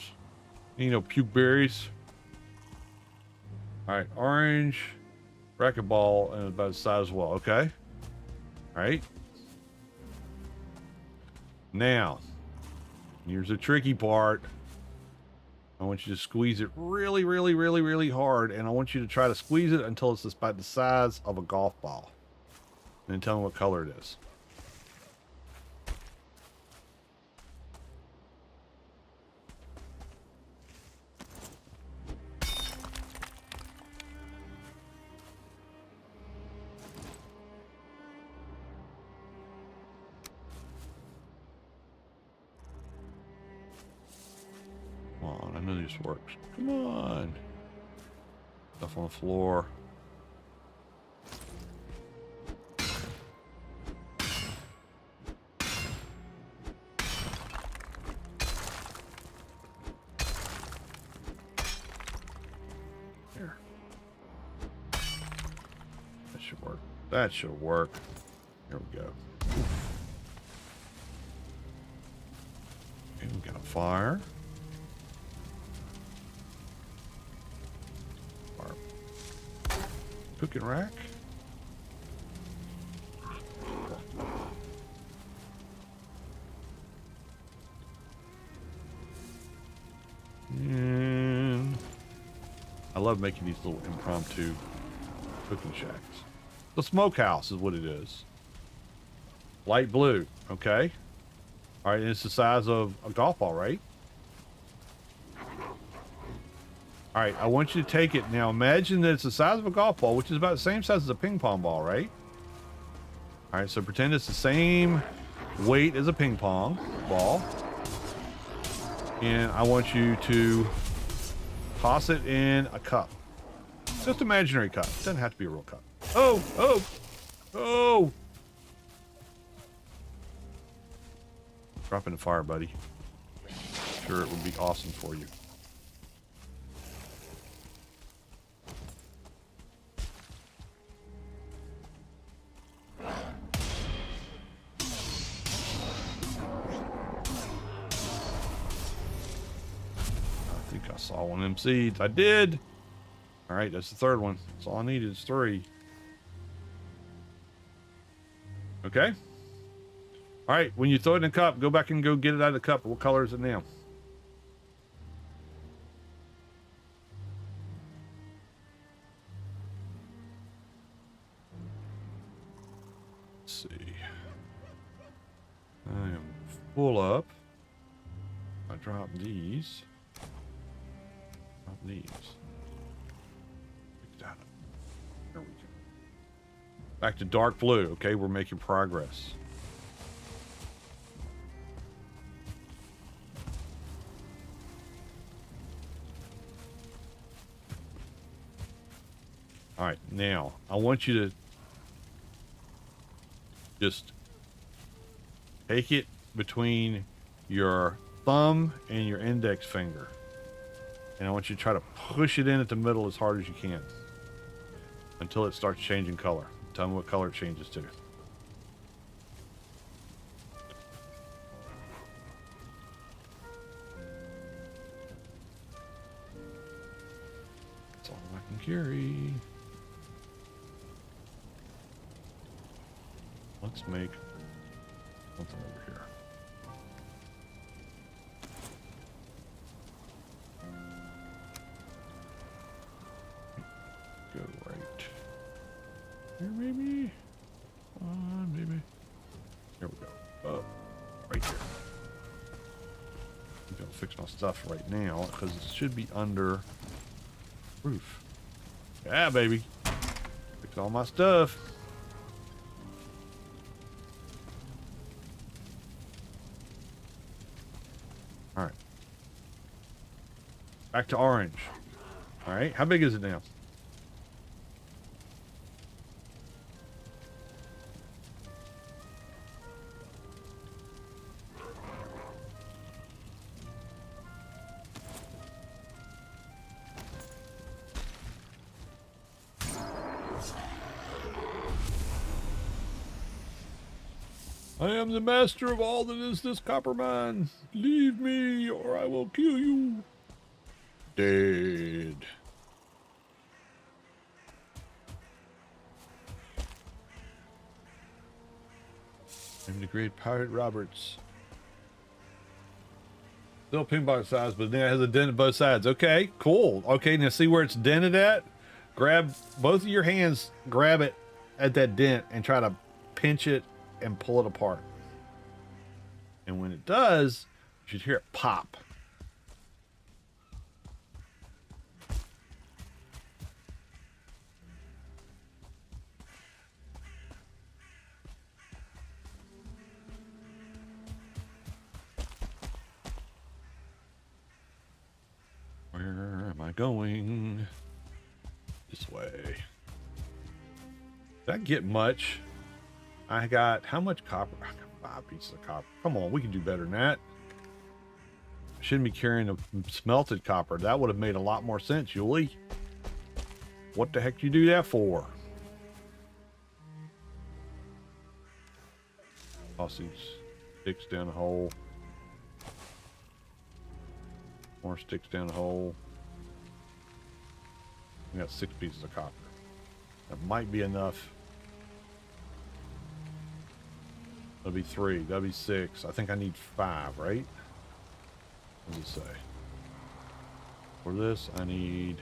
Need no puke berries. Alright, orange racquetball and about the size as well. Okay. Alright. Now, here's the tricky part. I want you to squeeze it really, really, really, really hard, and I want you to try to squeeze it until it's about the size of a golf ball. And then tell me what color it is. I know this works. Come on. Stuff on the floor. Here. That should work. That should work. Here we go. Okay, we got a fire. cooking rack. And I love making these little impromptu cooking shacks. The smokehouse is what it is. Light blue, okay. All right, and it's the size of a golf ball, right? All right, I want you to take it. Now imagine that it's the size of a golf ball, which is about the same size as a ping pong ball, right? All right, so pretend it's the same weight as a ping pong ball. And I want you to toss it in a cup. Just imaginary cup. It doesn't have to be a real cup. Oh, oh, oh. Drop in the fire, buddy. Sure, it would be awesome for you. I saw one of them seeds. I did. All right, that's the third one. That's all I needed is 3. Okay. All right, when you throw it in a cup, go back and go get it out of the cup. What color is it now? Let's see. I am full up. I drop these. These. There we go. Back to dark blue. Okay, we're making progress. All right, now I want you to just take it between your thumb and your index finger. And I want you to try to push it in at the middle as hard as you can until it starts changing color. Tell me what color it changes to. That's all I can carry. Let's make something over here. Go right here, maybe. Maybe. Here we go. Oh, right there. I'm gonna fix my stuff right now because it should be under roof. Yeah, baby. Fix all my stuff. All right. Back to orange. All right. How big is it now? I am the master of all that is this copper mine. Leave me or I will kill you. Dead. I'm the great pirate Roberts. Still pinball size, but then it has a dent at both sides. Okay, cool. Okay, now see where it's dented at? Grab both of your hands, grab it at that dent and try to pinch it and pull it apart. And when it does, you should hear it pop. Where am I going? This way. Did I get much? I got, how much copper? I got 5 pieces of copper. Come on, we can do better than that. I shouldn't be carrying a smelted copper. That would have made a lot more sense, Yuli. What the heck do you do that for? Toss these sticks down the hole. More sticks down the hole. We got 6 pieces of copper. might be enough. That'll be 3. That'll be 6. I think I need 5, right? What does it say? For this, I need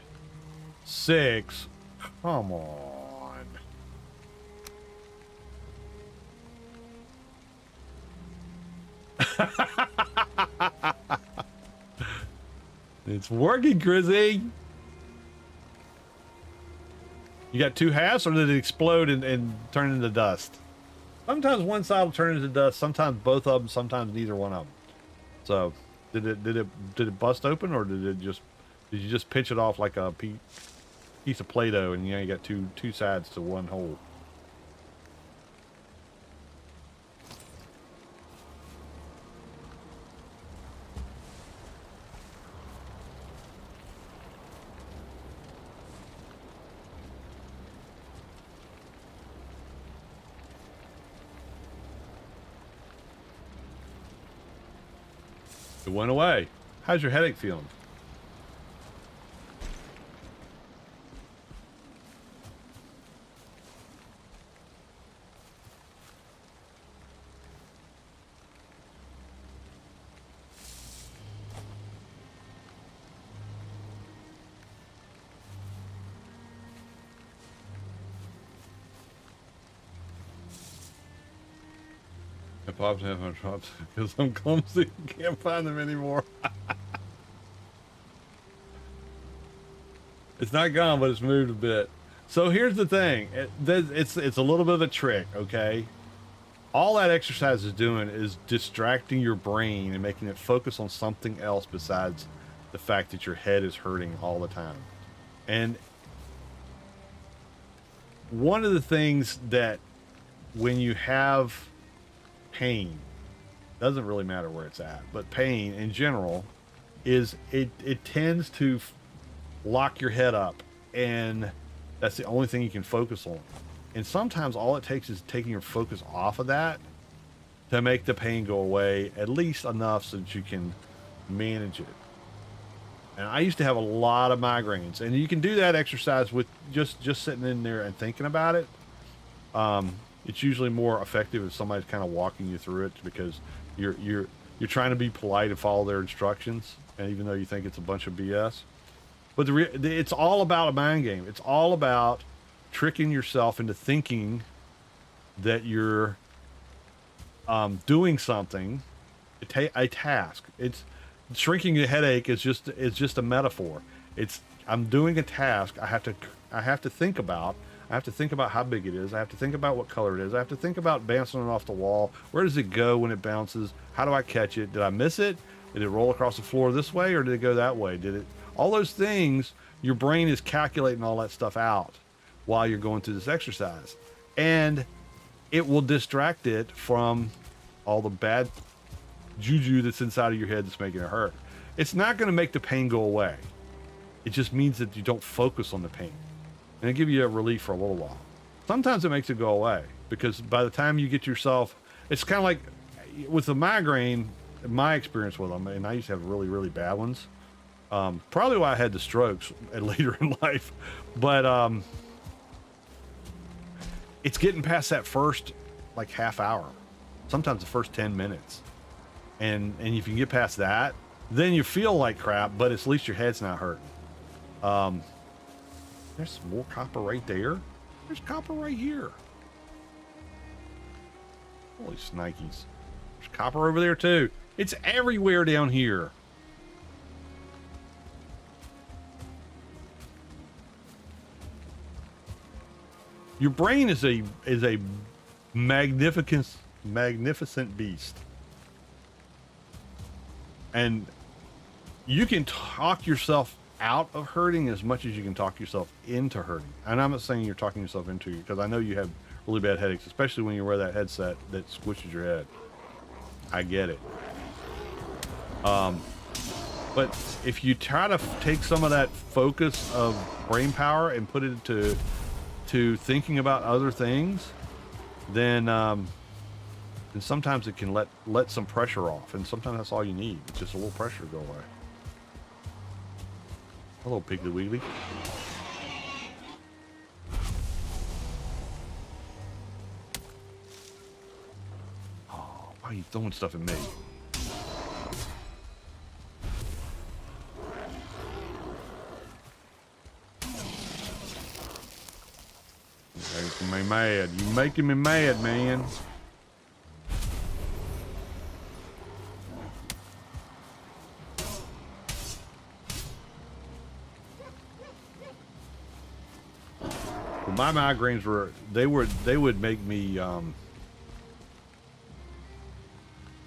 6. Come on. It's working, Chrissy. You got 2 halves, or did it explode and turn into dust? Sometimes one side will turn into dust. Sometimes both of them. Sometimes neither one of them. So, did it bust open, or did you just pitch it off like a piece of Play-Doh, and you got two sides to one hole? It went away. How's your headache feeling? I popped half my drops because I'm clumsy and can't find them anymore. It's not gone, but it's moved a bit. So here's the thing. It's a little bit of a trick, okay? All that exercise is doing is distracting your brain and making it focus on something else besides the fact that your head is hurting all the time. And one of the things that when you have pain, doesn't really matter where it's at, but pain in general is it tends to lock your head up, and that's the only thing you can focus on. And sometimes all it takes is taking your focus off of that to make the pain go away, at least enough so that you can manage it. And I used to have a lot of migraines, and you can do that exercise with just sitting in there and thinking about it. It's usually more effective if somebody's kind of walking you through it, because you're trying to be polite and follow their instructions, and even though you think it's a bunch of BS. But it's all about a mind game. It's all about tricking yourself into thinking that you're doing something, a task. It's shrinking the headache is just a metaphor. I'm doing a task. I have to think about. I have to think about how big it is. I have to think about what color it is. I have to think about bouncing it off the wall. Where does it go when it bounces? How do I catch it? Did I miss it? Did it roll across the floor this way, or did it go that way? All those things, your brain is calculating all that stuff out while you're going through this exercise. And it will distract it from all the bad juju that's inside of your head that's making it hurt. It's not going to make the pain go away. It just means that you don't focus on the pain. And it'll give you a relief for a little while. Sometimes it makes it go away, because by the time you get yourself, it's kind of like with the migraine, my experience with them, and I used to have really, really bad ones. Probably why I had the strokes later in life, but it's getting past that first like half hour, sometimes the first 10 minutes. And if you can get past that, then you feel like crap, but at least your head's not hurting. There's some more copper right there. There's copper right here. Holy snikes. There's copper over there too. It's everywhere down here. Your brain is a magnificent beast. And you can talk yourself out of hurting as much as you can talk yourself into hurting. And I'm not saying you're talking yourself into it, because I know you have really bad headaches, especially when you wear that headset that squishes your head. I get it. But if you try to take some of that focus of brain power and put it to thinking about other things, then sometimes it can let some pressure off, and sometimes that's all you need. It's just a little pressure to go away. Hello, Piggly Wiggly. Why are you throwing stuff at me? You're making me mad. You're making me mad, man. My migraines were they would make me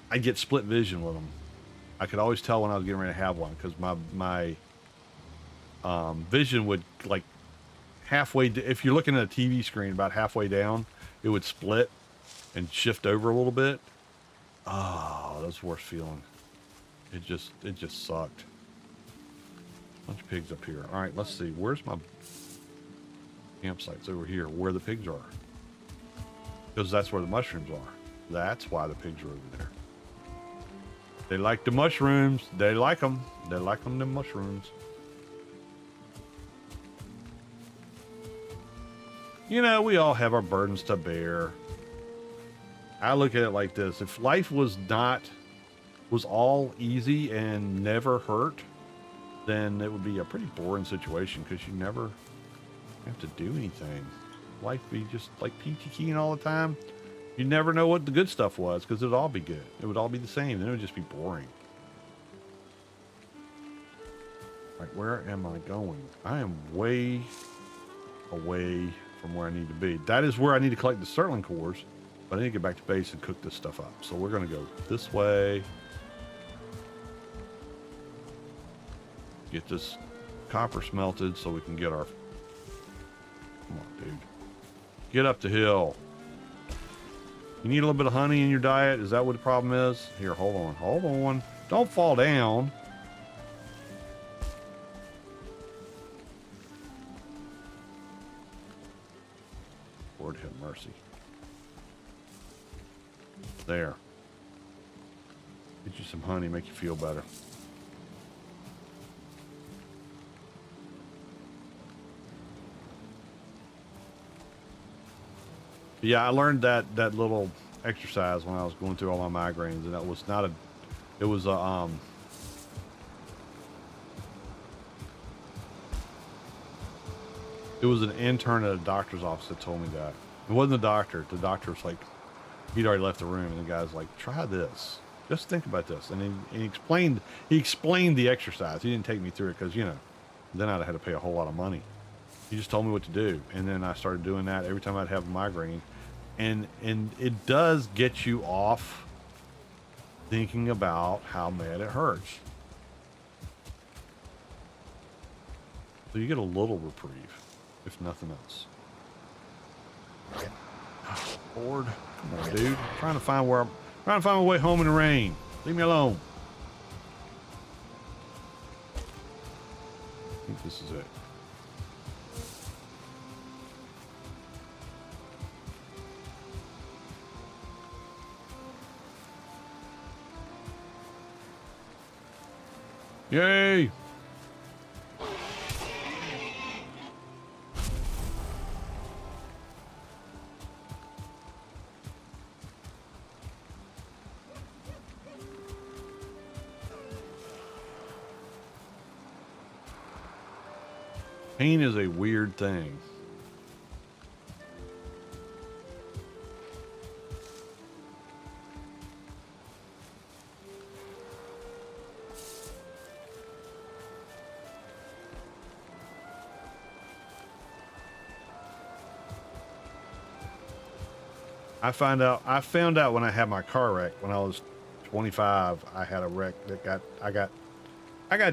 I'd get split vision with them. I could always tell when I was getting ready to have one because my vision would, like, halfway if you're looking at a TV screen about halfway down, it would split and shift over a little bit. Oh, that's the worst feeling. It just sucked. Bunch of pigs up here. All right, let's see. Where's my campsites? Over here, where the pigs are. Because that's where the mushrooms are. That's why the pigs are over there. They like the mushrooms. They like them. They like them, the mushrooms. You know, we all have our burdens to bear. I look at it like this. If life was all easy and never hurt, then it would be a pretty boring situation because you never have to do anything. Life be just like peachy keen all the time. You never know what the good stuff was because it'd all be good. It would all be the same. Then it would just be boring. Like, where am I going? I am way away from where I need to be. That is where I need to collect the Sterling cores, but I need to get back to base and cook this stuff up. So we're going to go this way. Get this copper smelted so we can get our... Come on, dude. Get up the hill. You need a little bit of honey in your diet? Is that what the problem is? Here, hold on. Hold on. Don't fall down. Lord have mercy. There. Get you some honey, make you feel better. Yeah, I learned that little exercise when I was going through all my migraines, and that was not a, it was a, it was an intern at a doctor's office that told me that. It wasn't the doctor. The doctor was like, he'd already left the room, and the guy's like, try this. Just think about this. And he explained the exercise. He didn't take me through it because, you know, then I'd have had to pay a whole lot of money. He just told me what to do, and then I started doing that every time I'd have a migraine, and it does get you off thinking about how bad it hurts. So you get a little reprieve, if nothing else. Oh, Lord, come on, dude. I'm trying to find my way home in the rain. Leave me alone. I think this is it. Yay! Pain is a weird thing. I found out when I had my car wreck when I was 25. I had a wreck that I got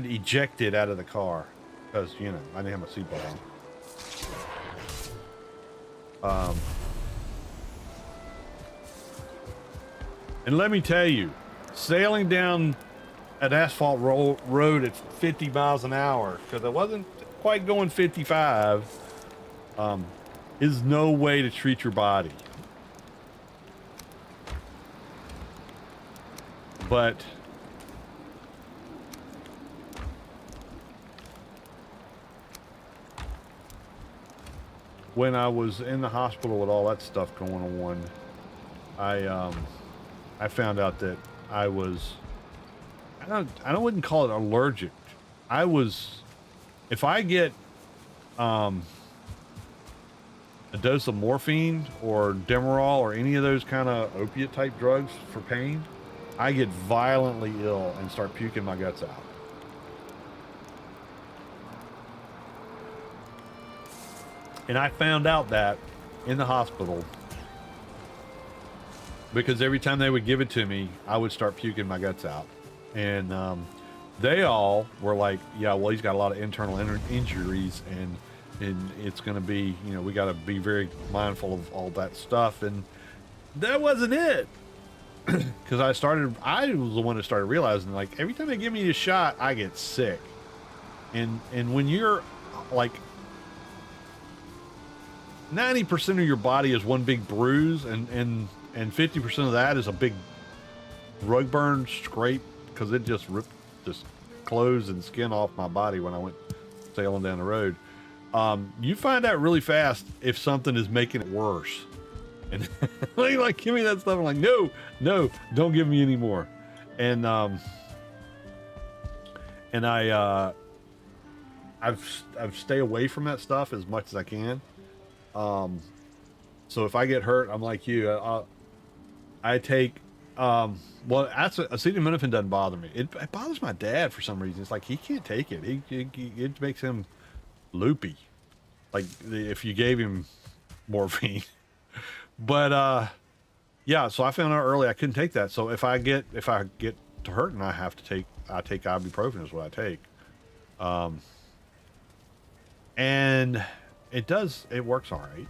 ejected out of the car because, you know, I didn't have my seatbelt on. And let me tell you, sailing down an asphalt road at 50 miles an hour, because I wasn't quite going 55, is no way to treat your body. But when I was in the hospital with all that stuff going on, I I found out that I was, wouldn't call it allergic. I was, if I get a dose of morphine or Demerol or any of those kind of opiate type drugs for pain, I get violently ill and start puking my guts out. And I found out that in the hospital because every time they would give it to me, I would start puking my guts out. And they all were like, yeah, well, he's got a lot of internal injuries and it's going to be, you know, we got to be very mindful of all that stuff. And that wasn't it. Because I was the one that started realizing, like, every time they give me a shot, I get sick. And when you're like 90% of your body is one big bruise and 50% of that is a big rug burn scrape because it just ripped this clothes and skin off my body when I went sailing down the road. You find out really fast if something is making it worse. And like, give me that stuff. I'm like, no, don't give me any more. And I've stay away from that stuff as much as I can. So if I get hurt, I'm like you. I take well, acetaminophen doesn't bother me. It bothers my dad for some reason. It's like he can't take it. It makes him loopy. Like if you gave him morphine. But yeah, so I found out early I couldn't take that. So if I get to hurting, I take ibuprofen is what I take. And it works all right.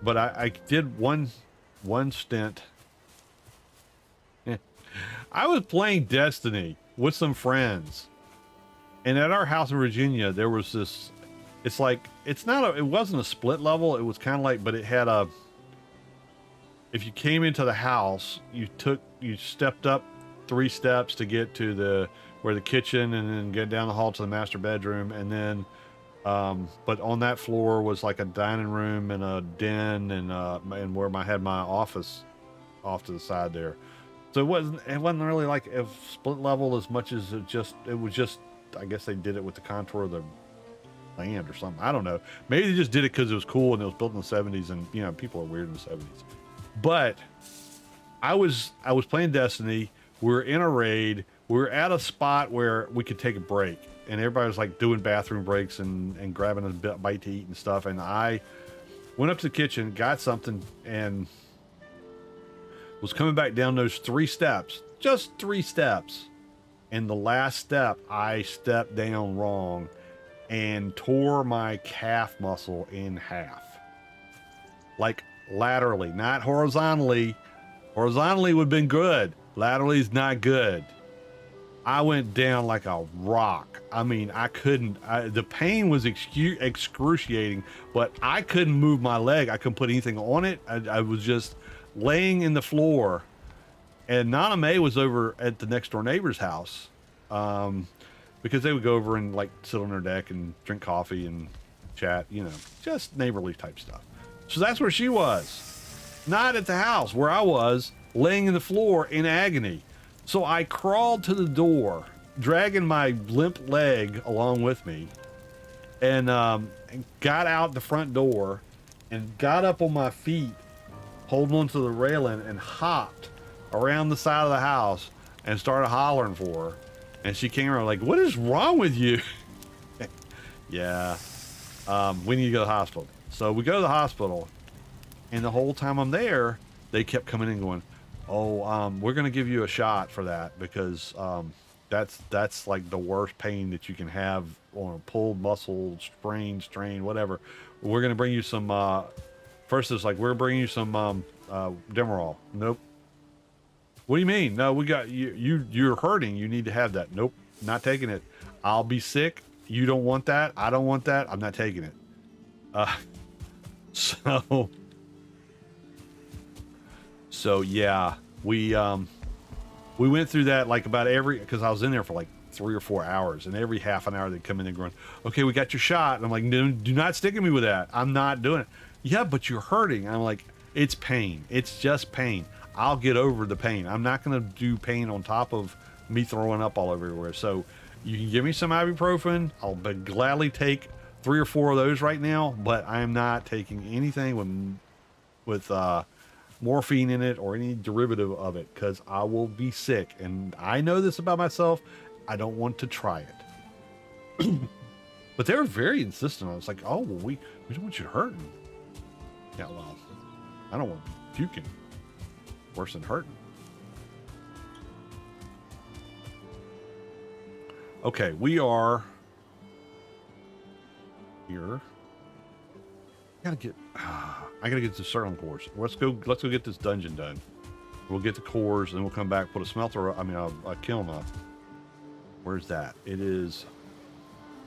But I did one stint. I was playing Destiny with some friends. And at our house in Virginia, there was this, it wasn't a split level. It was kind of like, but it had if you came into the house, you stepped up 3 steps to get to where the kitchen and then get down the hall to the master bedroom. And then, but on that floor was like a dining room and a den and where I had my office off to the side there. So it wasn't really like a split level as much as it was just, I guess they did it with the contour of the land or something. I don't know. Maybe they just did it because it was cool and it was built in the 70s and, you know, people are weird in the 70s. But I was playing Destiny. We were in a raid. We were at a spot where we could take a break. And everybody was like doing bathroom breaks and grabbing a bite to eat and stuff. And I went up to the kitchen, got something, and was coming back down those 3 steps. Just 3 steps. And the last step, I stepped down wrong and tore my calf muscle in half. Like laterally, not horizontally. Horizontally would have been good. Laterally is not good. I went down like a rock. I mean, I couldn't. The pain was excruciating, but I couldn't move my leg. I couldn't put anything on it. I was just laying in the floor. And Nana Mae was over at the next door neighbor's house because they would go over and like sit on their deck and drink coffee and chat, you know, just neighborly type stuff. So that's where she was, not at the house where I was laying in the floor in agony. So I crawled to the door, dragging my limp leg along with me, and got out the front door and got up on my feet, holding onto the railing, and hopped around the side of the house and started hollering for her. And she came around like, "What is wrong with you?" Yeah, we need to go to the hospital. So we go to the hospital, and the whole time I'm there, they kept coming in going, "Oh, we're going to give you a shot for that because that's like the worst pain that you can have on a pulled muscle, strain, whatever. We're going to bring you some, first it's like, we're bringing you some Demerol." Nope. "What do you mean? No, we got you're hurting. You need to have that." "Nope, not taking it. I'll be sick. You don't want that. I don't want that. I'm not taking it." So yeah, we went through that like about because I was in there for like 3 or 4 hours, and every half an hour they'd come in and going, "Okay, we got your shot." And I'm like, "No, do not stick me with that. I'm not doing it." "Yeah, but you're hurting." I'm like, "It's pain. It's just pain. I'll get over the pain. I'm not going to do pain on top of me throwing up all everywhere. So you can give me some ibuprofen. I'll gladly take 3 or 4 of those right now, but I am not taking anything with morphine in it or any derivative of it, because I will be sick. And I know this about myself. I don't want to try it. But they were very insistent. I was like, oh, well, we don't want you hurting. Yeah, well, I don't want puking. Worse than hurting. Okay, we are here. I gotta get the certain cores. Let's go get this dungeon done. We'll get the cores, and we'll come back, put a smelter, a kiln up. Where's that? It is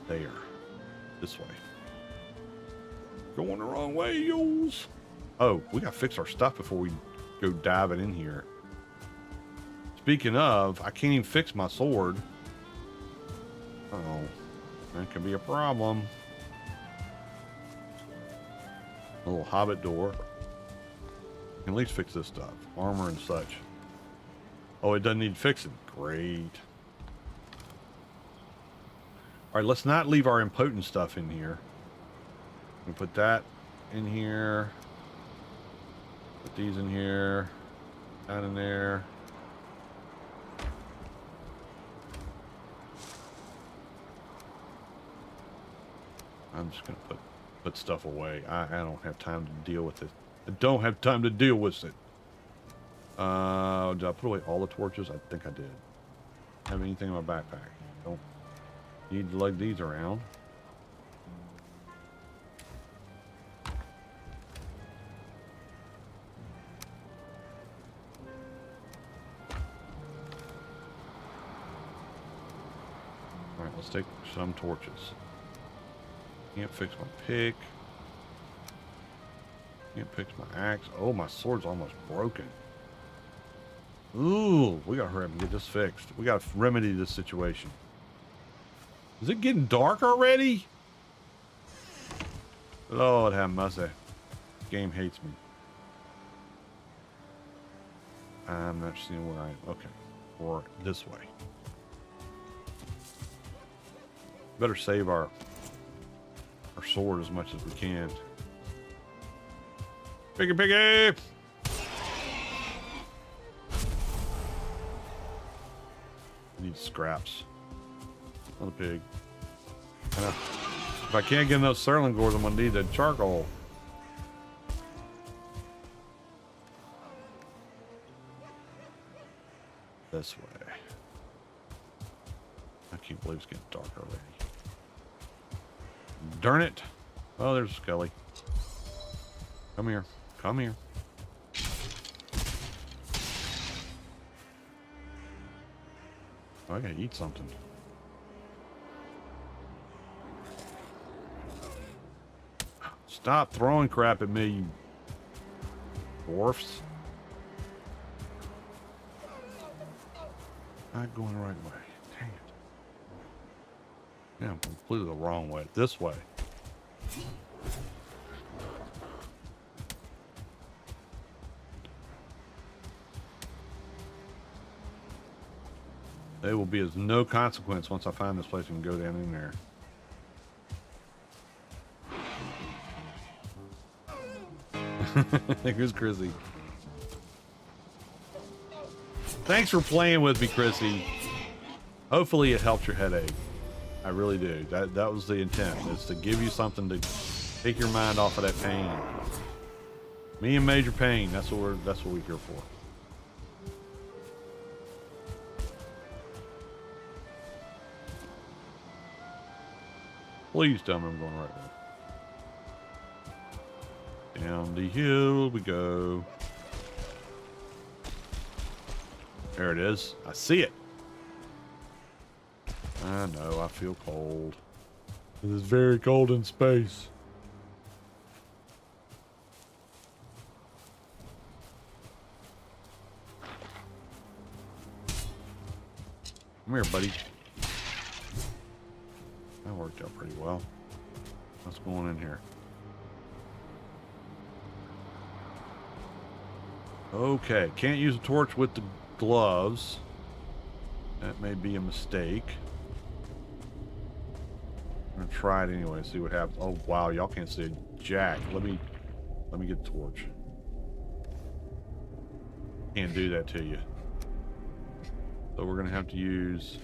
there. This way. Going the wrong way, yo's. Oh, we gotta fix our stuff before we go diving in here. Speaking of, I can't even fix my sword. Uh-oh. That could be a problem. A little hobbit door. Can at least fix this stuff. Armor and such. Oh, it doesn't need fixing. Great. Alright, let's not leave our impotent stuff in here. We put that in here. Put these in here. That in there. I'm just going to put stuff away. I don't have time to deal with it. I don't have time to deal with it. Did I put away all the torches? I think I did. Have anything in my backpack? Don't need to lug these around. Alright, let's take some torches. Can't fix my pick. Can't fix my axe. Oh, my sword's almost broken. Ooh, we gotta hurry up and get this fixed. We gotta remedy this situation. Is it getting dark already? Lord have mercy. This game hates me. I'm not seeing where I am. Okay. Or this way. Better save our sword as much as we can. Piggy, piggy! I need scraps. Not a pig. If I can't get enough Serling cores, I'm gonna need the charcoal. This way. I can't believe it's getting dark already. Darn it. Oh, there's Skelly. Come here. Come here. Oh, I gotta eat something. Stop throwing crap at me, you dwarfs. Not going the right way. Dang it. Yeah, I'm completely the wrong way. This way. They will be as no consequence once I find this place and go down in there. Here's Chrissy. Thanks for playing with me, Chrissy. Hopefully it helped your headache. I really do. That was the intent, is to give you something to take your mind off of that pain. Me and major pain. That's what we're here for. Please tell me I'm going the right way. Down the hill we go. There it is. I see it. I know, I feel cold. It is very cold in space. Come here, buddy. That worked out pretty well. What's going in here? Okay, can't use a torch with the gloves. That may be a mistake. I'm gonna try it anyway, see what happens. Oh wow, y'all can't see a jack. Let me get a torch. Can't do that to you. So we're gonna have to use.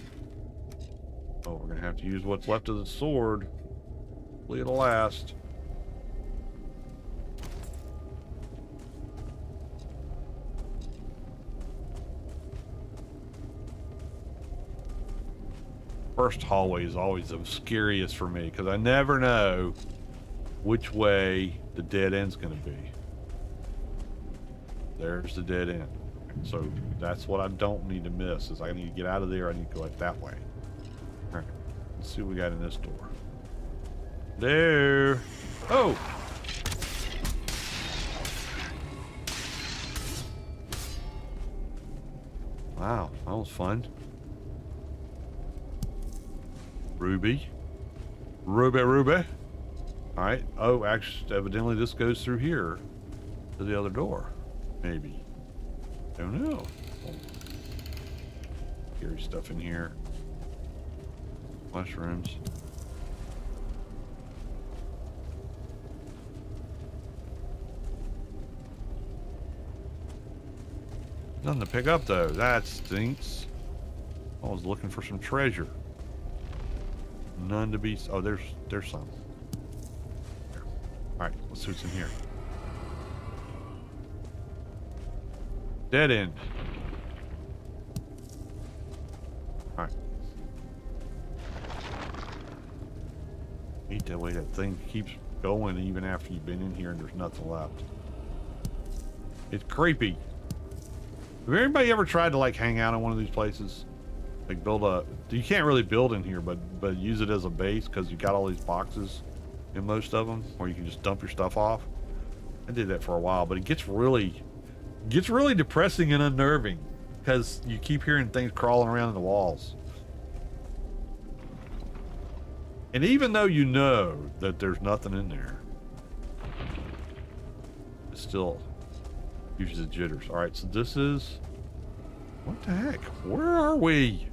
Oh, we're gonna have to use what's left of the sword. Hopefully it'll last. First hallway is always the scariest for me because I never know which way the dead end's going to be. There's the dead end. So that's what I don't need to miss is I need to get out of there. I need to go out that way. All right. Let's see what we got in this door. There. Oh. Wow. That was fun. Ruby. Ruby. Alright. Oh, actually, evidently this goes through here to the other door. Maybe. Don't know. Oh. Scary stuff in here. Mushrooms. Nothing to pick up though. That stinks. I was looking for some treasure. None to be. Oh, there's some. All right, let's see what's in here. Dead end. All right. Hate that way that thing keeps going even after you've been in here and there's nothing left. It's creepy. Have anybody ever tried to like hang out in one of these places? Like build a, you can't really build in here, but use it as a base because you got all these boxes in most of them where you can just dump your stuff off. I did that for a while, but it gets really depressing and unnerving because you keep hearing things crawling around in the walls. And even though you know that there's nothing in there, it still gives you the jitters. All right, so this is, what the heck? Where are we?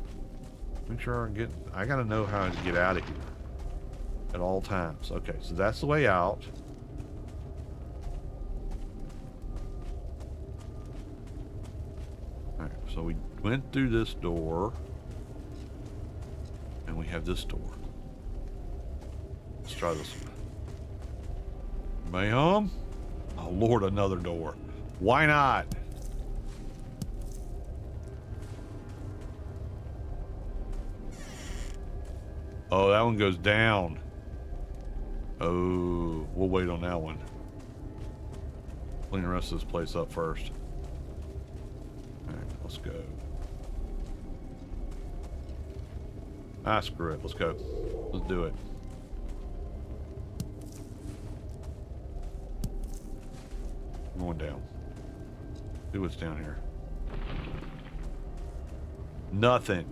Make sure I gotta know how to get out of here at all times. Okay, so that's the way out. All right, so we went through this door, and we have this door. Let's try this one. Mayhem? Oh Lord, another door. Why not? Oh, that one goes down. Oh, we'll wait on that one. Clean the rest of this place up first. Alright, let's go. Ah, screw it. Let's go. Let's do it. I'm going down. See what's down here. Nothing.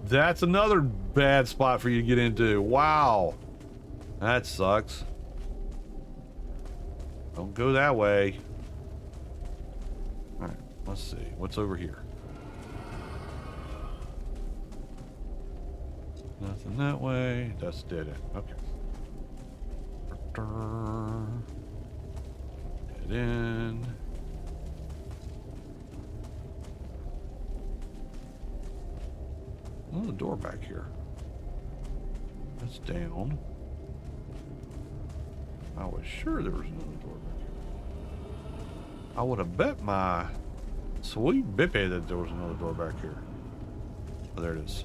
That's another bad spot for you to get into. Wow. That sucks. Don't go that way. Alright, let's see. What's over here? Nothing that way. That's dead end. Okay. Dead end. Another door back here. That's down. I was sure there was another door back here. I would have bet my sweet bippy that there was another door back here. Oh, there it is.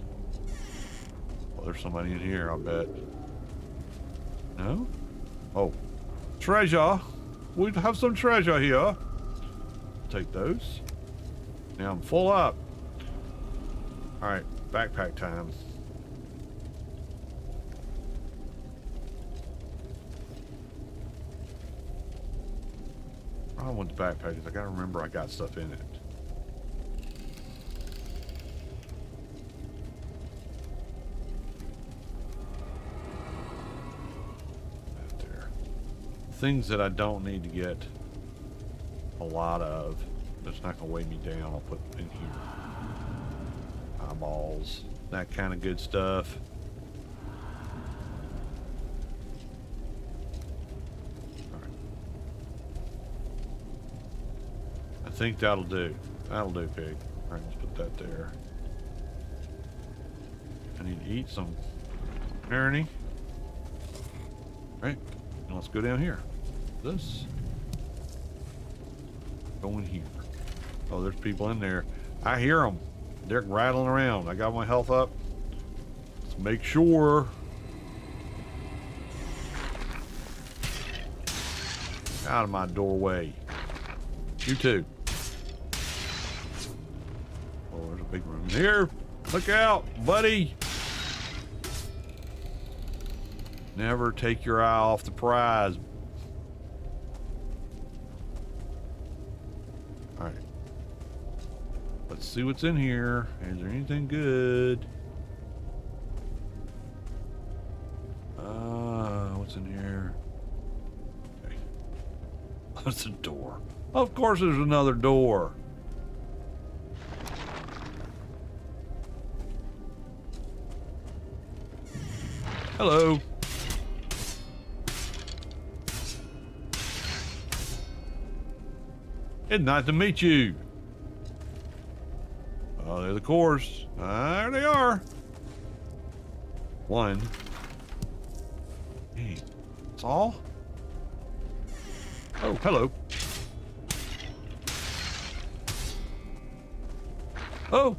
Oh, there's somebody in here, I'll bet. No? Oh. Treasure! We have some treasure here. Take those. Now I'm full up. Alright. Backpack time. I don't want the backpack. I gotta remember I got stuff in it. Out there. Things that I don't need to get a lot of. That's not gonna weigh me down. I'll put in here. Eyeballs, that kind of good stuff. All right. I think that'll do. That'll do, pig. All right, let's put that there. I need to eat some irony. All right, and let's go down here. This. Go in here. Oh, there's people in there. I hear them. They're rattling around. I got my health up. Let's make sure. Out of my doorway. You too. Oh, there's a big room here. Look out, buddy. Never take your eye off the prize. All right. Let's see what's in here. Is there anything good? What's in here? Okay. That's a door. Of course there's another door. Hello. It's nice to meet you. Oh, there's the course. There they are. One. Hey, that's all? Oh, hello. Oh.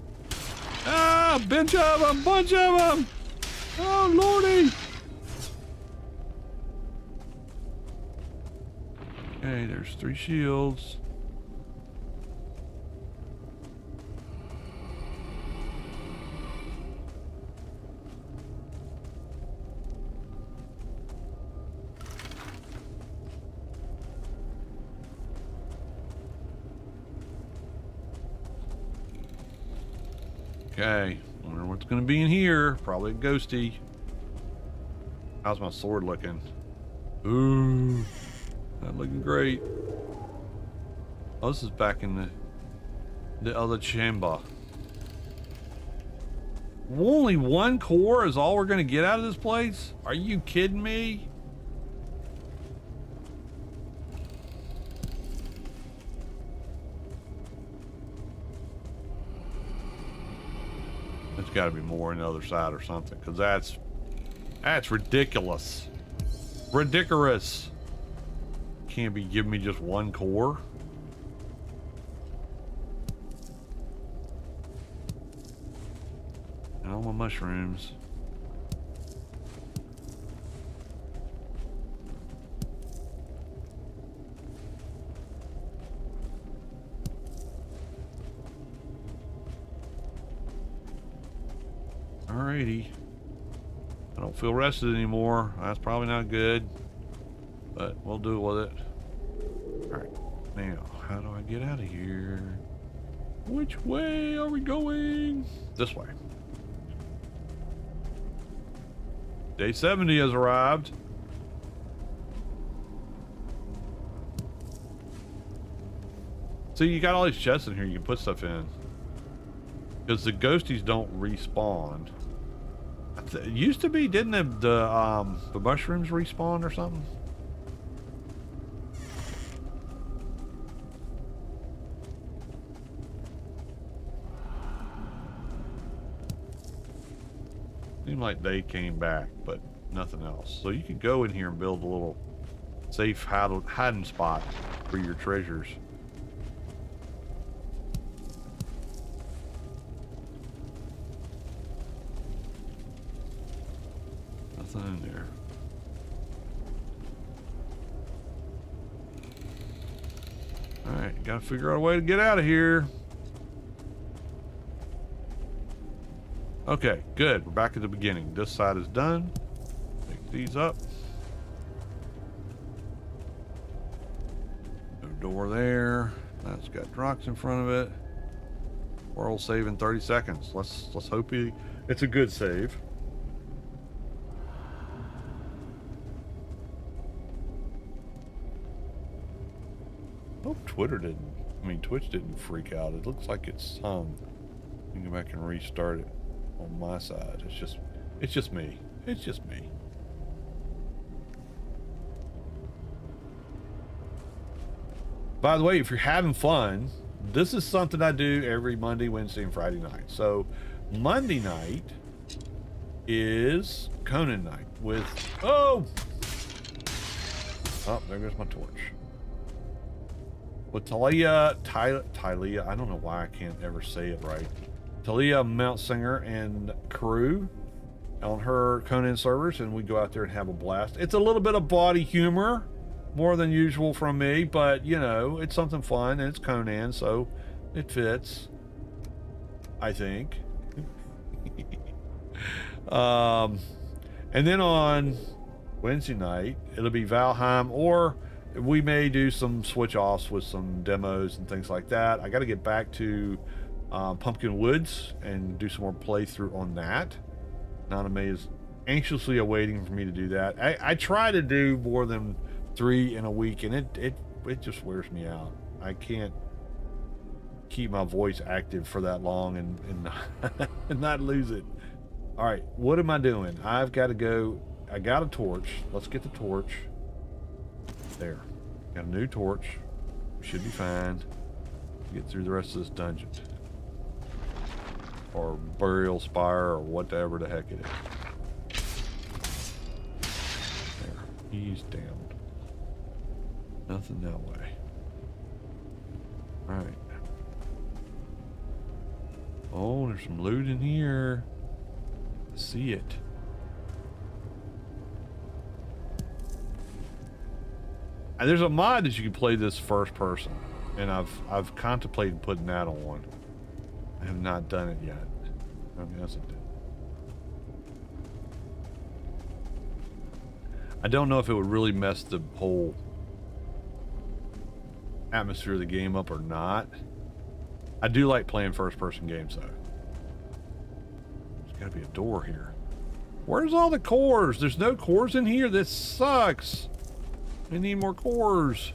Ah, bunch of them. Oh, lordy. Okay, there's 3 shields. Okay, wonder what's gonna be in here. Probably a ghosty. How's my sword looking? Ooh, not looking great. Oh, this is back in the other chamber. Only 1 core is all we're gonna get out of this place? Are you kidding me? There's got to be more on the other side or something, because that's ridiculous. Ridiculous. Can't be giving me just 1 core. And all my mushrooms. Alrighty. I don't feel rested anymore. That's probably not good, but we'll do it with it. Alright, now, how do I get out of here? Which way are we going? This way. Day 70 has arrived. See, you got all these chests in here you can put stuff in. Because the ghosties don't respawn. It used to be, didn't the mushrooms respawn or something? Seemed like they came back, but nothing else. So you could go in here and build a little safe hiding spot for your treasures. In there. Alright, gotta figure out a way to get out of here. Okay, good. We're back at the beginning. This side is done. Pick these up. No door there. That's got rocks in front of it. World save in 30 seconds. Let's hope it's a good save. Hope Twitter didn't I mean, Twitch didn't freak out. It looks like it's hung. You can go back and restart it on my side. It's just me. It's just me. By the way, if you're having fun, this is something I do every Monday, Wednesday, and Friday night. So Monday night is Conan night with, oh, there goes my torch. With Talia, I don't know why I can't ever say it right. Talia Mountsinger and crew on her Conan servers, and we go out there and have a blast. It's a little bit of body humor, more than usual from me, but you know, it's something fun, and it's Conan, so it fits, I think. And then on Wednesday night, it'll be Valheim, or we may do some switch offs with some demos and things like that. I got to get back to Pumpkin Woods and do some more playthrough on that. Naname is anxiously awaiting for me to do that. I try to do more than 3 in a week, and it just wears me out. I can't keep my voice active for that long and and not lose it. All right, what am I doing? I've got to go. I got a torch. Let's get the torch. There. Got a new torch. Should be fine. Get through the rest of this dungeon. Or burial spire, or whatever the heck it is. There. He's down. Nothing that way. Alright. Oh, there's some loot in here. I see it. And there's a mod that you can play this first person, and I've contemplated putting that on. I have not done it yet. I mean, that's a I don't know if it would really mess the whole atmosphere of the game up or not. I do like playing first person games though. There's gotta be a door here. Where's all the cores? There's no cores in here. This sucks. I need more cores.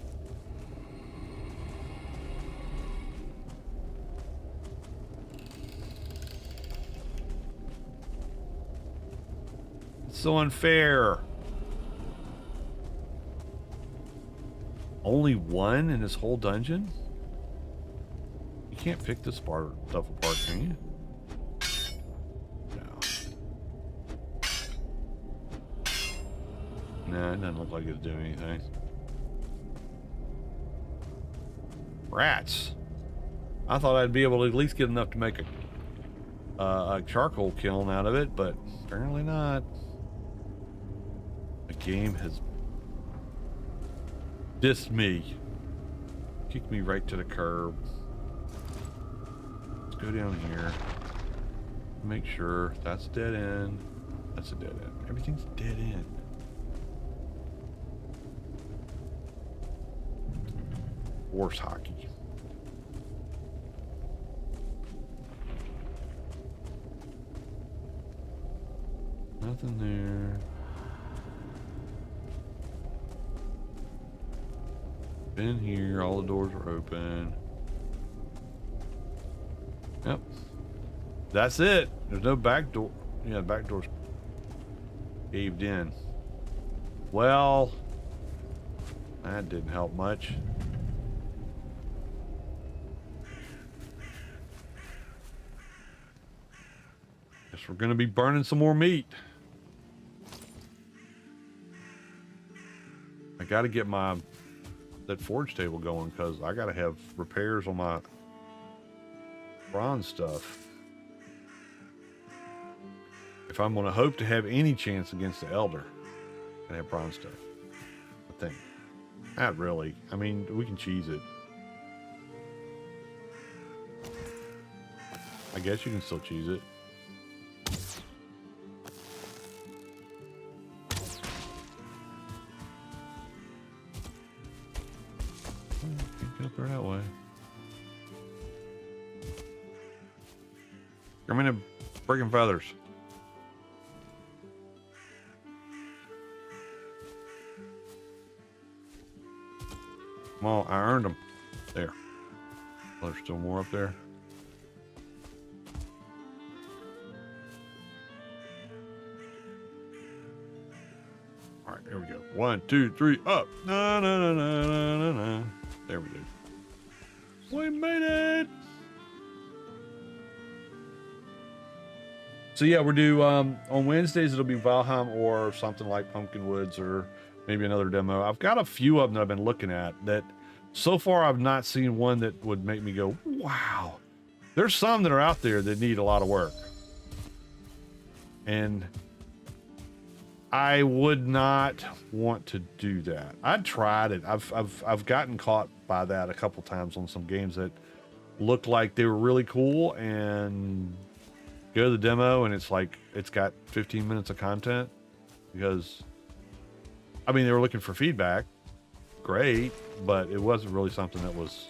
It's so unfair. Only one in this whole dungeon? You can't pick this stuff apart, can you? Nah, it doesn't look like it's doing anything. Rats. I thought I'd be able to at least get enough to make a charcoal kiln out of it, but apparently not. The game has dissed me. Kicked me right to the curb. Let's go down here. Make sure that's dead end. That's a dead end. Everything's dead end. Horse hockey. Nothing there. Been here, all the doors are open. Yep. That's it. There's no back door. Yeah, the back door's caved in. Well, that didn't help much. Guess we're gonna be burning some more meat. I gotta get that forge table going because I gotta have repairs on my bronze stuff if I'm gonna hope to have any chance against the elder. I have bronze stuff, I think. Not really. I mean, we can cheese it. I guess you can still cheese it. Can't get up there that way. Come in and freaking feathers. Come on, I earned them. There. There's still more up there. All right, here we go. 1, 2, 3, up. No, no, no, no, no, no, no. There we go. We made it. So yeah, we're due on Wednesdays. It'll be Valheim or something like Pumpkin Woods or maybe another demo. I've got a few of them that I've been looking at that so far I've not seen one that would make me go, wow. There's some that are out there that need a lot of work. And I would not want to do that. I tried it. I've gotten caught by that a couple times on some games that looked like they were really cool and go to the demo and it's like it's got 15 minutes of content because I mean they were looking for feedback. Great, but it wasn't really something that was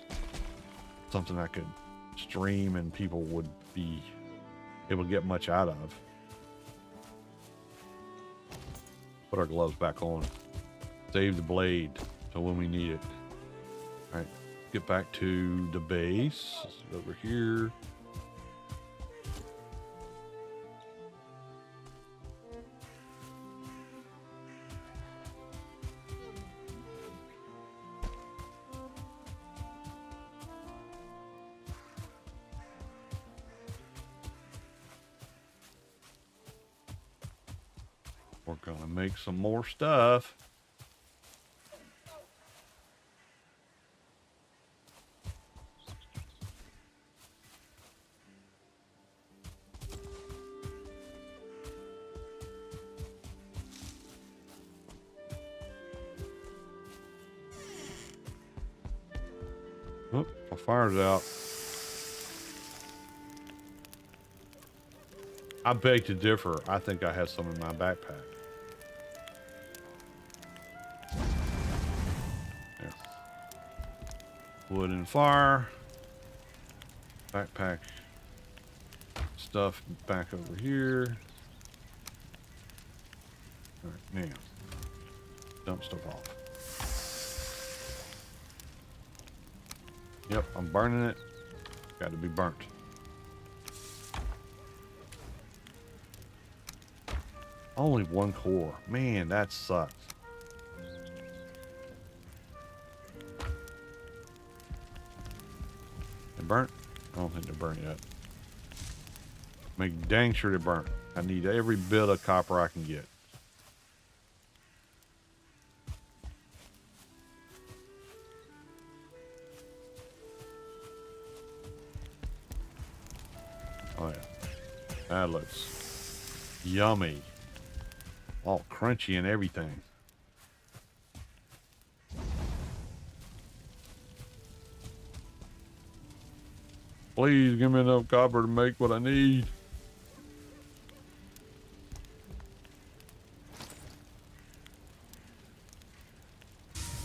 something I could stream and people would be able to get much out of. Put our gloves back on. Save the blade so when we need it. All right, get back to the base. Over here. We're gonna make some more stuff. Oh, my fire's out. I beg to differ. I think I have some in my backpack. There. Wood and fire. Backpack stuff back over here. All right, now dump stuff off. Yep, I'm burning it. Got to be burnt. Only one core. Man, that sucks. They burnt? I don't think they're burnt yet. Make dang sure they're burnt. I need every bit of copper I can get. Oh yeah. That looks yummy. All crunchy and everything. Please give me enough copper to make what I need.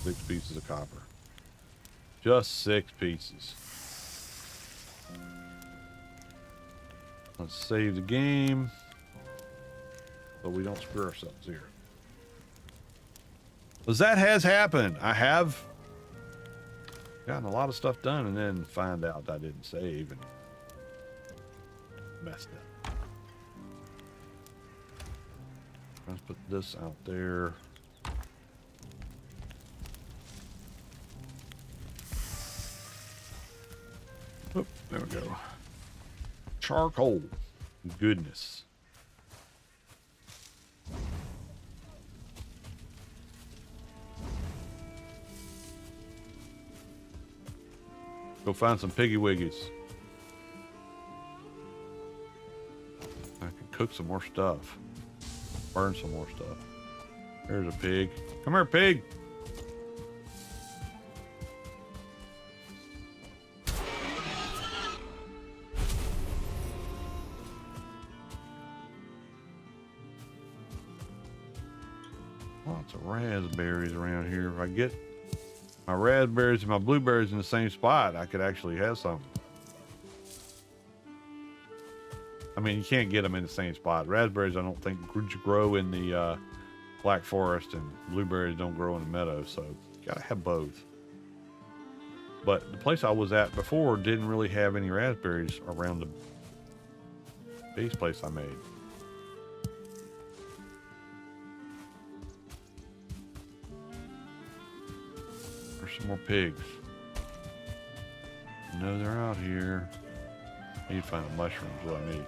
Six pieces of copper. Just 6 pieces. Let's save the game so we don't screw ourselves here. Because that has happened. I have gotten a lot of stuff done and then find out I didn't save and messed up. Let's put this out there. Oop, there we go. Charcoal. Goodness. Go find some piggy wiggies. I can cook some more stuff. Burn some more stuff. There's a pig. Come here, pig. Lots of raspberries around here. If I get my raspberries and my blueberries in the same spot, I could actually have some. I mean, you can't get them in the same spot. Raspberries, I don't think grow in the Black Forest, and blueberries don't grow in the meadow, so you gotta have both. But the place I was at before didn't really have any raspberries around the base place I made. There's some more pigs. No, they're out here. I need to find a mushroom is what I need.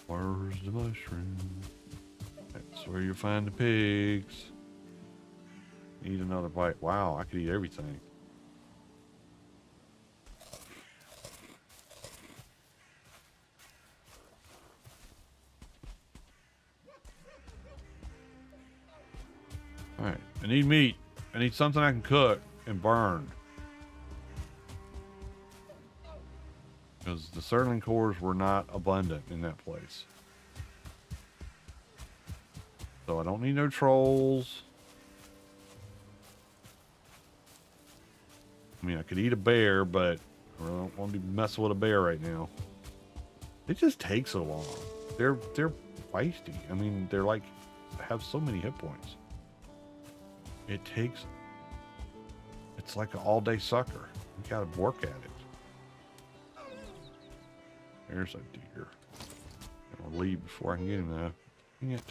Where's the mushroom? That's where you find the pigs. Eat another bite. Wow, I could eat everything. Alright, I need meat. I need something I can cook and burn. Because the Surtling cores were not abundant in that place. So I don't need no trolls. I mean, I could eat a bear, but I really don't want to be messing with a bear right now. It just takes so long. They're feisty. I mean, they're like, have so many hit points. It takes, it's like an all-day sucker. You gotta work at it. There's a deer. I'll leave before I can get him though. Dang it.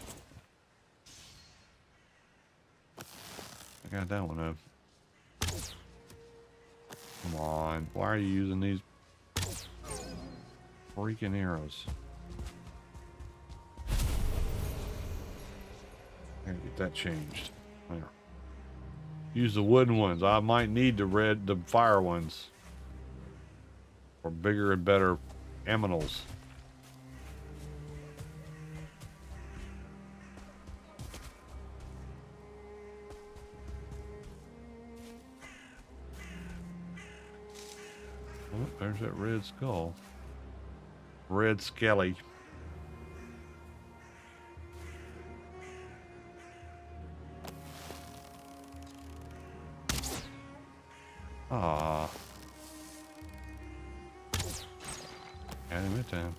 I got that one up. Come on. Why are you using these freaking arrows? I gotta get that changed. There. Use the wooden ones. I might need the fire ones. For bigger and better aminals. Oh, there's that red skull. Red skelly. Ah. Got him in time.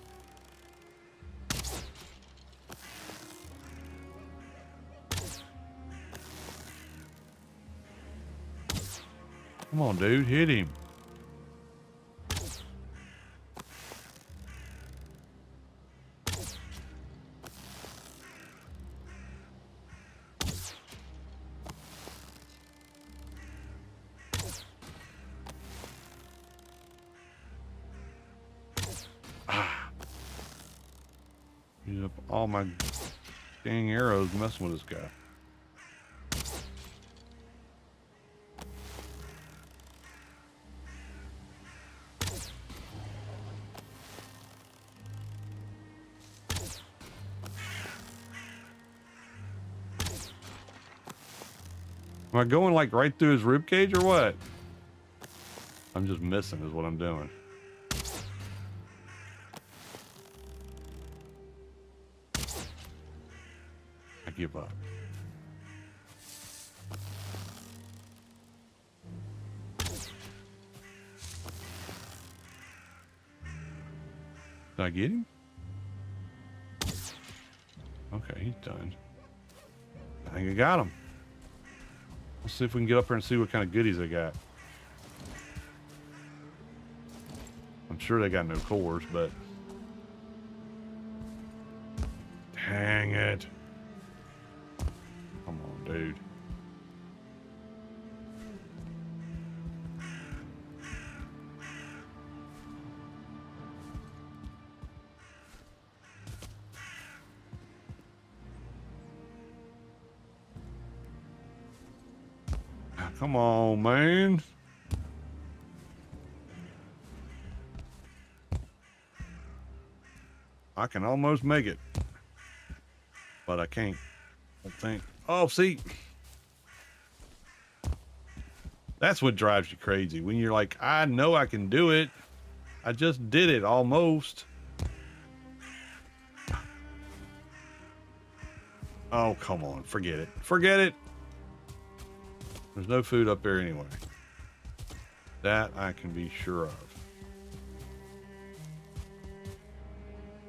Come on, dude, hit him. Use up all my dang arrows messing with this guy. Am I going like right through his ribcage or what? I'm just missing is what I'm doing. I give up. Did I get him? Okay, he's done. I think I got him. Let's see if we can get up here and see what kind of goodies they got. I'm sure they got no cores, but... Dang it. Come on, dude. Come on, man. I can almost make it. But I can't. I think. Oh, see. That's what drives you crazy. When you're like, I know I can do it. I just did it almost. Oh, come on. Forget it. Forget it. There's no food up there anyway. That I can be sure of.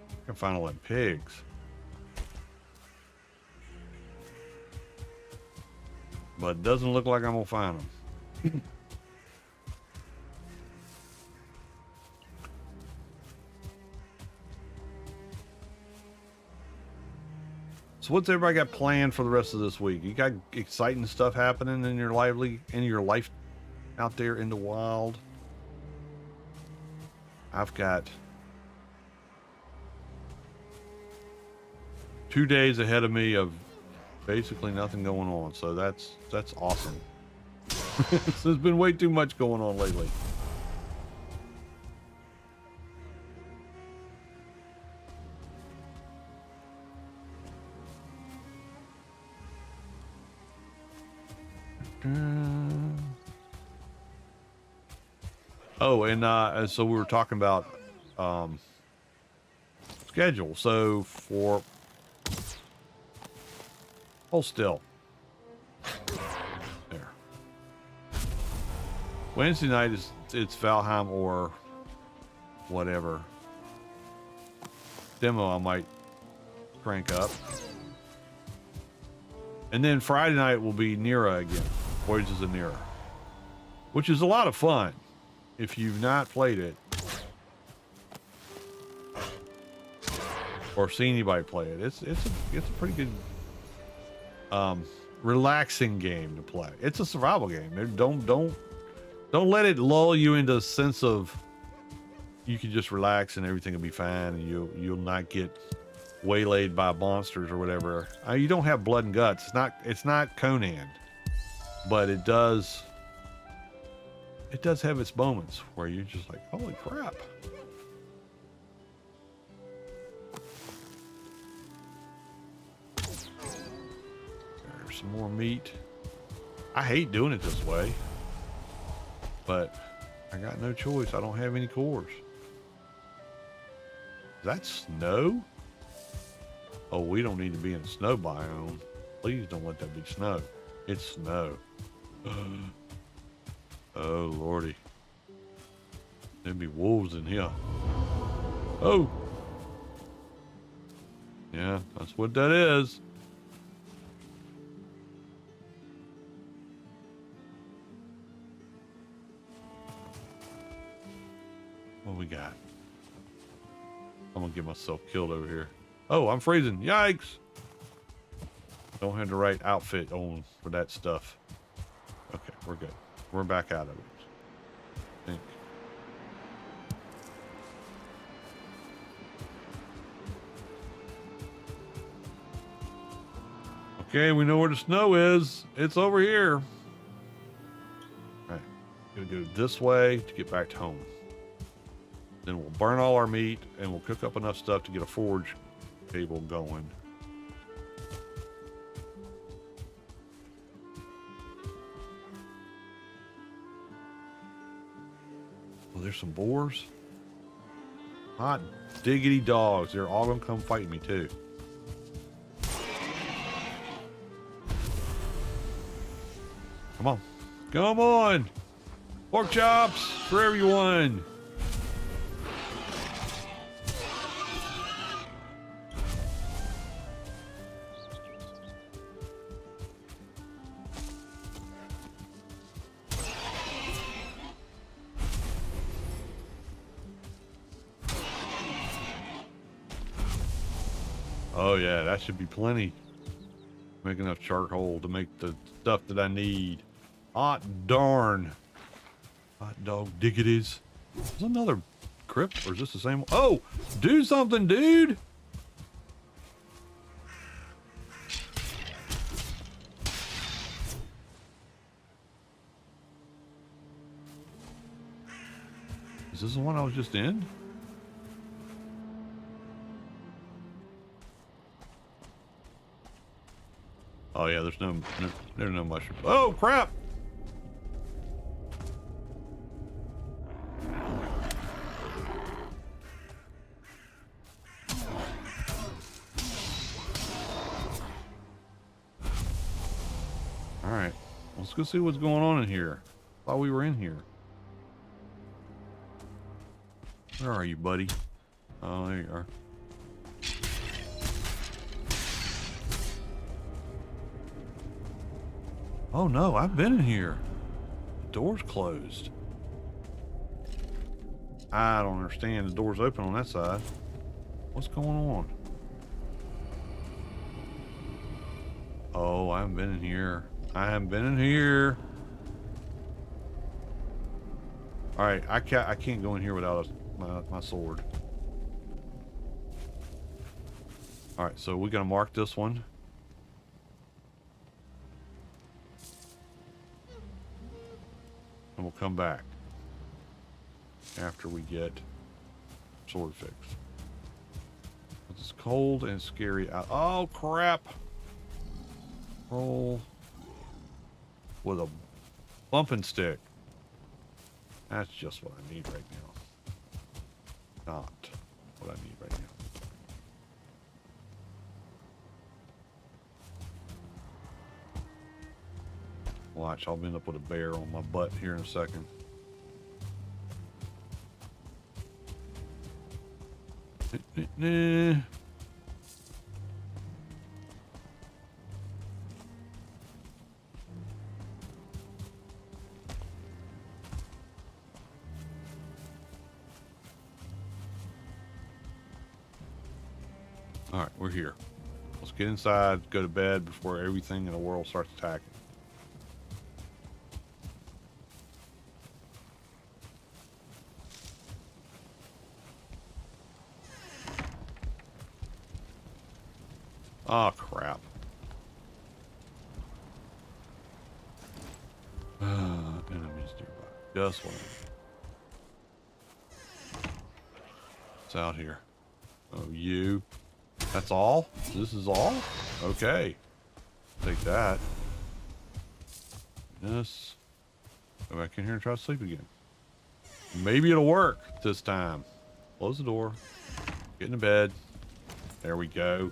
I can find all them pigs. but it doesn't look like I'm gonna find them. So what's everybody got planned for the rest of this week? You got exciting stuff happening in your life out there in the wild? I've got 2 days ahead of me of basically nothing going on, so that's awesome. There's been way too much going on lately. Oh, and so we were talking about schedule. So for hold still there. Wednesday night it's Valheim or whatever demo I might crank up, and then Friday night will be Nera again. Voyagers of Nera, which is a lot of fun if you've not played it or seen anybody play it. It's a pretty good relaxing game to play. It's a survival game. Don't let it lull you into a sense of you can just relax and everything will be fine and you'll not get waylaid by monsters or whatever. You don't have blood and guts. It's not Conan. But it does have its moments where you're just like, holy crap. There's some more meat. I hate doing it this way, but I got no choice. I don't have any cores. Is that snow? Oh, we don't need to be in a snow biome. Please don't let that be snow. It's snow. Oh lordy, there'd be wolves in here. Oh yeah, that's what that is. What we got? I'm gonna get myself killed over here. Oh, I'm freezing. Yikes. Don't have the right outfit on for that stuff. Okay, we're good. We're back out of it. I think. Okay, we know where the snow is. It's over here. All right, gonna go this way to get back to home. Then we'll burn all our meat and we'll cook up enough stuff to get a forge table going. Well, there's some boars. Hot diggity dogs. They're all gonna come fight me too. Come on. Come on. Pork chops for everyone. Oh yeah, that should be plenty. Make enough charcoal to make the stuff that I need. Hot darn. Hot dog diggities. Is another crypt or is this the same one? Oh, do something, dude. Is this the one I was just in? Oh yeah, there's no mushroom. Oh crap! All right, let's go see what's going on in here. Thought we were in here. Where are you, buddy? Oh, there you are. Oh no, I've been in here. The door's closed. I don't understand. The door's open on that side. What's going on? Oh, I haven't been in here. I haven't been in here. All right, I can't go in here without my sword. All right, so we're gonna mark this one. And we'll come back after we get sword fixed. It's cold and scary out. Oh crap! Roll with a bumping stick. That's just what I need right now. Not what I need right now. Watch, I'll end up with a bear on my butt here in a second. All right, we're here. Let's get inside, go to bed before everything in the world starts attacking. Oh, crap. Enemies nearby. Just one. It's out here. Oh, you. That's all? This is all? Okay. Take that. Yes. Go back in here and try to sleep again. Maybe it'll work this time. Close the door. Get into bed. There we go.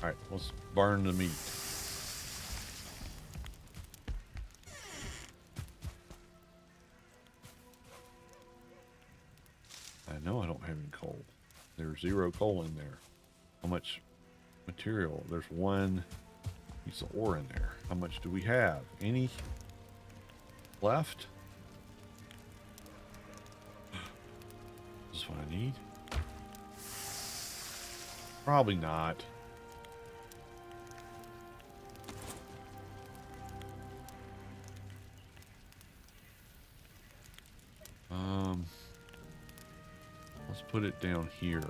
All right, let's burn the meat. I know I don't have any coal. There's 0 coal in there. How much material? There's 1 piece of ore in there. How much do we have? Any left? Is this what I need? Probably not. Let's put it down here.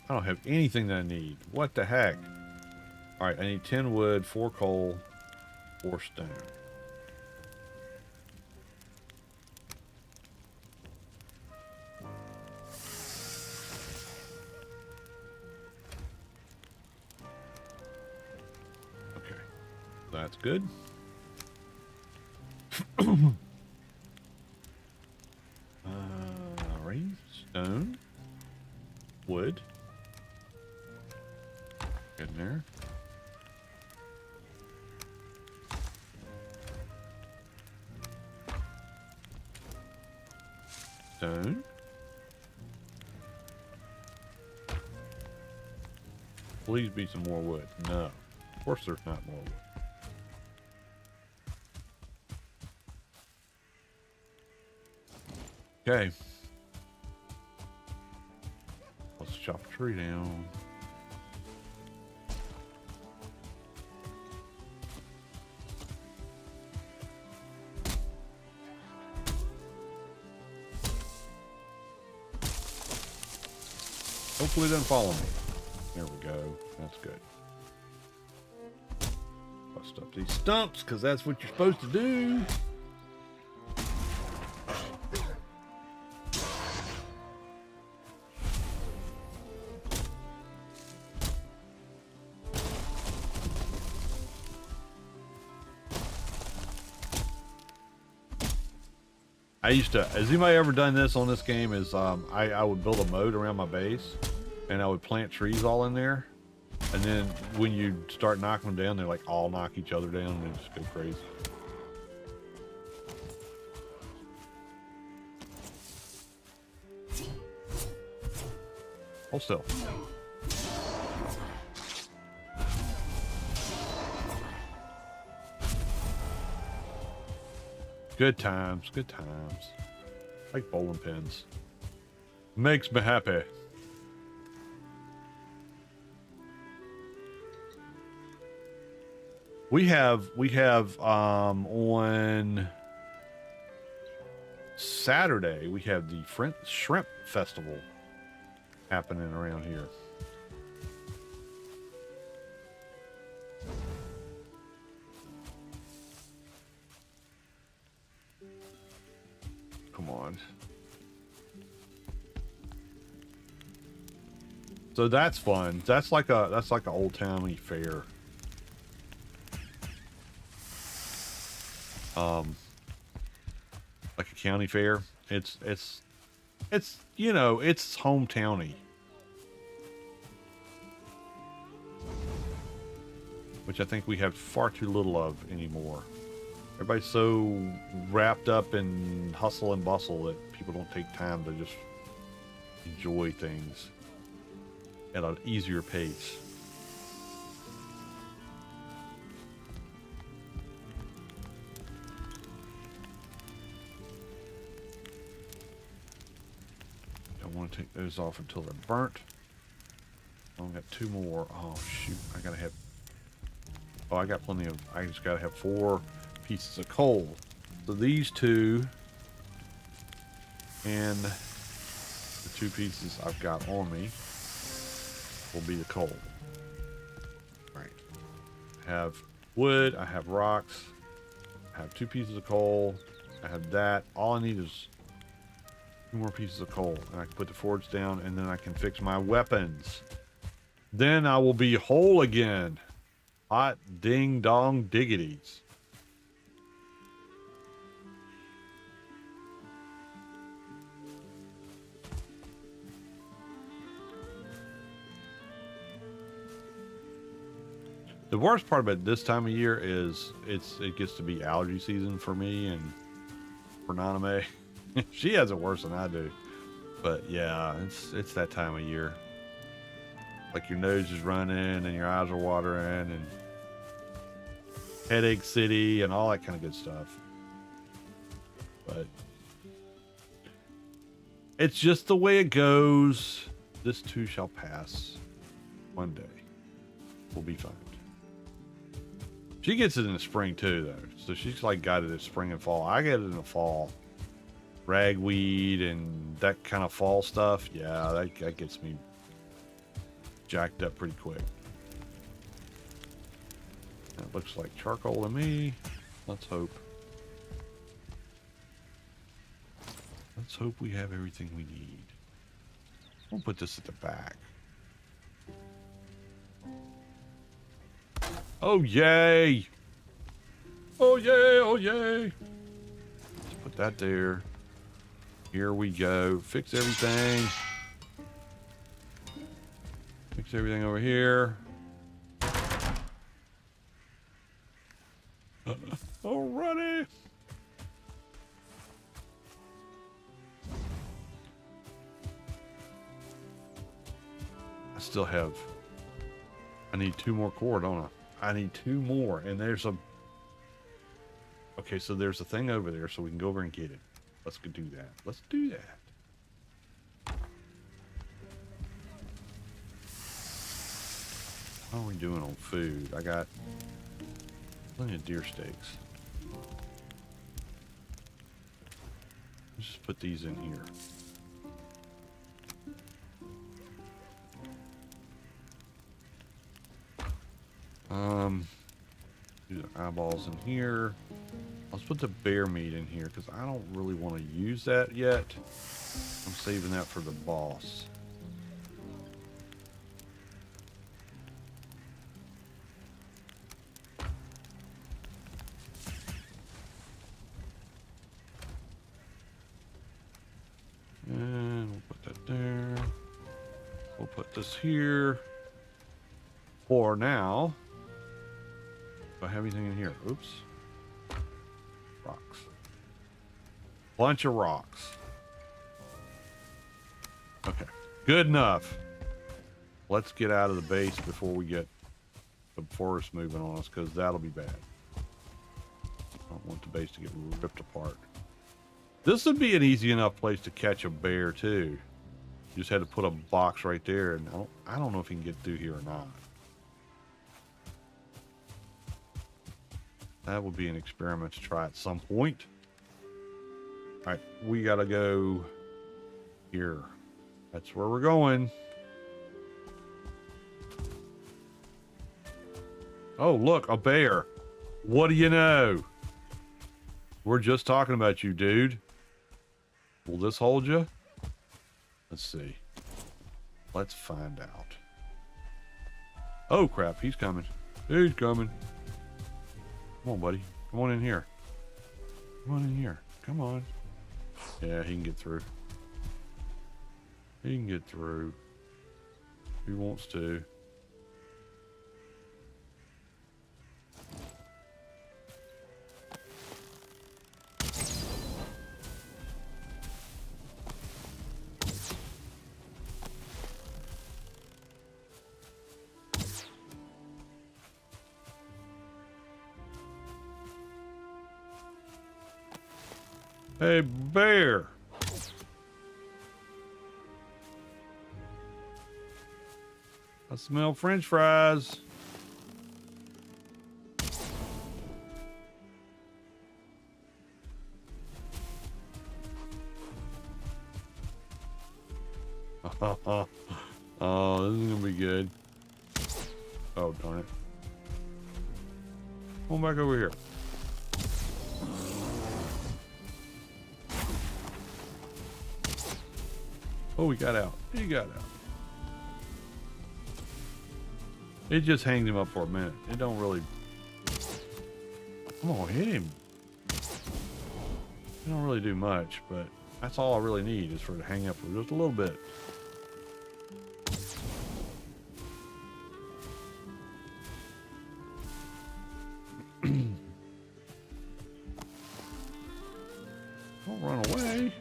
I don't have anything that I need. What the heck? All right, I need 10 wood, 4 coal, 4 stone. Okay, that's good. Rain, stone, wood. Get in there. Stone. Please be some more wood. No. Of course there's not more wood. Okay. Let's chop a tree down. Hopefully it doesn't follow me. There we go. That's good. Bust up these stumps, because that's what you're supposed to do. I used to, has anybody ever done this on this game? Is I would build a moat around my base and I would plant trees all in there And then when you start knocking them down, they like all knock each other down and they just go crazy. Hold still. Good times, good times. Like bowling pins. Makes me happy. We have on Saturday we have the shrimp festival happening around here. Come on. So that's fun. That's like an old timey fair. Like a county fair. It's you know, it's hometowny. Which I think we have far too little of anymore. Everybody's so wrapped up in hustle and bustle that people don't take time to just enjoy things at an easier pace. Don't want to take those off until they're burnt. I only got 2 more. Oh shoot, I gotta have... Oh, I got plenty of... I just gotta have 4 pieces of coal. So these 2 and the 2 pieces I've got on me will be the coal. All right. I have wood, I have rocks, I have 2 pieces of coal, I have that. All I need is 2 more pieces of coal, and I can put the forge down, and then I can fix my weapons. Then I will be whole again. Hot ding dong diggities. The worst part about this time of year is it gets to be allergy season for me and for Naname. She has it worse than I do. But yeah, it's that time of year. Like your nose is running and your eyes are watering and headache city and all that kind of good stuff. But it's just the way it goes. This too shall pass. One day we'll be fine. She gets it in the spring too, though. So she's like got it in spring and fall. I get it in the fall. Ragweed and that kind of fall stuff. Yeah, that gets me jacked up pretty quick. That looks like charcoal to me. Let's hope. Let's hope we have everything we need. We'll put this at the back. Oh, yay! Oh, yay! Oh, yay! Let's put that there. Here we go. Fix everything. Fix everything over here. Alrighty! I still have... I need 2 more core, don't I? I need 2 more, and there's a... Okay, so there's a thing over there, so we can go over and get it. Let's go do that. Let's do that. How are we doing on food? I got plenty of deer steaks. Let's just put these in here. Do the eyeballs in here. Let's put the bear meat in here because I don't really want to use that yet. I'm saving that for the boss. And we'll put that there. We'll put this here. For now, do I have anything in here? Oops. Rocks. Bunch of rocks. Okay. Good enough. Let's get out of the base before we get the forest moving on us, because that'll be bad. I don't want the base to get ripped apart. This would be an easy enough place to catch a bear, too. You just had to put a box right there, and I don't know if you can get through here or not. That would be an experiment to try at some point. All right, we gotta go here. That's where we're going. Oh, look, a bear. What do you know? We're just talking about you, dude. Will this hold you? Let's see. Let's find out. Oh, crap. He's coming. He's coming. Come on, buddy. Come on in here. Come on in here. Come on. Yeah, he can get through. He can get through. He wants to. Hey, bear. I smell French fries. Oh, this is gonna be good. Oh, darn it. Come back over here. Oh, he got out. He got out. It just hanged him up for a minute. It don't really... Come on, hit him. It don't really do much, but that's all I really need is for it to hang up for just a little bit. Don't run away.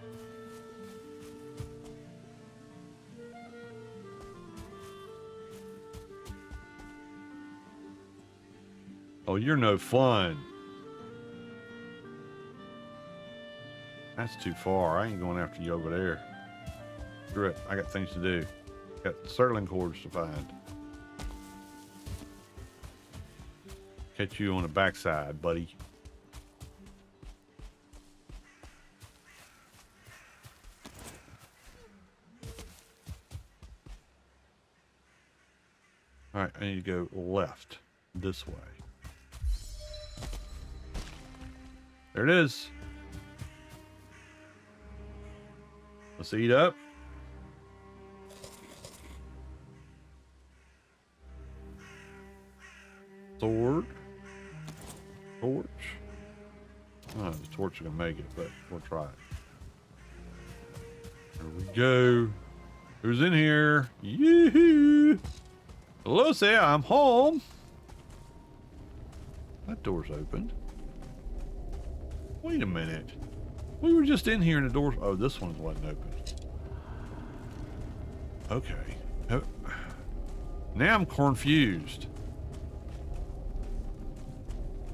Oh, you're no fun. That's too far. I ain't going after you over there. Screw it. I got things to do. Got circling cords to find. Catch you on the backside, buddy. All right, I need to go left this way. There it is. Let's eat up. Sword. Torch. Oh, the torch is gonna make it, but we'll try it. There we go. Who's in here? Yoo-hoo! Hello, sir. I'm home. That door's opened. Wait a minute. We were just in here and the door... Oh, this one wasn't open. Okay. Now I'm confused.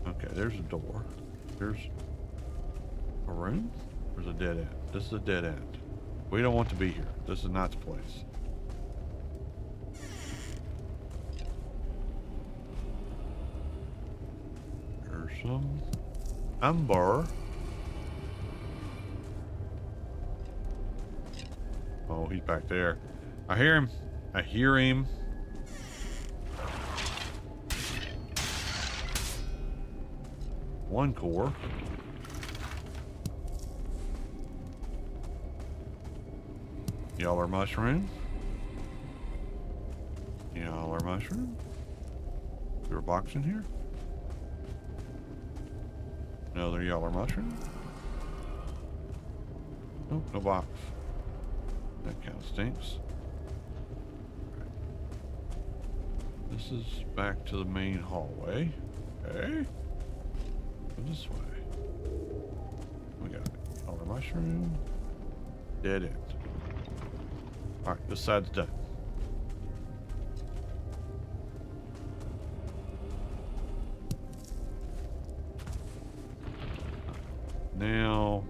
Okay, there's a door. There's a room? There's a dead end. This is a dead end. We don't want to be here. This is not the place. There's some amber. Oh, he's back there. I hear him. I hear him. One core. Yellow mushroom. Yellow mushroom. Is there a box in here? Another yellow mushroom. Nope, no box. That kind of stinks. This is back to the main hallway. Okay. Go this way. We got color mushroom. Dead end. Alright, this side's done. Now,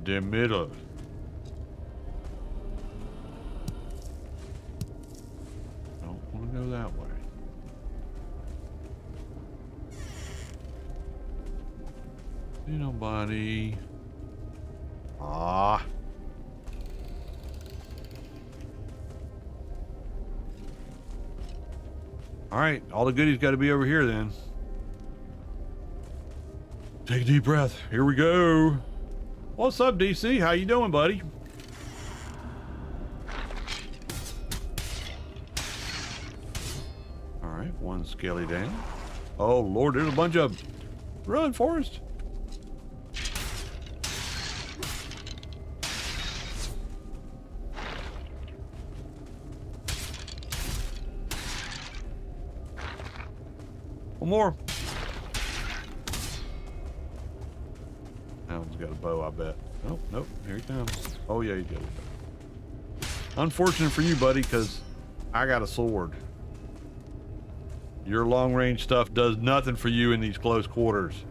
the middle. Don't want to go that way. See nobody. Ah. All right, all the goodies got to be over here then. Take a deep breath. Here we go. What's up, DC? How you doing, buddy? All right, one skelly down. Oh, Lord, there's a bunch of... Run, Forrest. One more. That one's got a bow, I bet. Nope, nope. Here he comes. Oh, yeah, he's got a bow. Unfortunate for you, buddy, because I got a sword. Your long-range stuff does nothing for you in these close quarters.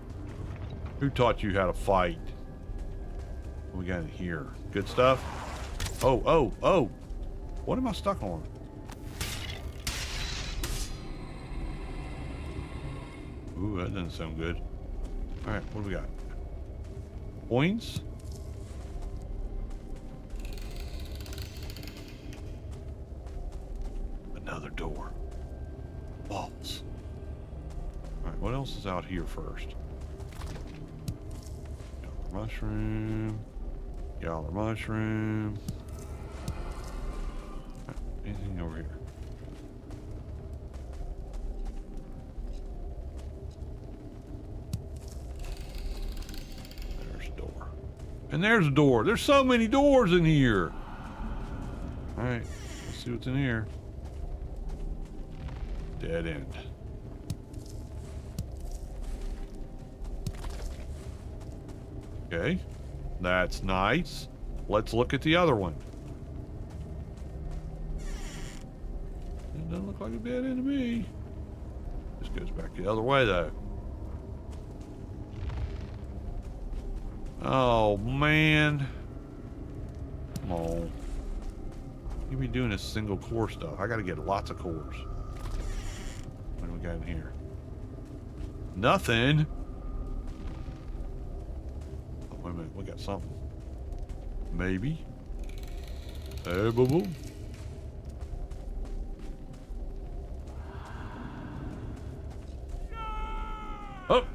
Who taught you how to fight? What we got in here? Good stuff? Oh, oh, oh. What am I stuck on? Ooh, that doesn't sound good. All right, what do we got? Points? Another door. Balls. All right, what else is out here first? Yaller mushroom. Yaller mushroom. Right, anything over here? And there's a door. There's so many doors in here. All right, let's see what's in here. Dead end. Okay, that's nice. Let's look at the other one. It doesn't look like a dead end to me. This goes back the other way though. Oh, man. Come on. You be doing this single core stuff. I gotta get lots of cores. What do we got in here? Nothing. Oh, wait a minute. We got something. Maybe. Hey, boo-boo. Oh.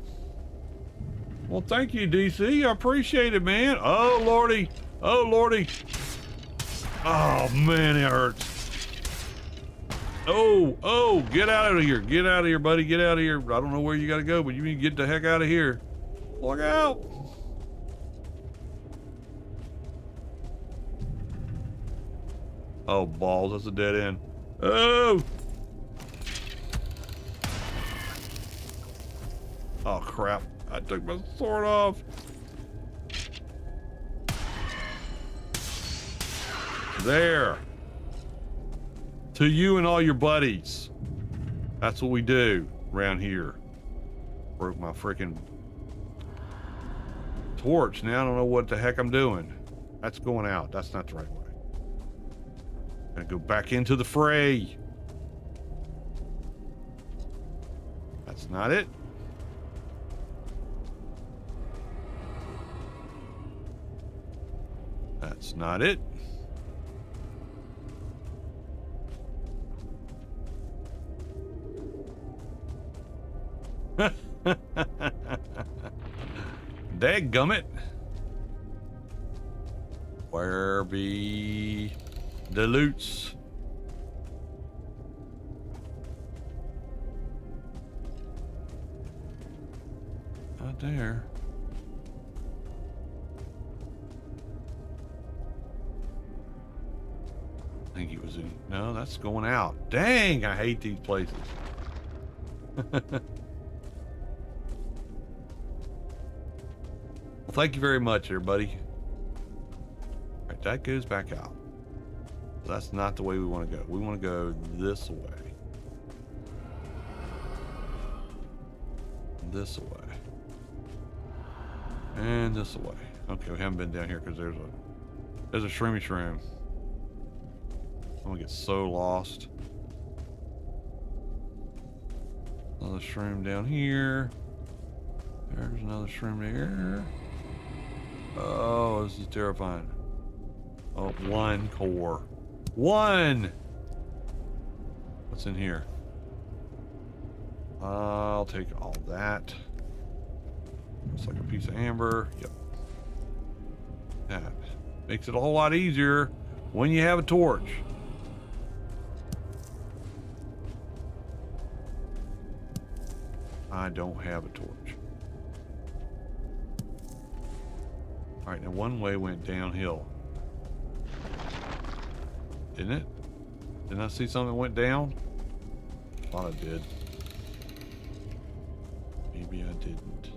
Well, thank you, DC. I appreciate it, man. Oh, Lordy. Oh, Lordy. Oh, man, it hurts. Oh, oh, get out of here. Get out of here, buddy. Get out of here. I don't know where you got to go, but you need to get the heck out of here. Look out. Oh, balls. That's a dead end. Oh. Oh, crap. I took my sword off. There. To you and all your buddies. That's what we do around here. Broke my freaking torch. Now I don't know what the heck I'm doing. That's going out. That's not the right way. Gonna go back into the fray. That's not it. That's not it. Dadgummit. Where be the loots? Not there. I think he was he? No, that's going out. Dang, I hate these places. Well, thank you very much, everybody. All right, that goes back out. That's not the way we want to go. We want to go this way. This way. And this way. Okay, we haven't been down here because there's a shroomy shroom. I'm gonna get so lost. Another shroom down here. There's another shroom there. Oh, this is terrifying. Oh, one core. One! What's in here? I'll take all that. Looks like a piece of amber. Yep. That makes it a whole lot easier when you have a torch. I don't have a torch. Alright, now one way went downhill. Didn't it? Didn't I see something that went down? Thought I did. Maybe I didn't.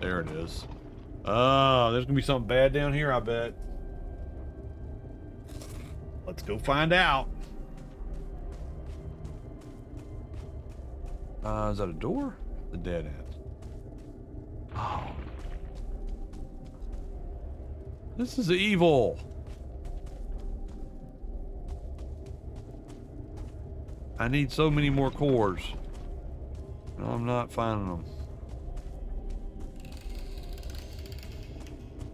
There it is. Oh, there's gonna be something bad down here, I bet. Let's go find out. Is that a door? The dead end. Oh. This is evil. I need so many more cores. No, I'm not finding them.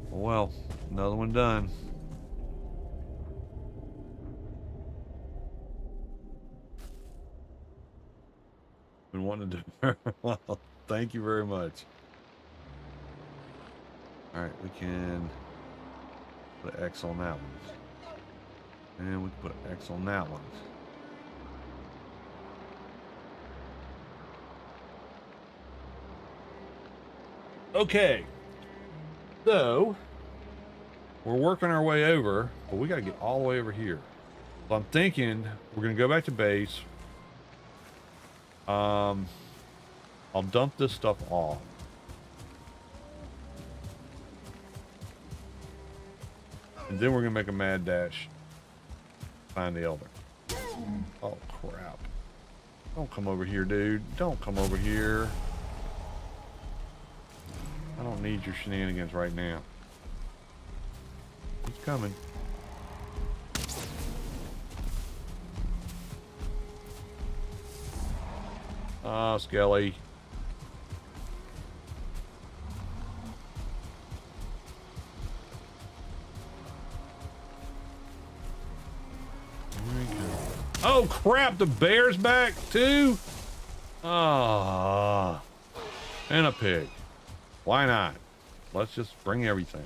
Well, another one done. Been wanting to do. Well, thank you very much. All right, we can put an X on that one, and we can put an X on that one. Okay, so we're working our way over, but we got to get all the way over here. So I'm thinking we're going to go back to base. I'll dump this stuff off. And then we're going to make a mad dash. Find the elder. Oh, crap. Don't come over here, dude. Don't come over here. I don't need your shenanigans right now. He's coming. Oh, Skelly. Here we go. Oh, crap. The bear's back, too? Ah. And a pig. Why not? Let's just bring everything.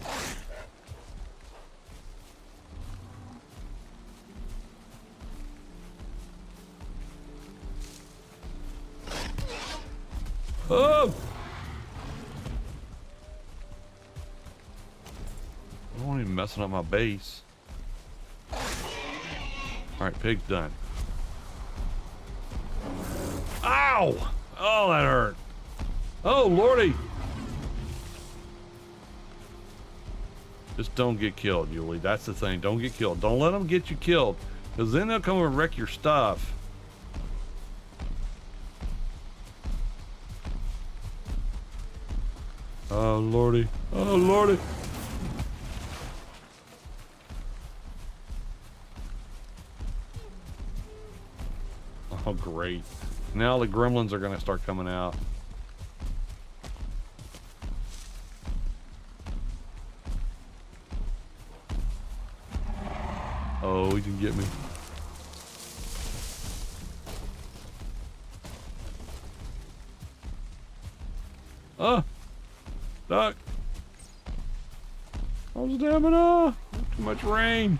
Oh! I don't want even messing up my base. Alright, pig's done. Ow! Oh, that hurt. Oh, lordy! Just don't get killed, Yuli. That's the thing. Don't get killed. Don't let them get you killed, because then they'll come and wreck your stuff. Oh, lordy. Oh, lordy. Oh, great. Now the gremlins are going to start coming out. Oh, he can get me. Oh! Duck! Oh, stamina! Too much rain!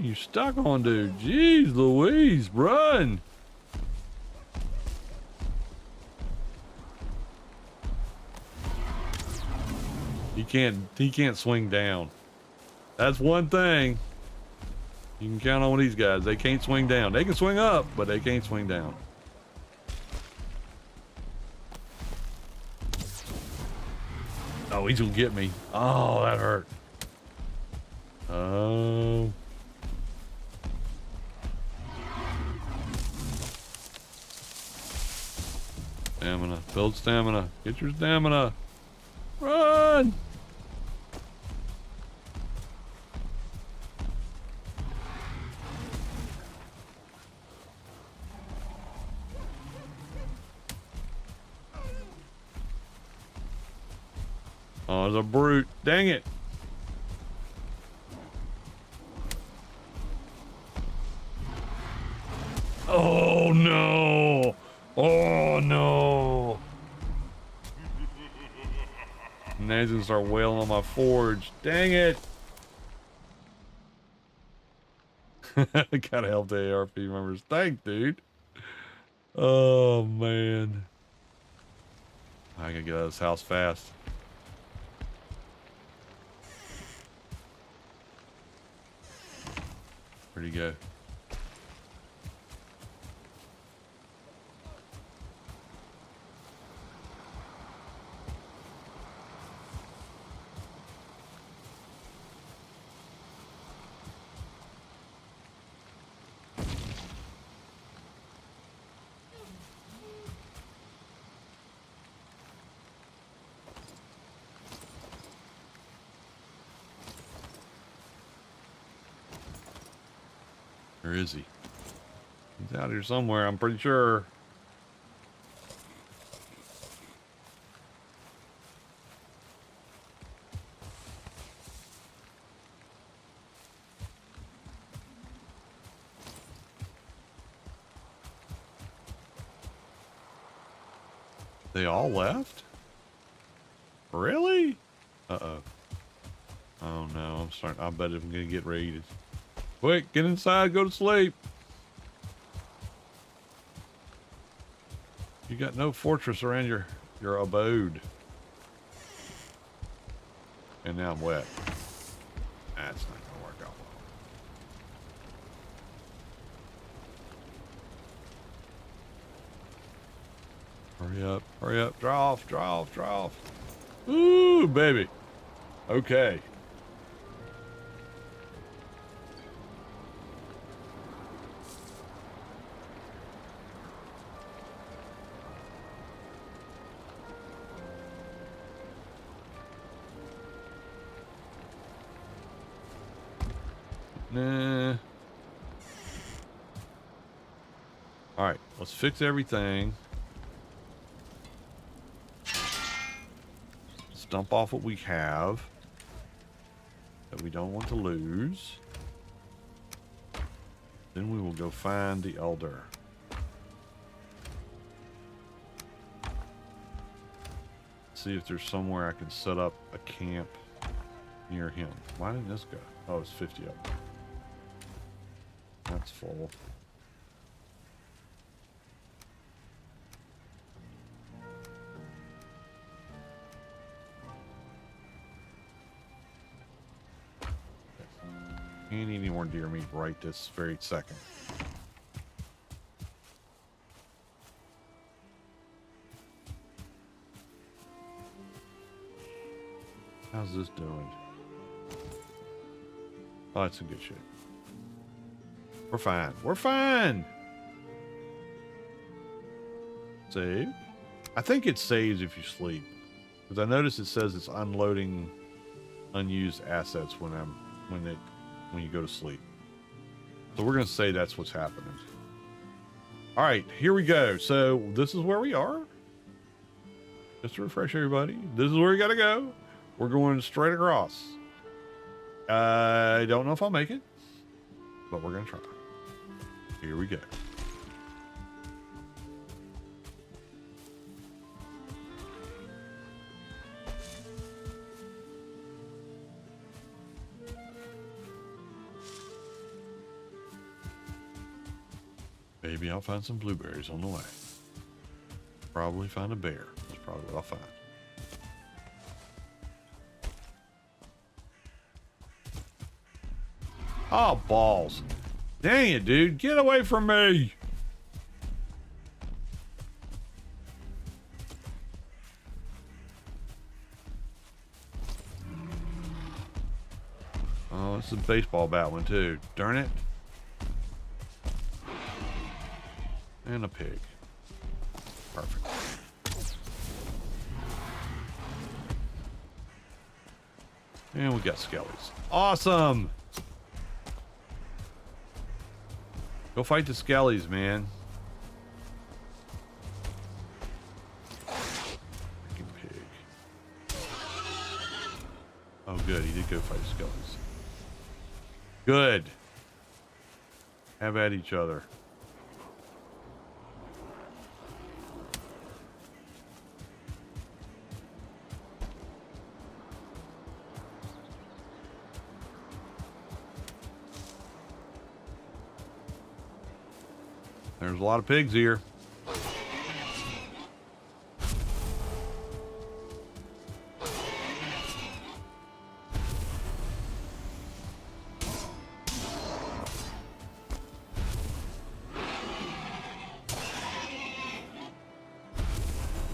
You stuck on, dude. Jeez Louise, run. He can't swing down. That's one thing. You can count on these guys. They can't swing down. They can swing up, but they can't swing down. Oh, he's gonna get me. Oh, that hurt. Oh. Stamina. Build stamina. Get your stamina. Run! Oh, there's a brute. Dang it. Oh, no. Oh, no. Now he's gonna start wailing on my forge. Dang it. Gotta help the ARP members. Thanks, dude. Oh, man. I gotta get out of this house fast. Where'd he go? Where is he? He's out here somewhere, I'm pretty sure. They all left? Really? Uh-oh. Oh no, I'm starting. I bet I'm gonna get raided. Quick, get inside, go to sleep. You got no fortress around your abode. And now I'm wet. That's not gonna work out well. Hurry up, draw off. Ooh, baby. Okay. Nah. All right, let's fix everything. Let's dump off what we have that we don't want to lose. Then we will go find the elder. See if there's somewhere I can set up a camp near him. Why didn't this go? Oh, it's 50 up. That's full. Can't eat any more deer meat right this very second. How's this doing? Oh, that's some good shit. We're fine. We're fine. Save. I think it saves if you sleep, because I notice it says it's unloading unused assets when you go to sleep. So we're gonna say that's what's happening. All right, here we go. So this is where we are. Just to refresh everybody, this is where you gotta go. We're going straight across. I don't know if I'll make it, but we're gonna try. Here we go. Maybe I'll find some blueberries on the way. Probably find a bear. That's probably what I'll find. Oh, balls. Dang it, dude. Get away from me. Oh, it's a baseball bat one, too. Darn it. And a pig. Perfect. And we got skellies. Awesome! Go fight the skellies, man. Freaking pig. Oh, good. He did go fight the skellies. Good. Have at each other. There's a lot of pigs here.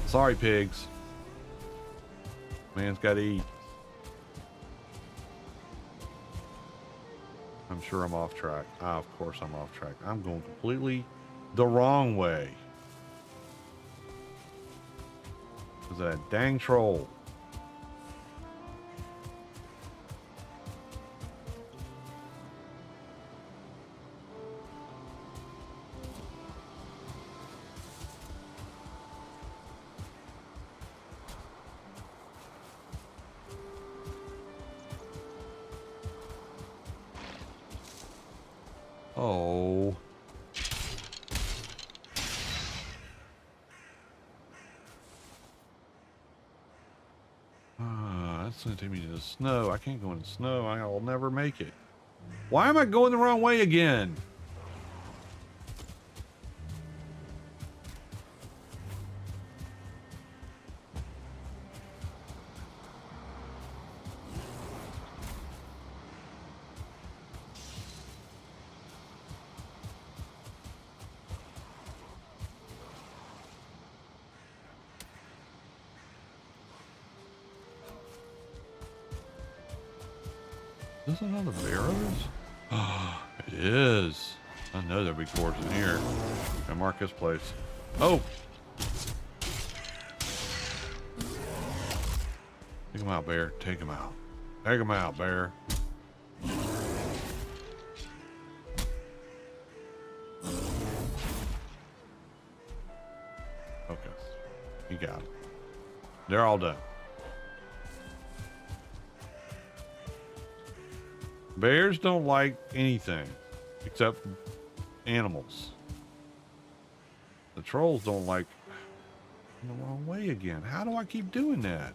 Sorry, pigs. Man's got to eat. I'm sure I'm off track. Ah, of course I'm off track. I'm going completely the wrong way. Is that a dang troll? Oh. That's going to take me to the snow. I can't go in the snow. I'll never make it. Why am I going the wrong way again? Is this another barrows? Oh, it is. I know there'll be cores in here. I mark this place. Oh! Take him out, bear. Take him out. Take him out, bear. Okay. You got them. They're all done. Bears don't like anything except animals. The trolls don't like... I'm the wrong way again. How do I keep doing that?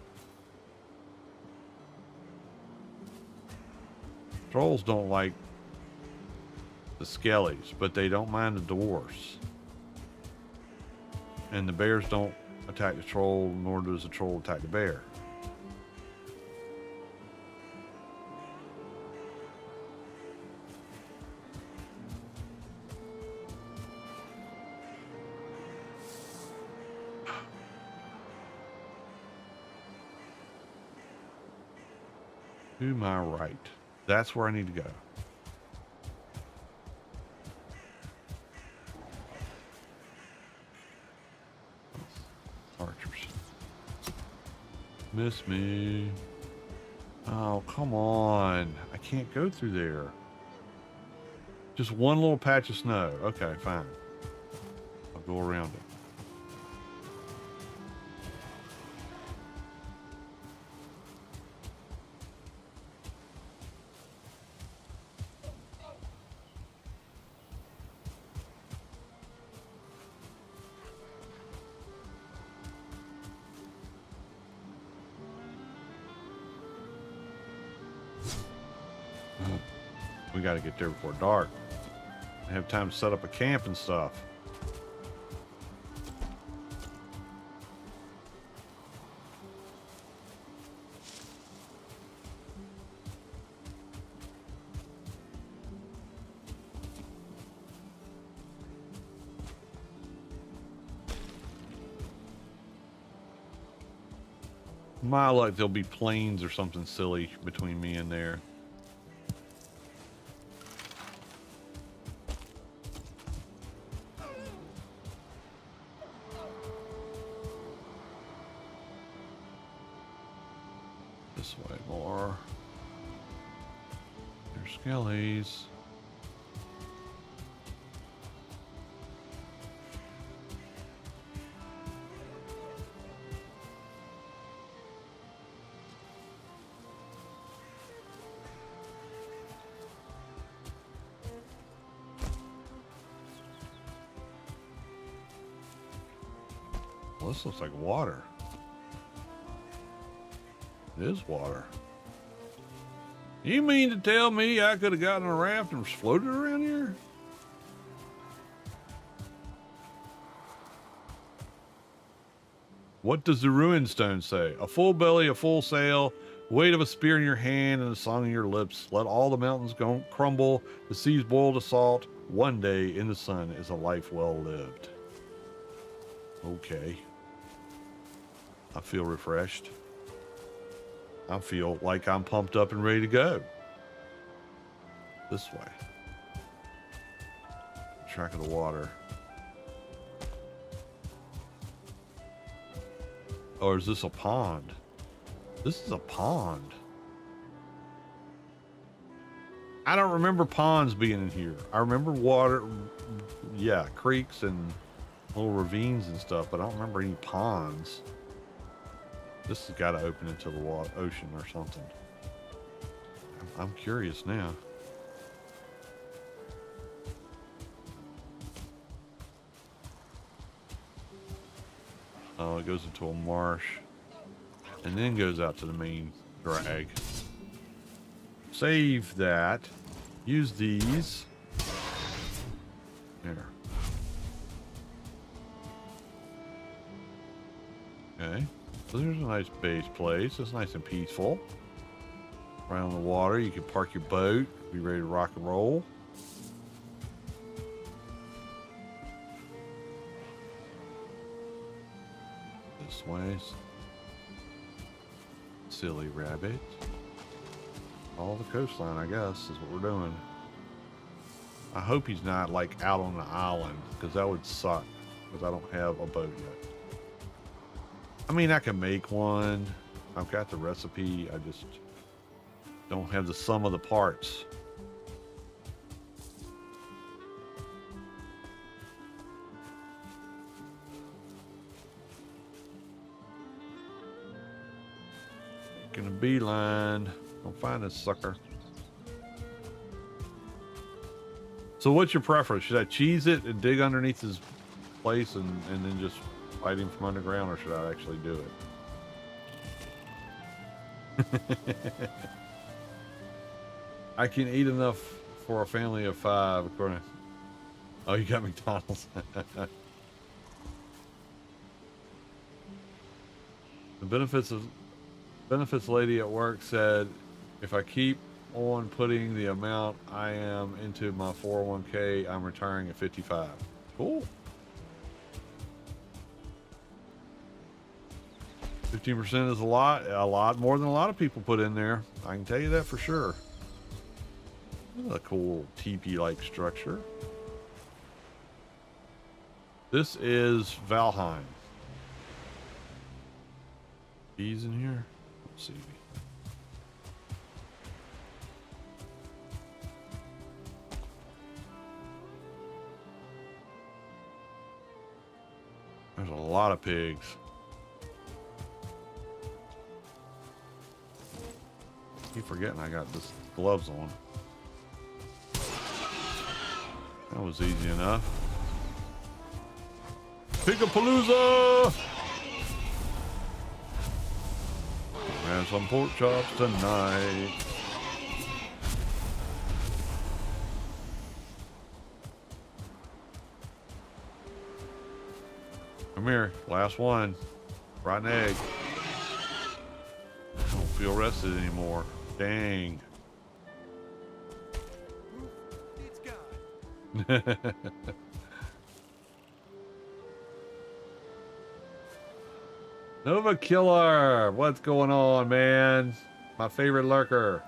Trolls don't like the skellies, but they don't mind the dwarfs. And the bears don't attack the troll, nor does the troll attack the bear. To my right. That's where I need to go. Archers. Miss me. Oh, come on. I can't go through there. Just one little patch of snow. Okay, fine. I'll go around it. We got to get there before dark. Have time to set up a camp and stuff. My luck, there'll be planes or something silly between me and there. This way more. There's skellies. Well, this looks like water. It is water. You mean to tell me I could have gotten a raft and floated around here? What does the ruin stone say? A full belly, a full sail, weight of a spear in your hand and a song in your lips. Let all the mountains go crumble, the seas boil to salt. One day in the sun is a life well lived. Okay. I feel refreshed. I feel like I'm pumped up and ready to go. This way. Track of the water. Or is this a pond? This is a pond. I don't remember ponds being in here. I remember water, yeah, creeks and little ravines and stuff, but I don't remember any ponds. This has got to open into the ocean or something. I'm curious now. Oh, it goes into a marsh and then goes out to the main drag. Save that. Use these. There. Okay. So there's a nice base place. It's nice and peaceful. Right on the water. You can park your boat. Be ready to rock and roll. This way. Silly rabbit. All the coastline, I guess, is what we're doing. I hope he's not like out on the island, because that would suck, because I don't have a boat yet. I mean, I can make one. I've got the recipe. I just don't have the sum of the parts. Making a beeline. Don't find this sucker. So what's your preference? Should I cheese it and dig underneath his place and then just fight him from underground, or should I actually do it? I can eat enough for a family of 5, according to... Oh, you got McDonald's. The benefits lady at work said, if I keep on putting the amount I am into my 401k, I'm retiring at 55. Cool. 15% is a lot more than a lot of people put in there. I can tell you that for sure. A cool teepee-like structure. This is Valheim. Bees in here? Let's see. There's a lot of pigs. Keep forgetting I got this gloves on. That was easy enough. Pigapalooza! And some pork chops tonight. Come here. Last one. Rotten egg. I don't feel rested anymore. Dang. Nova Killer, what's going on, man? My favorite lurker.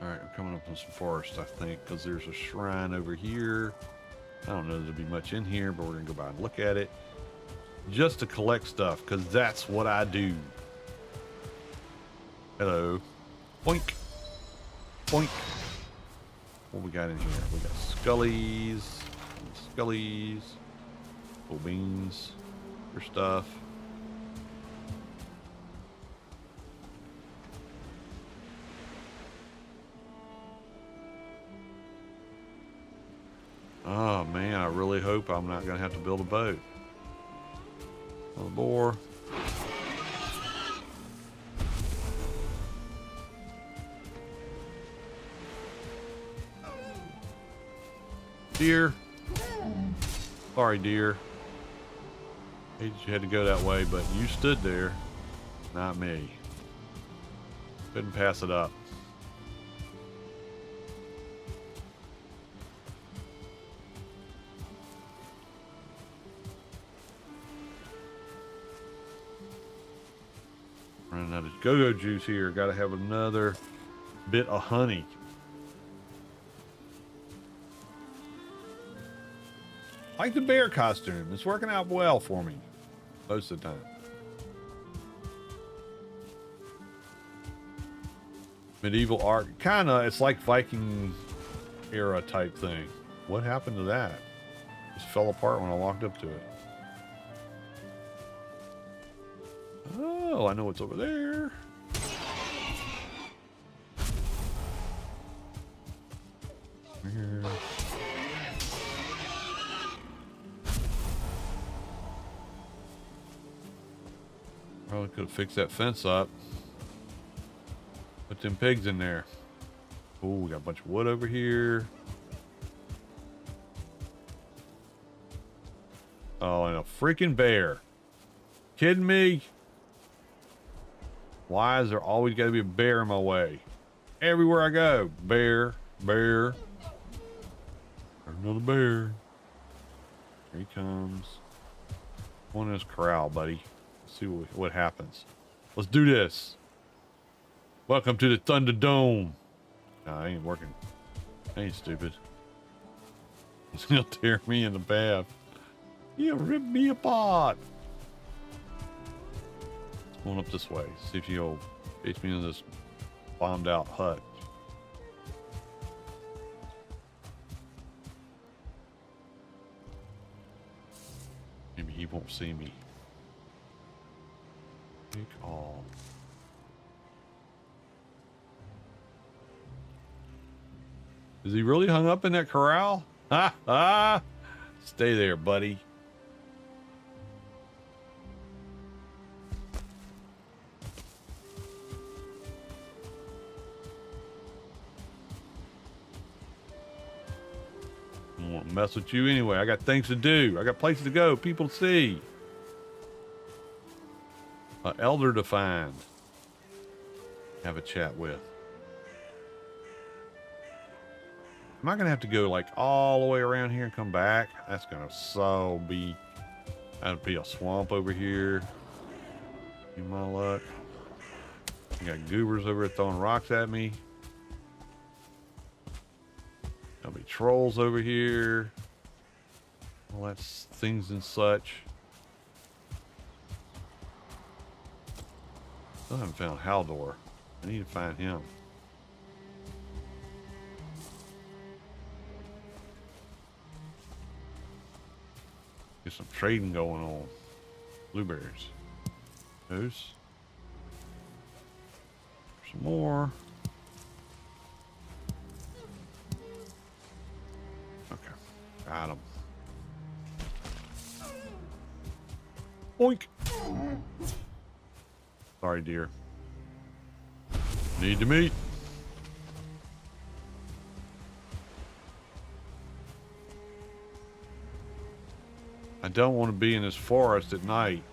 All right, we're coming up on some forest, I think, because there's a shrine over here. I don't know if there'll be much in here, but we're gonna go by and look at it. Just to collect stuff, because that's what I do. Hello. Boink. Boink. What we got in here? We got scullies. Scullies. Cool beans for stuff. Oh man, I really hope I'm not going to have to build a boat. Another boar. Deer. Sorry, deer. You had to go that way, but you stood there. Not me. Couldn't pass it up. Running out of go-go juice here. Got to have another bit of honey. I like the bear costume. It's working out well for me most of the time. Medieval art, kind of. It's like Viking era type thing. What happened to that? Just fell apart when I walked up to it. Oh, I know what's over there. Here. Probably could have fixed that fence up. Put them pigs in there. Oh, we got a bunch of wood over here. Oh, and a freaking bear. Kidding me? Why is there always got to be a bear in my way? Everywhere I go, bear, bear. There's another bear. Here he comes. One in this corral, buddy. Let's see what happens. Let's do this. Welcome to the Thunderdome. Nah, I ain't working. I ain't stupid. He'll tear me in the bath. He'll rip me apart. Going up this way. See if he'll chase me into this bombed out hut. Maybe he won't see me. Take all. Is he really hung up in that corral? Ha ha! Stay there, buddy. I won't mess with you anyway. I got things to do. I got places to go. People to see. An elder to find. Have a chat with. Am I gonna have to go like all the way around here and come back? That's gonna that'd be a swamp over here. In my luck. You got goobers over there throwing rocks at me. There'll be trolls over here. Well, that's things and such. Still haven't found Haldor. I need to find him. Get some trading going on. Blueberries. Those. Some more. Okay. Got them. Oink. Sorry, dear. Need to meet. I don't want to be in this forest at night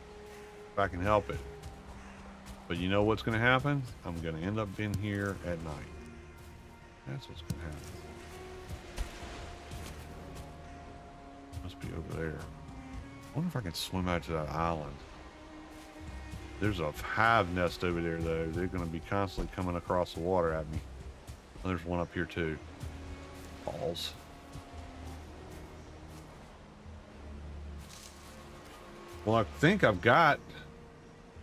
if I can help it. But you know what's going to happen? I'm going to end up in here at night. That's what's going to happen. Must be over there. I wonder if I can swim out to that island. There's a hive nest over there, though. They're going to be constantly coming across the water at me. There's one up here, too. Balls. Well, I think I've got...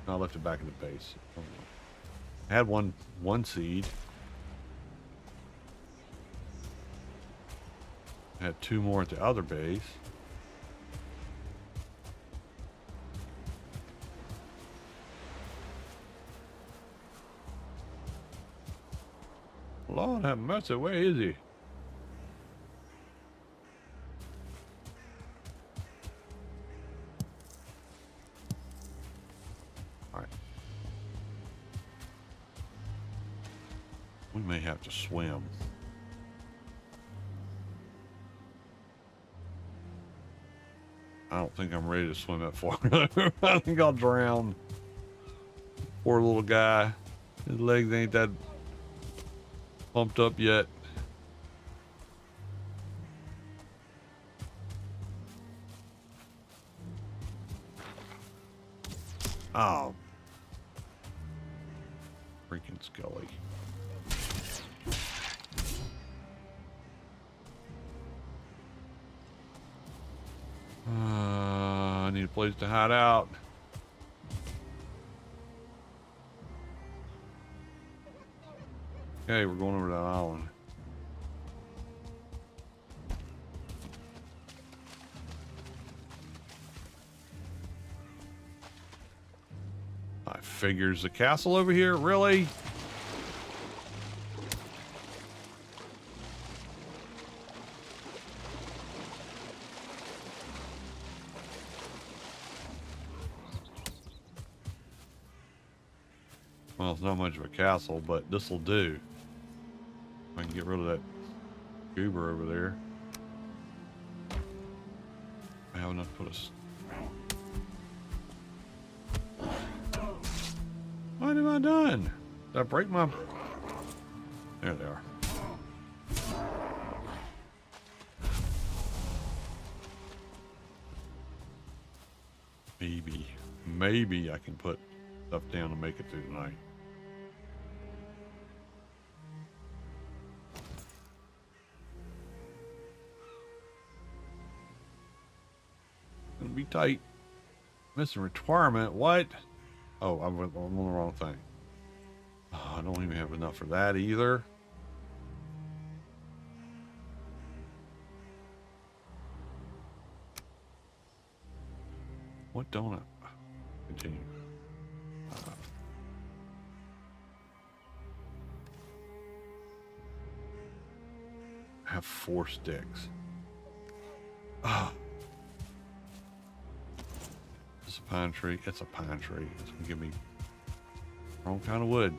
No, I left it back in the base. I had one seed. I had 2 more at the other base. Lord have mercy, where is he? Alright. We may have to swim. I don't think I'm ready to swim that far. I think I'll drown. Poor little guy. His legs ain't that pumped up yet. Oh. Freaking Scully. I need a place to hide out. Okay, we're going over to that island. I figures the castle over here, really? Well, it's not much of a castle, but this will do. I can get rid of that goober over there. I have enough to put a... What have I done? Did I break my... There they are. Maybe I can put stuff down to make it through the night. Gonna be tight. Missing requirement. What? Oh, I'm on the wrong thing. Oh, I don't even have enough for that either. What don't I? Continue. I have 4 sticks. Ah. It's a pine tree. It's a pine tree. It's gonna give me wrong kind of wood.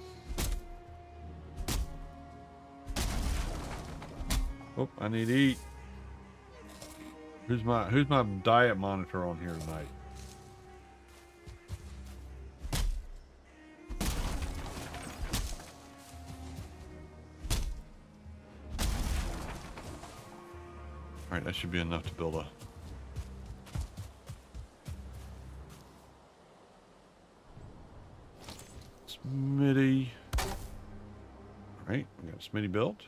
Oh, I need to eat. Who's my diet monitor on here tonight? All right, that should be enough to build a Smitty. All right, we got a Smitty built.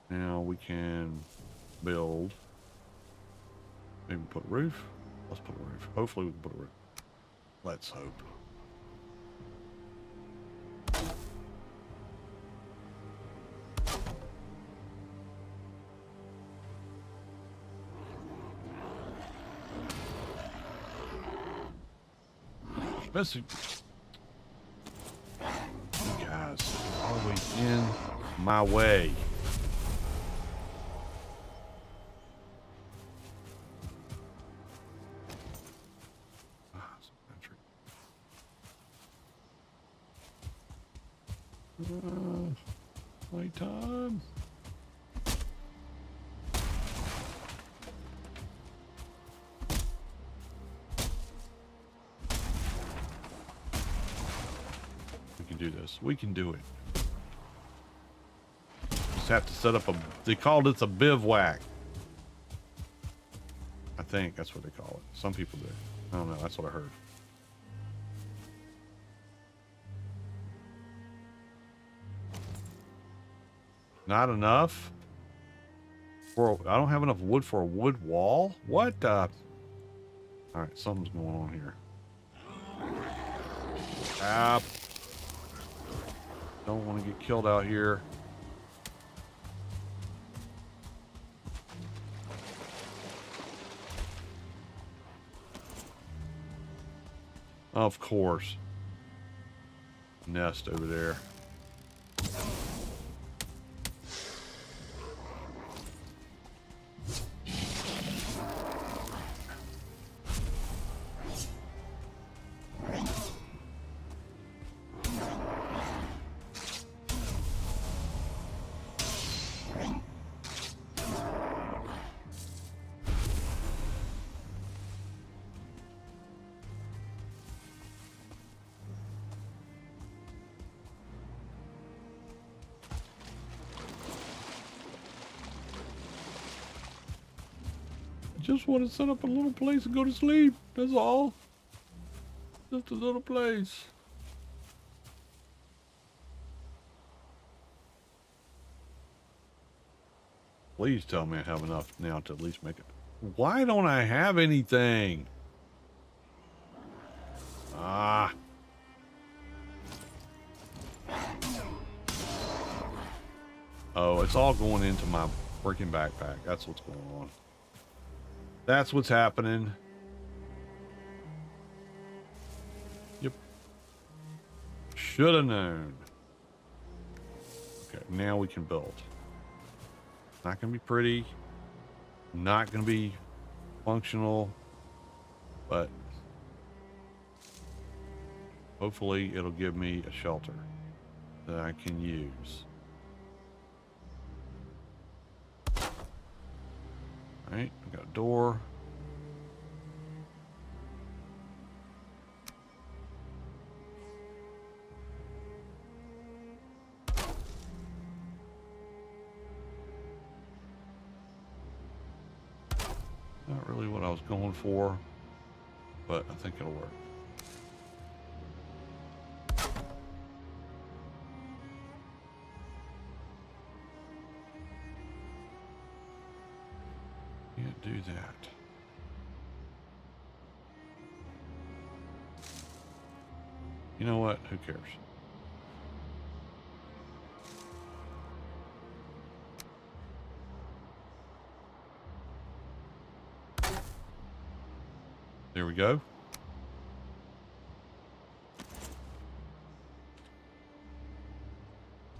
Now we can build. Maybe put a roof. Let's put a roof. Hopefully we can put a roof. Let's hope. Message. You guys are always in my way. Nighttime. We can do this. We can do it. Just have to set up a, they call this a bivouac. I think that's what they call it. Some people do. I don't know. That's what I heard. Not enough? I don't have enough wood for a wood wall? What? Alright, something's going on here. Ah. Don't want to get killed out here. Of course. Nest over there. Just want to set up a little place and go to sleep. That's all. Just a little place. Please tell me I have enough now to at least make it. Why don't I have anything? Ah. Oh, it's all going into my freaking backpack. That's what's going on. That's what's happening. Yep. Should have known. Okay, now we can build. Not going to be pretty. Not going to be functional. But hopefully it'll give me a shelter that I can use. Alright, we got a door. Not really what I was going for, but I think it'll work. Can't do that. You know what? Who cares? There we go.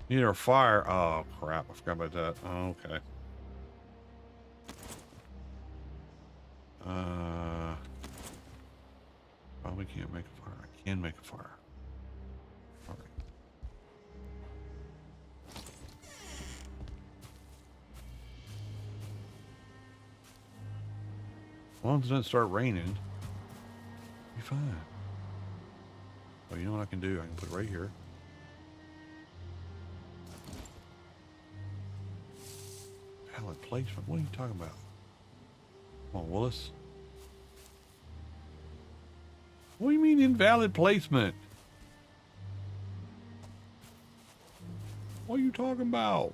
Need our fire. Oh crap! I forgot about that. Oh, okay. Probably can't make a fire. I can make a fire. All right. As long as it doesn't start raining, be fine. Oh, you know what I can do? I can put it right here. Pallet placement? What are you talking about? Come on, Willis. What do you mean invalid placement? What are you talking about?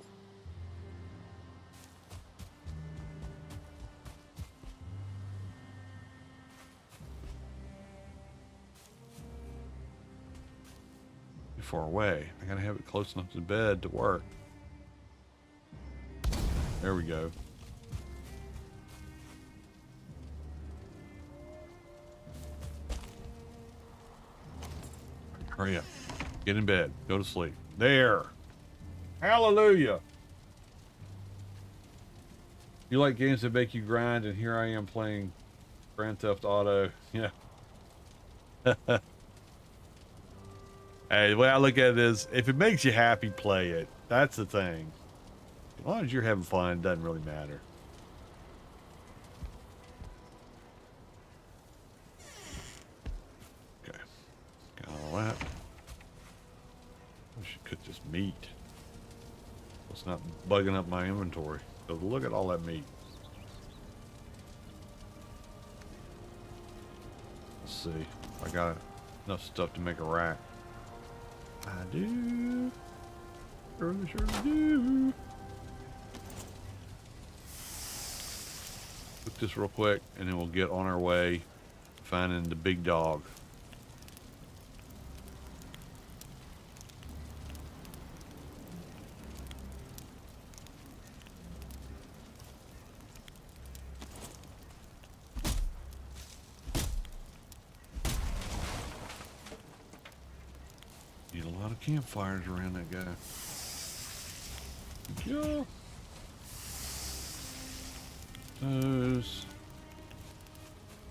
Too far away. I gotta have it close enough to the bed to work. There we go. Hurry up. Get in bed. Go to sleep. There. Hallelujah. You like games that make you grind, and here I am playing Grand Theft Auto. Yeah. Hey, the way I look at it is, if it makes you happy, play it. That's the thing. As long as you're having fun, it doesn't really matter. Okay. Got all that. I should cook this meat. It's not bugging up my inventory. So look at all that meat. Let's see. I got enough stuff to make a rack. I do. Surely do. Cook this real quick, and then we'll get on our way finding the big dog. Need a lot of campfires around that guy. Yeah. Those.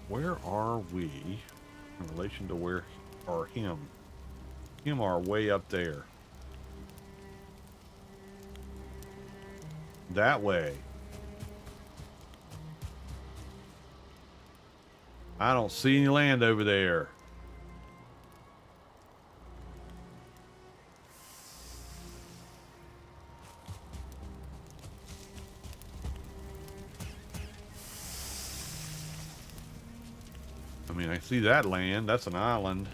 Where are we in relation to where are him? Him are way up there. That way. I don't see any land over there. I mean, I see that land. That's an island.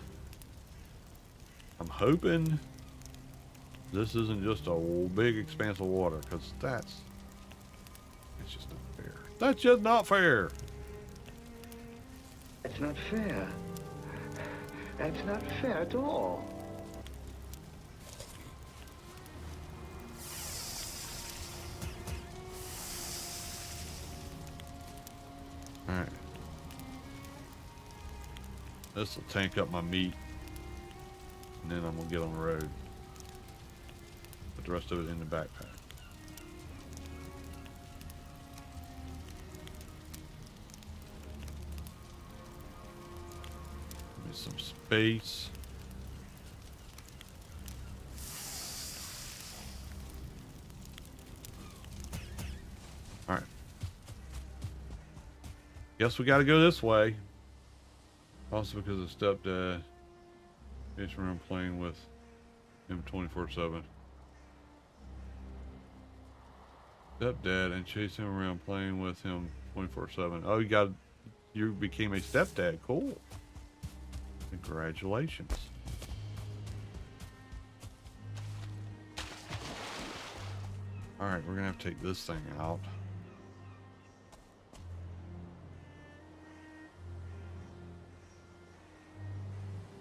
I'm hoping this isn't just a big expanse of water, because it's just not fair. That's just not fair. It's not fair. That's not fair at all. All right. This will tank up my meat, and then I'm gonna get on the road. Put the rest of it in the backpack. Give me some space. All right. Guess we got to go this way. Also because of stepdad. It's around playing with him 24/7. Stepdad and chase him around playing with him 24/7. Oh, you became a stepdad. Cool. Congratulations. All right, we're gonna have to take this thing out.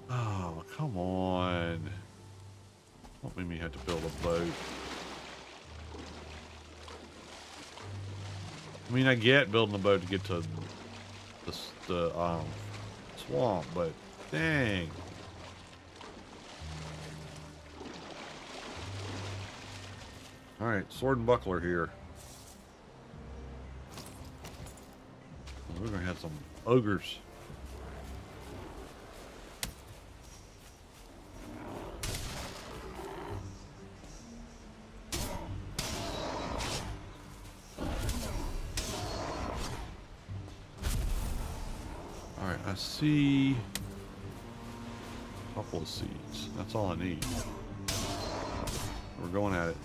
Oh, come on. Don't make me have to build a boat. I mean, I get building a boat to get to the swamp, but dang. All right, sword and buckler here. We're gonna have some ogres. I see a couple of seeds. That's all I need. We're going at it.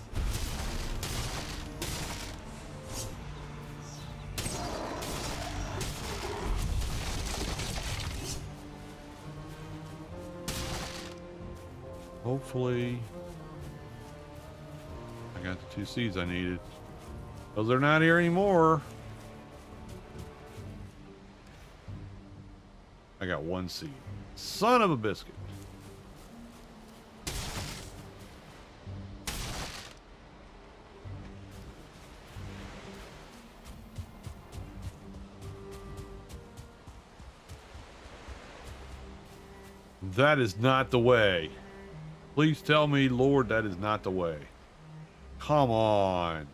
Hopefully, I got the 2 seeds I needed. Because they're not here anymore. I got 1 seed. Son of a biscuit. That is not the way. Please tell me, Lord, that is not the way. Come on.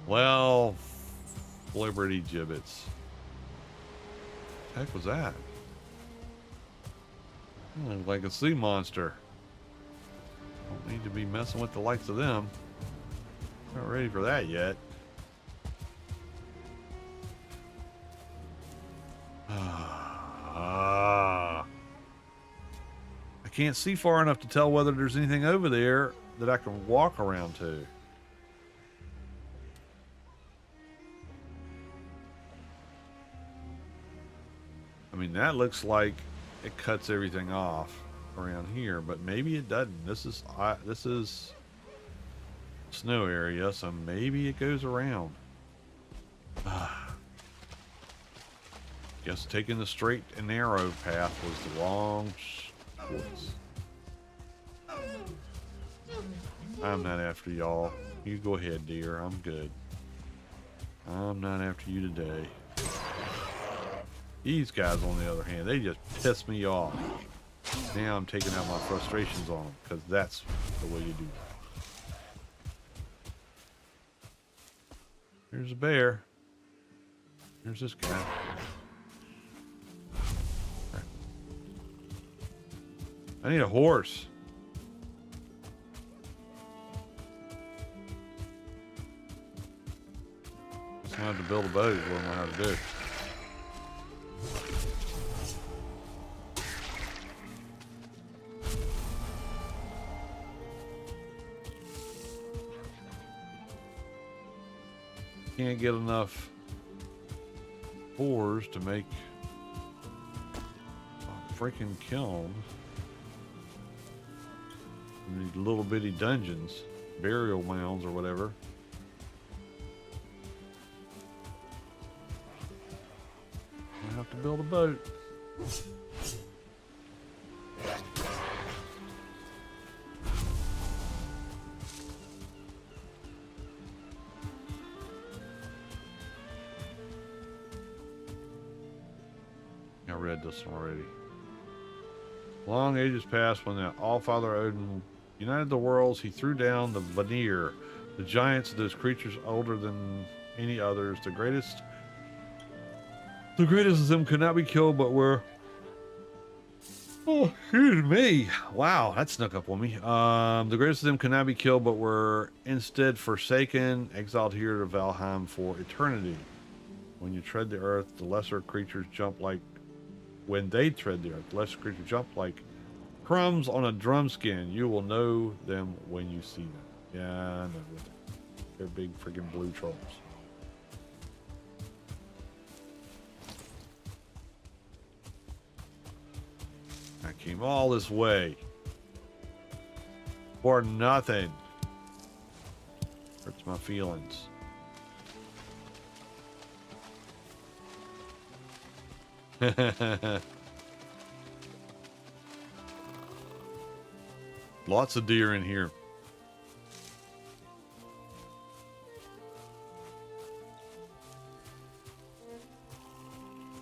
Well, Liberty gibbets. The heck was that? Looked like a sea monster. Don't need to be messing with the likes of them. Not ready for that yet. I can't see far enough to tell whether there's anything over there that I can walk around to. I mean, that looks like it cuts everything off around here, but maybe it doesn't. This is snow area, so maybe it goes around. Guess taking the straight and narrow path was the wrong choice. I'm not after y'all. You go ahead, dear. I'm good. I'm not after you today. These guys, on the other hand, they just piss me off. Now I'm taking out my frustrations on them, because that's the way you do it. There's a bear. There's this guy. I need a horse. Just have to build a boat is what I know how to do. Can't get enough ores to make a freaking kiln. These little bitty dungeons, burial mounds or whatever. I have to build a boat. I read this one already. Long ages past, when the Allfather Odin united the worlds, he threw down the Vanir, the giants, those creatures older than any others. The greatest of them could not be killed, but were... Oh, excuse me. Wow, that snuck up on me. The greatest of them could not be killed, but were instead forsaken, exiled here to Valheim for eternity. When you tread the earth, the lesser creatures jump like... When they tread the earth, the lesser creatures jump like crumbs on a drum skin. You will know them when you see them. Yeah, I know. They're big freaking blue trolls. I came all this way for nothing. Hurts my feelings. Lots of deer in here.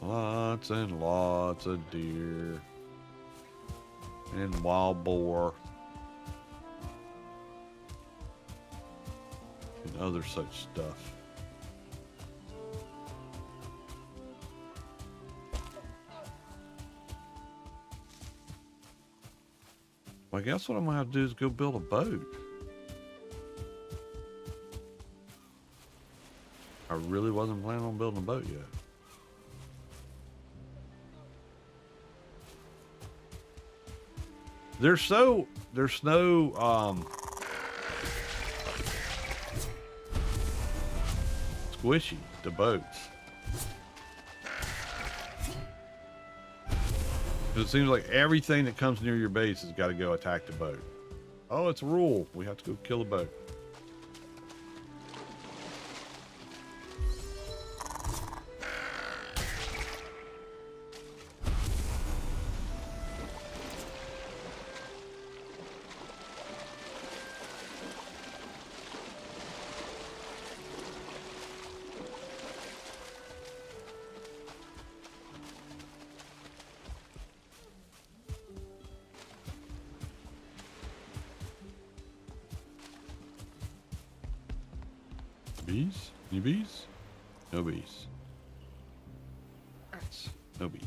Lots and lots of deer. And wild boar. And other such stuff. Well, I guess what I'm gonna have to do is go build a boat. I really wasn't planning on building a boat yet. There's no squishy, the boats. It seems like everything that comes near your base has got to go attack the boat. Oh, it's a rule. We have to go kill the boat. bees? Any bees? No bees. Rats. No bees.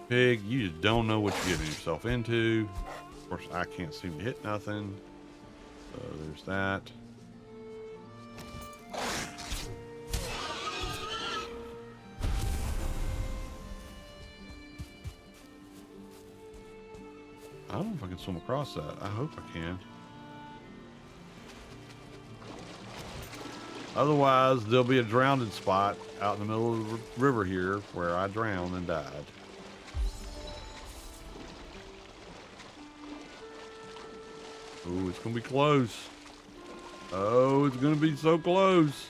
Pig, you just don't know what you're getting yourself into. Of course, I can't seem to hit nothing. So there's that. I don't know if I can swim across that. I hope I can. Otherwise, there'll be a drowned spot out in the middle of the river here where I drowned and died. Oh, it's going to be close. Oh, it's going to be so close.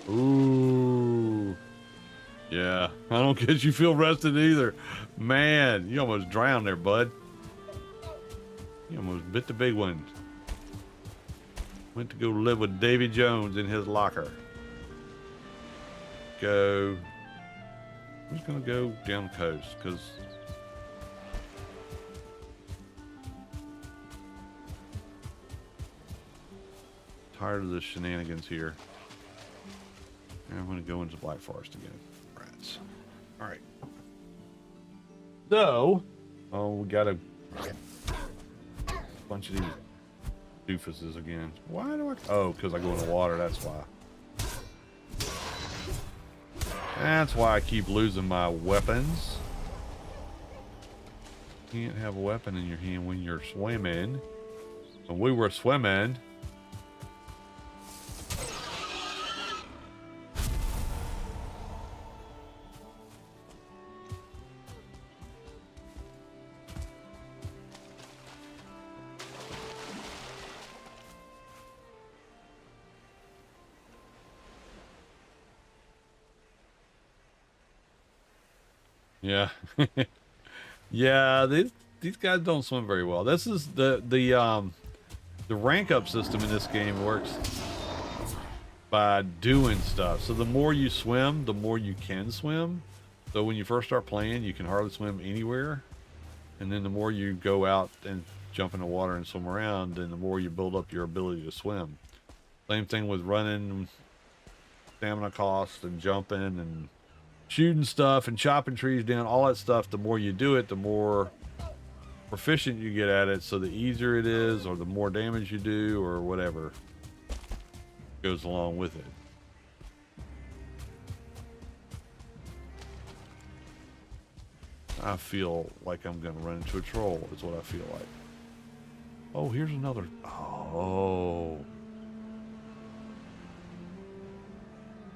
Ooh. Yeah, I don't get you feel rested either. Man, you almost drowned there, bud. You almost bit the big one. Went to go live with Davy Jones in his locker. Go. I'm just going to go down the coast because tired of the shenanigans here. And I'm going to go into Black Forest again. Rats. All right. So, oh, we got a bunch of these doofuses again. Why do I? Oh, because I go in the water. That's why. That's why I keep losing my weapons. You can't have a weapon in your hand when you're swimming. When we were swimming. Yeah. Yeah, these guys don't swim very well. This is the rank up system in this game works by doing stuff. So the more you swim, the more you can swim. So when you first start playing, you can hardly swim anywhere. And then the more you go out and jump in the water and swim around, then the more you build up your ability to swim. Same thing with running, stamina cost, and jumping, and shooting stuff and chopping trees down, all that stuff. The more you do it, the more proficient you get at it, so the easier it is, or the more damage you do, or whatever goes along with it. I feel like I'm gonna run into a troll is what I feel like. Oh, here's another. Oh,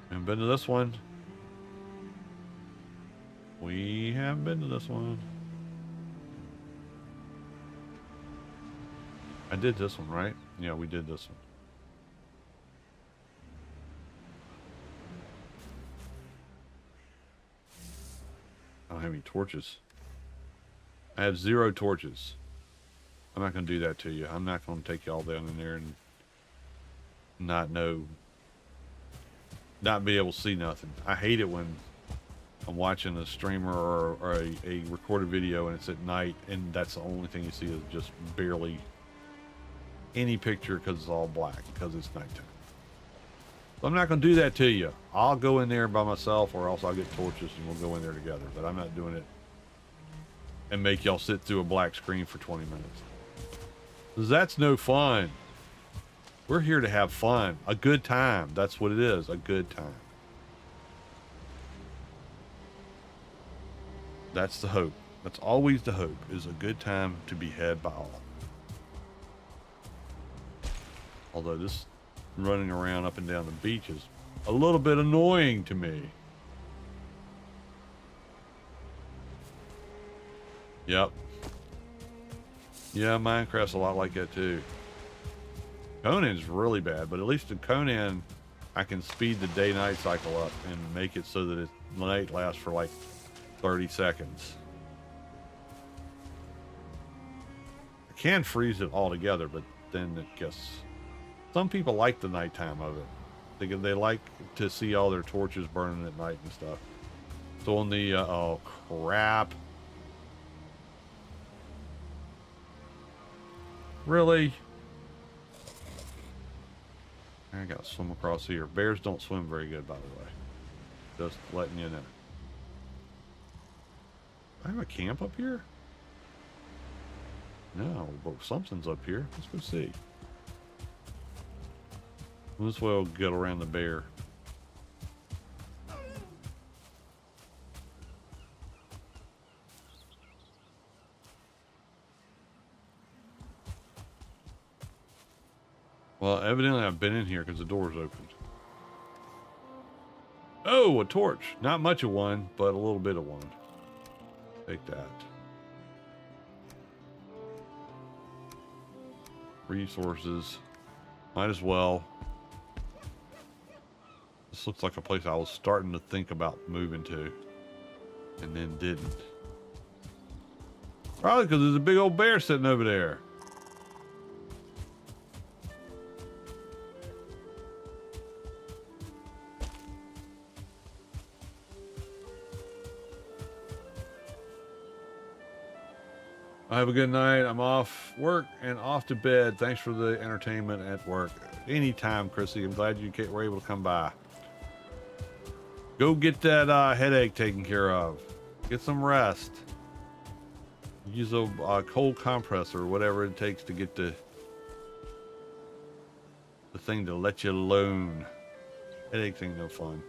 haven't been to this one. We haven't been to this one. I did this one, right? Yeah, we did this one. I don't have any torches. I have 0 torches. I'm not going to do that to you. I'm not going to take y'all down in there and not be able to see nothing. I hate it when I'm watching a streamer or a recorded video and it's at night and that's the only thing you see is just barely any picture because it's all black because it's nighttime. So I'm not going to do that to you. I'll go in there by myself or else I'll get torches and we'll go in there together. But I'm not doing it and make y'all sit through a black screen for 20 minutes. Because that's no fun. We're here to have fun. A good time. That's what it is. A good time. That's the hope. That's always the hope, is a good time to be had by all. Although this running around up and down the beach is a little bit annoying to me. Yep. Yeah, Minecraft's a lot like that too. Conan's really bad, but at least in Conan, I can speed the day-night cycle up and make it so that the night lasts for like 30 seconds. I can freeze it all together, but then it gets... Some people like the nighttime of it. They like to see all their torches burning at night and stuff. So on the... oh, crap. Really? I gotta swim across here. Bears don't swim very good, by the way. Just letting you know. I have a camp up here? No, but something's up here. Let's go see. This way we'll get around the bear. Well, evidently I've been in here because the door's opened. Oh, a torch. Not much of one, but a little bit of one. Take that. Resources. Might as well. This looks like a place I was starting to think about moving to. And then didn't. Probably because there's a big old bear sitting over there. Have a good night. I'm off work and off to bed. Thanks for the entertainment at work. Anytime, Chrissy. I'm glad you were able to come by. Go get that headache taken care of. Get some rest. Use a cold compress or whatever it takes to get the thing to let you alone. Headaches ain't no fun.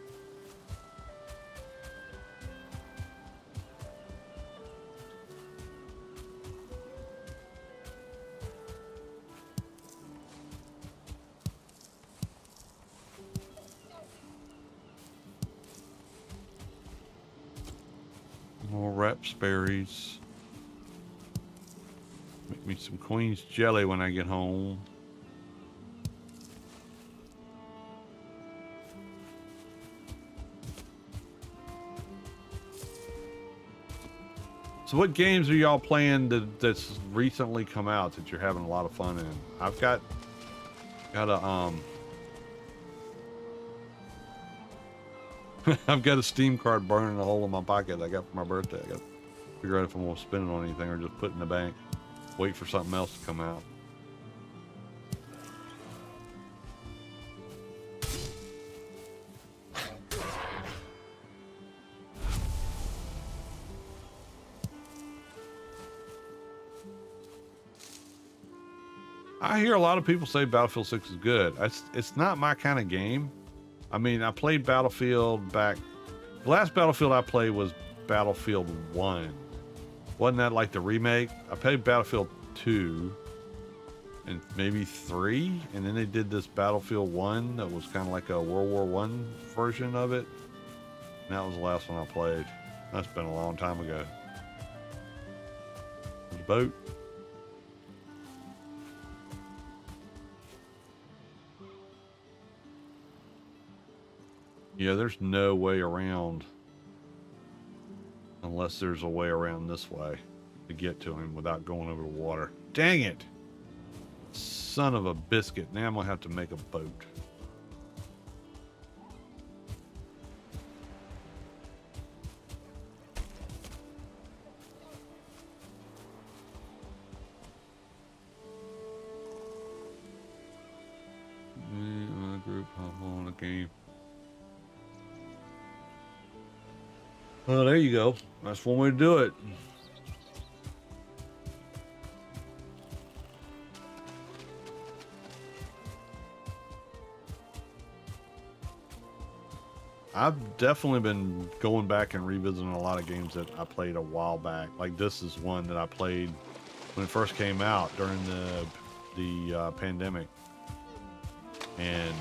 More raspberries. Make me some Queen's jelly when I get home. So what games are y'all playing that's recently come out that you're having a lot of fun in? I've got a I've got a Steam card burning a hole in my pocket I got for my birthday. I got to figure out if I'm going to spend it on anything or just put it in the bank. Wait for something else to come out. I hear a lot of people say Battlefield 6 is good. It's not my kind of game. I mean, I played Battlefield back. The last Battlefield I played was Battlefield 1. Wasn't that like the remake? I played Battlefield 2 and maybe 3. And then they did this Battlefield 1 that was kind of like a World War 1 version of it. And that was the last one I played. That's been a long time ago. There's a boat. Yeah, there's no way around unless there's a way around this way to get to him without going over the water. Dang it! Son of a biscuit. Now I'm gonna have to make a boat. Group hop on a game. Oh, there you go. That's one way to do it. I've definitely been going back and revisiting a lot of games that I played a while back. Like this is one that I played when it first came out during the pandemic. And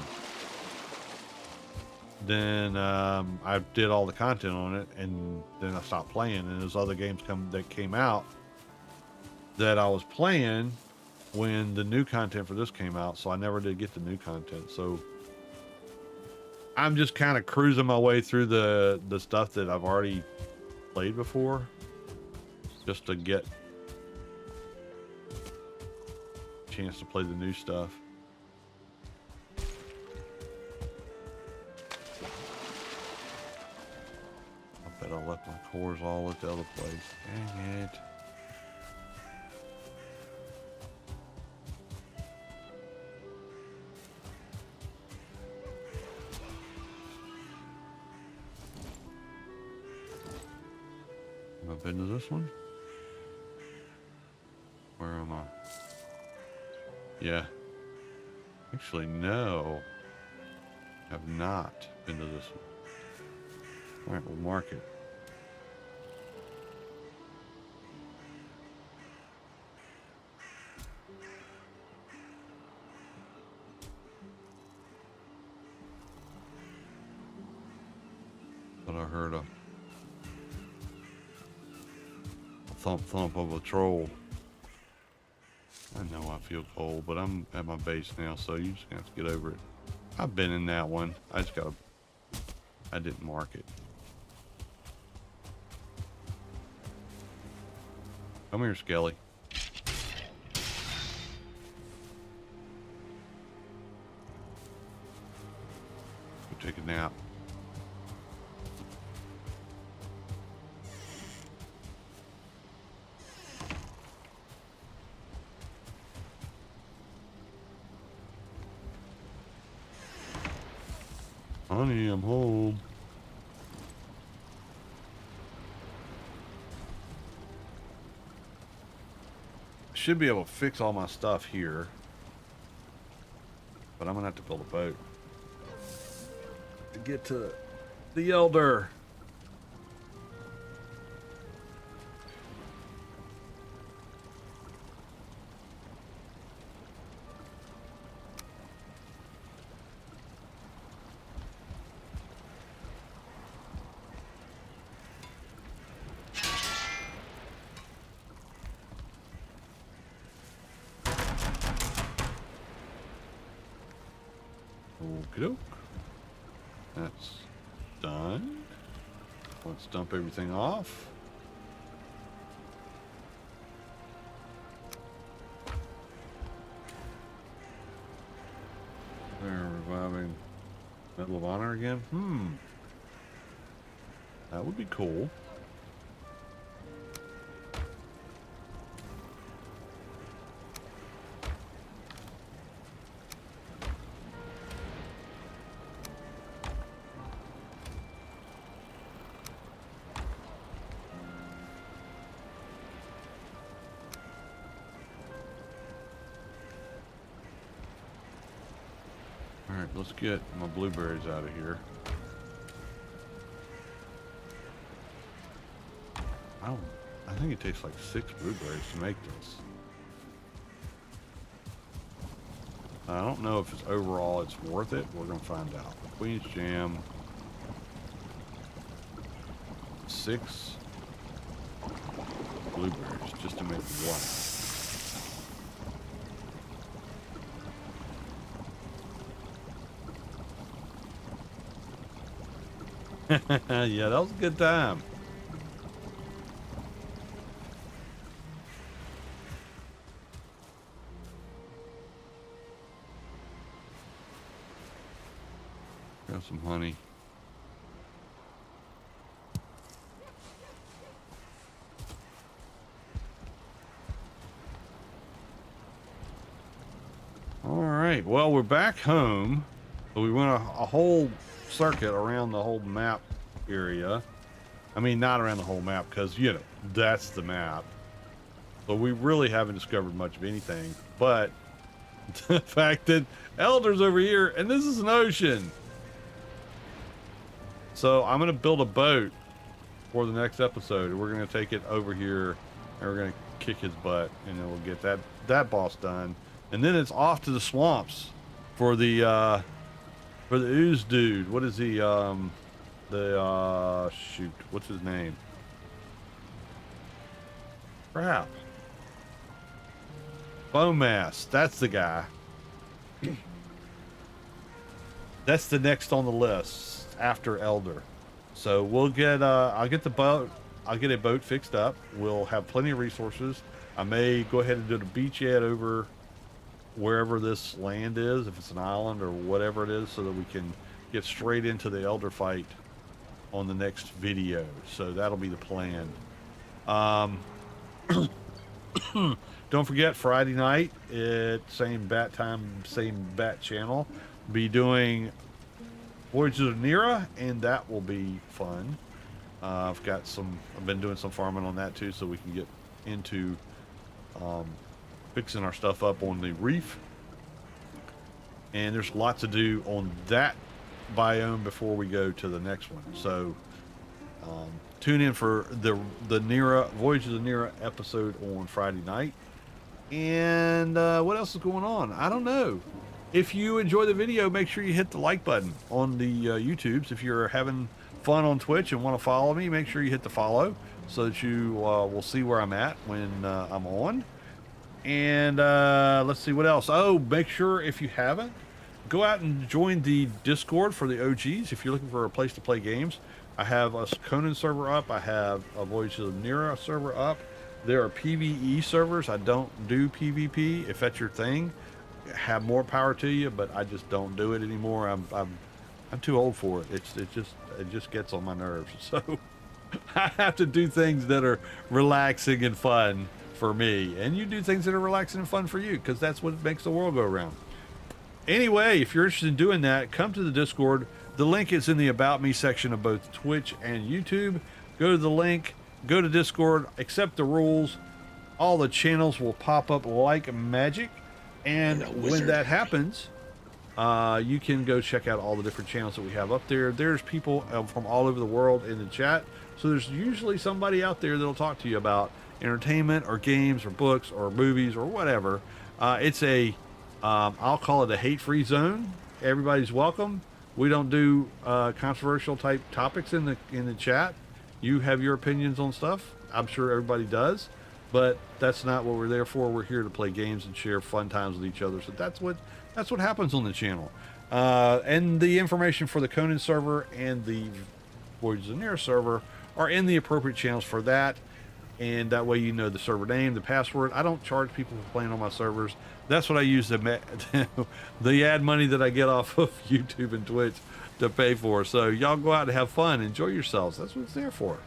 then I did all the content on it, and then I stopped playing. And there's other games that came out that I was playing when the new content for this came out, so I never did get the new content. So I'm just kind of cruising my way through the stuff that I've already played before, just to get a chance to play the new stuff. I left my cores all at the other place. Dang it. Have I been to this one? Where am I? Yeah. Actually, no. Have not been to this one. Alright, we'll mark it. But I heard a thump thump of a troll. I know I feel cold, but I'm at my base now, so you just have to get over it. I've been in that one. I didn't mark it. Come here, Skelly. Go take a nap. Honey, I'm home. Should be able to fix all my stuff here, but I'm gonna have to build a boat to get to the Elder. Okey-doke. That's done. Let's dump everything off. They're reviving Medal of Honor again. That would be cool. Alright, let's get my blueberries out of here. I think it takes like 6 blueberries to make this. I don't know if it's overall it's worth it. We're gonna find out. Queen's Jam. 6 blueberries just to make one. Yeah, that was a good time. Got some honey. All right, well, we're back home. So we went a whole circuit around the whole map area. I mean, not around the whole map, because, you know, that's the map. So we really haven't discovered much of anything. But the fact that Elder's over here, and this is an ocean. So I'm going to build a boat for the next episode. We're going to take it over here, and we're going to kick his butt, and then we'll get that boss done. And then it's off to the swamps for the ooze dude. What is he? Shoot, what's his name? Crap. Bowmass. That's the guy. That's the next on the list after Elder. So we'll get I'll get the boat. I'll get a boat fixed up. We'll have plenty of resources. I may go ahead and do the beachhead over wherever this land is, if it's an island or whatever it is, so that we can get straight into the Elder fight on the next video. So that'll be the plan. Don't forget, Friday night at same bat time, same bat channel, be doing Voyagers of Nera, and that will be fun. I've been doing some farming on that too, so we can get into fixing our stuff up on the reef. And there's lots to do on that biome before we go to the next one. So tune in for the Nera Voyagers of Nera episode on Friday night. And what else is going on? I don't know. If you enjoy the video, make sure you hit the like button on the YouTubes. If you're having fun on Twitch and want to follow me, make sure you hit the follow so that you will see where I'm at when I'm on. And let's see what else. Oh, make sure if you haven't, go out and join the Discord for the OGs. If you're looking for a place to play games, I have a Conan server up. I have a Voyagers of Nera server up. There are PvE servers. I don't do PvP. If that's your thing, have more power to you. But I just don't do it anymore. I'm too old for it. It just gets on my nerves. So I have to do things that are relaxing and fun for me, and you do things that are relaxing and fun for you, because that's what makes the world go around. Anyway, if you're interested in doing that, come to the Discord. The link is in the About Me section of both Twitch and YouTube. Go to the link, go to Discord, accept the rules. All the channels will pop up like magic. And when that happens, you can go check out all the different channels that we have up there. There's people from all over the world in the chat. So there's usually somebody out there that'll talk to you about entertainment or games or books or movies or whatever. It's I'll call it a hate-free zone. Everybody's welcome. We don't do controversial type topics in the chat. You have your opinions on stuff. I'm sure everybody does, but that's not what we're there for. We're here to play games and share fun times with each other. So that's what happens on the channel. And the information for the Conan server and the Voyagers of Nera server are in the appropriate channels for that. And that way you know the server name, the password. I don't charge people for playing on my servers. That's what I use the ad money that I get off of YouTube and Twitch to pay for. So y'all go out and have fun, enjoy yourselves. That's what it's there for.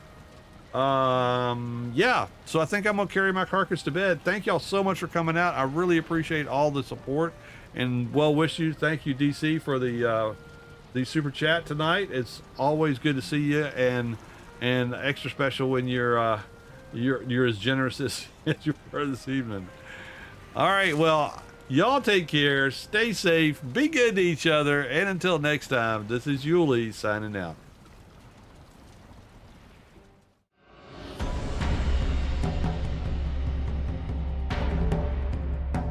Yeah, so I think I'm gonna carry my carcass to bed. Thank y'all so much for coming out. I really appreciate all the support and well wishes. Thank you, DC, for the super chat tonight. It's always good to see you, and extra special when you're as generous as you were this evening. All right, well, y'all take care, stay safe, be good to each other, and until next time, this is Yuli signing out.